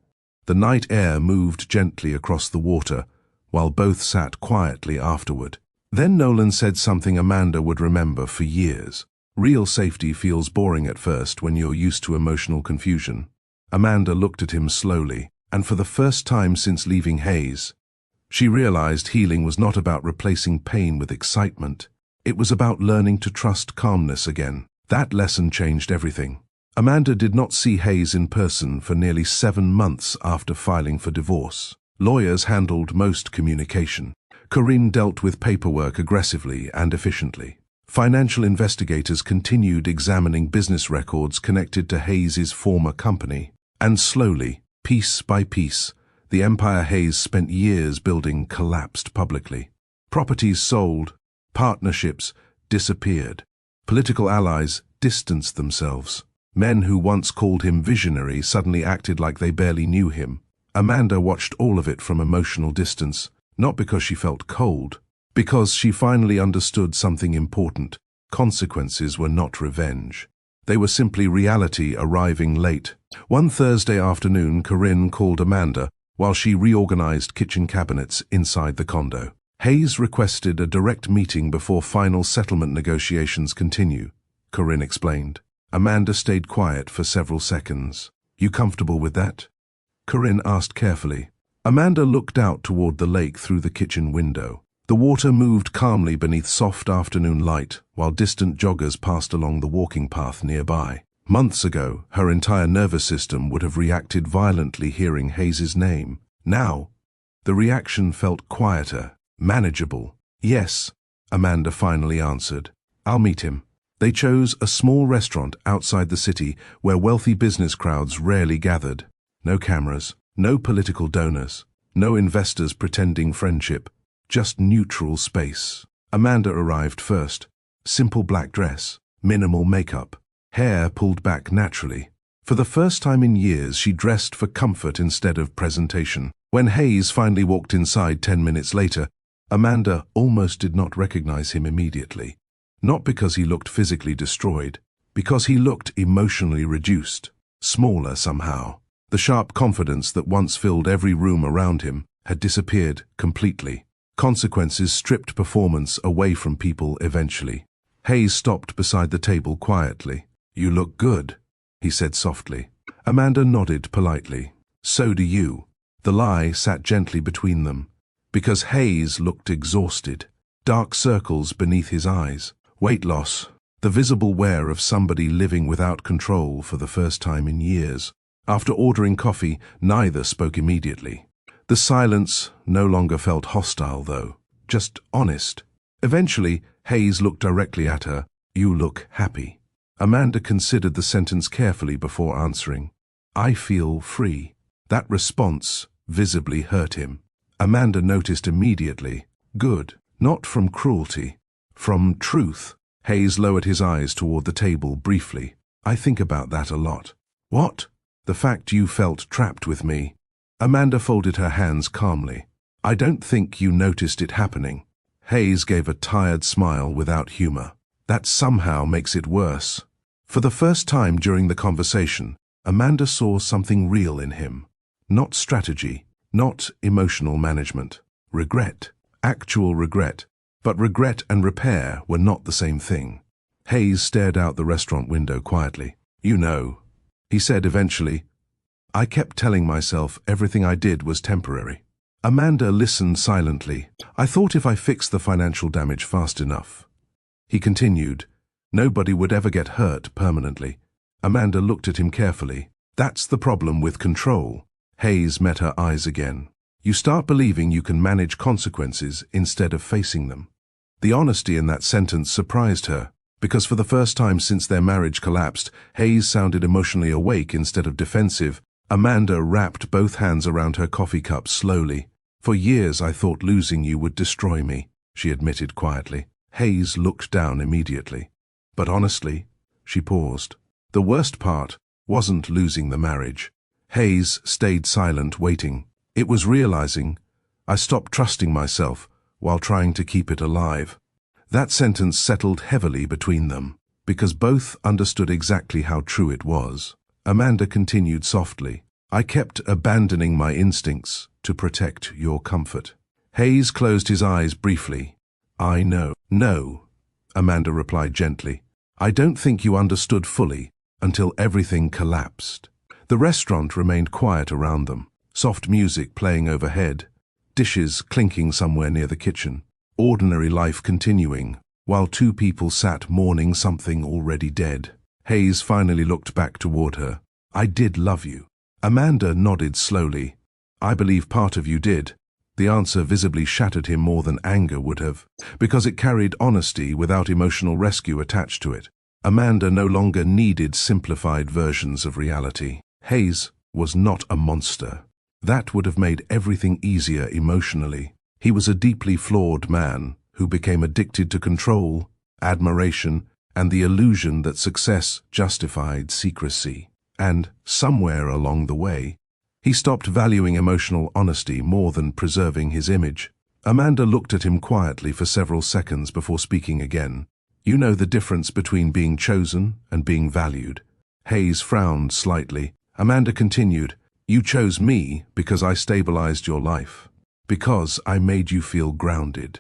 The night air moved gently across the water, while both sat quietly afterward. Then Nolan said something Amanda would remember for years. "Real safety feels boring at first when you're used to emotional confusion." Amanda looked at him slowly, and for the first time since leaving Hayes, she realized healing was not about replacing pain with excitement. It was about learning to trust calmness again. That lesson changed everything. Amanda did not see Hayes in person for nearly 7 months after filing for divorce. Lawyers handled most communication. Corinne dealt with paperwork aggressively and efficiently. Financial investigators continued examining business records connected to Hayes's former company. And slowly, piece by piece, the empire Hayes spent years building collapsed publicly. Properties sold, partnerships disappeared. Political allies distanced themselves. Men who once called him visionary suddenly acted like they barely knew him. Amanda watched all of it from emotional distance, not because she felt cold, because she finally understood something important. Consequences were not revenge. They were simply reality arriving late. One Thursday afternoon, Corinne called Amanda while she reorganized kitchen cabinets inside the condo. Hayes requested a direct meeting before final settlement negotiations continue, Corinne explained. Amanda stayed quiet for several seconds. "You comfortable with that?" Corinne asked carefully. Amanda looked out toward the lake through the kitchen window. The water moved calmly beneath soft afternoon light, while distant joggers passed along the walking path nearby. Months ago, her entire nervous system would have reacted violently hearing Hayes's name. Now, the reaction felt quieter, manageable. "Yes," Amanda finally answered. "I'll meet him." They chose a small restaurant outside the city where wealthy business crowds rarely gathered. No cameras, no political donors, no investors pretending friendship, just neutral space. Amanda arrived first. Simple black dress, minimal makeup, hair pulled back naturally. For the first time in years, she dressed for comfort instead of presentation. When Hayes finally walked inside 10 minutes later, Amanda almost did not recognize him immediately. Not because he looked physically destroyed, because he looked emotionally reduced, smaller somehow. The sharp confidence that once filled every room around him had disappeared completely. Consequences stripped performance away from people eventually. Hayes stopped beside the table quietly. "You look good," he said softly. Amanda nodded politely. "So do you." The lie sat gently between them, because Hayes looked exhausted. dark circles beneath his eyes, weight loss, the visible wear of somebody living without control for the first time in years. After ordering coffee, neither spoke immediately. The silence no longer felt hostile, though, just honest. Eventually, Hayes looked directly at her. "You look happy." Amanda considered the sentence carefully before answering. "I feel free." That response visibly hurt him. Amanda noticed immediately. Good. Not from cruelty. From truth. Hayes lowered his eyes toward the table briefly. "I think about that a lot." "What?" "The fact you felt trapped with me." Amanda folded her hands calmly. "I don't think you noticed it happening." Hayes gave a tired smile without humor. "That somehow makes it worse." For the first time during the conversation, Amanda saw something real in him. Not strategy, not emotional management. Regret. Actual regret. But regret and repair were not the same thing. Hayes stared out the restaurant window quietly. "You know," he said eventually, "I kept telling myself everything I did was temporary." Amanda listened silently. "I thought if I fixed the financial damage fast enough." He continued, "Nobody would ever get hurt permanently." Amanda looked at him carefully. "That's the problem with control." Hayes met her eyes again. "You start believing you can manage consequences instead of facing them." The honesty in that sentence surprised her, because for the first time since their marriage collapsed, Hayes sounded emotionally awake instead of defensive. Amanda wrapped both hands around her coffee cup slowly. "For years I thought losing you would destroy me," she admitted quietly. Hayes looked down immediately. "But honestly," she paused, "the worst part wasn't losing the marriage." Hayes stayed silent, waiting. "It was realizing I stopped trusting myself while trying to keep it alive." That sentence settled heavily between them, because both understood exactly how true it was. Amanda continued softly, "I kept abandoning my instincts to protect your comfort." Hayes closed his eyes briefly. "I know." "No," Amanda replied gently. "I don't think you understood fully until everything collapsed." The restaurant remained quiet around them, soft music playing overhead, dishes clinking somewhere near the kitchen, ordinary life continuing, while two people sat mourning something already dead. Hayes finally looked back toward her. "I did love you." Amanda nodded slowly. "I believe part of you did." The answer visibly shattered him more than anger would have, because it carried honesty without emotional rescue attached to it. Amanda no longer needed simplified versions of reality. Hayes was not a monster. That would have made everything easier emotionally. He was a deeply flawed man who became addicted to control, admiration, and the illusion that success justified secrecy. And, somewhere along the way, he stopped valuing emotional honesty more than preserving his image. Amanda looked at him quietly for several seconds before speaking again. "You know the difference between being chosen and being valued." Hayes frowned slightly. Amanda continued, "You chose me because I stabilized your life, because I made you feel grounded,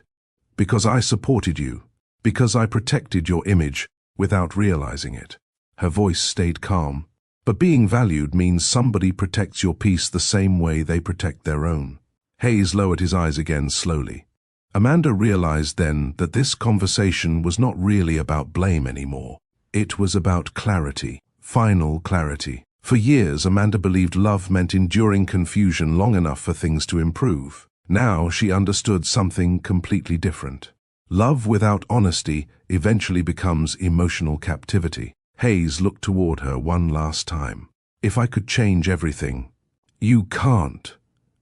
because I supported you, because I protected your image without realizing it." Her voice stayed calm. "But being valued means somebody protects your peace the same way they protect their own." Hayes lowered his eyes again slowly. Amanda realized then that this conversation was not really about blame anymore. It was about clarity, final clarity. For years, Amanda believed love meant enduring confusion long enough for things to improve. Now she understood something completely different. Love without honesty eventually becomes emotional captivity. Hayes looked toward her one last time. "If I could change everything." "You can't,"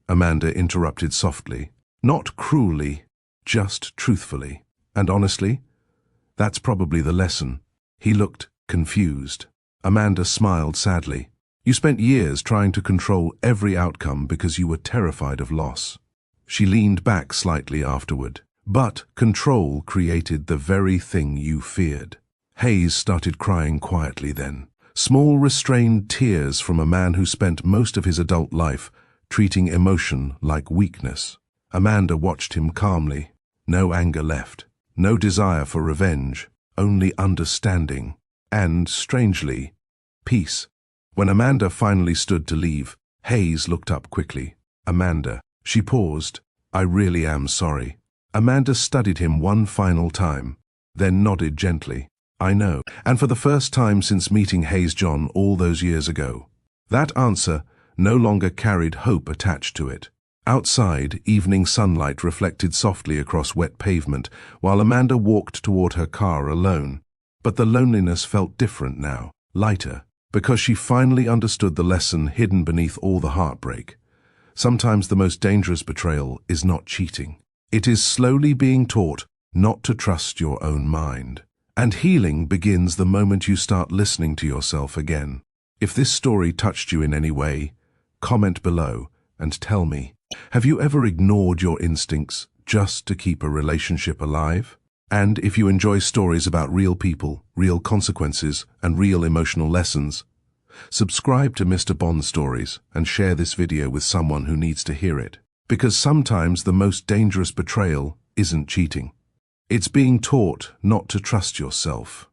Amanda interrupted softly. "Not cruelly, just truthfully. And honestly, that's probably the lesson." He looked confused. Amanda smiled sadly. "You spent years trying to control every outcome because you were terrified of loss." She leaned back slightly afterward. "But control created the very thing you feared." Hayes started crying quietly then. Small restrained tears from a man who spent most of his adult life treating emotion like weakness. Amanda watched him calmly. No anger left. No desire for revenge. Only understanding. And, strangely, peace. When Amanda finally stood to leave, Hayes looked up quickly. "Amanda." She paused. "I really am sorry." Amanda studied him one final time, then nodded gently. I know, and for the first time since meeting Hayes John all those years ago. That answer no longer carried hope attached to it. Outside, evening sunlight reflected softly across wet pavement, while Amanda walked toward her car alone. But the loneliness felt different now, lighter, because she finally understood the lesson hidden beneath all the heartbreak. Sometimes the most dangerous betrayal is not cheating. It is slowly being taught not to trust your own mind. And healing begins the moment you start listening to yourself again. If this story touched you in any way, comment below and tell me, have you ever ignored your instincts just to keep a relationship alive? And if you enjoy stories about real people, real consequences, and real emotional lessons, subscribe to Mr. Bond Stories and share this video with someone who needs to hear it. Because sometimes the most dangerous betrayal isn't cheating. It's being taught not to trust yourself.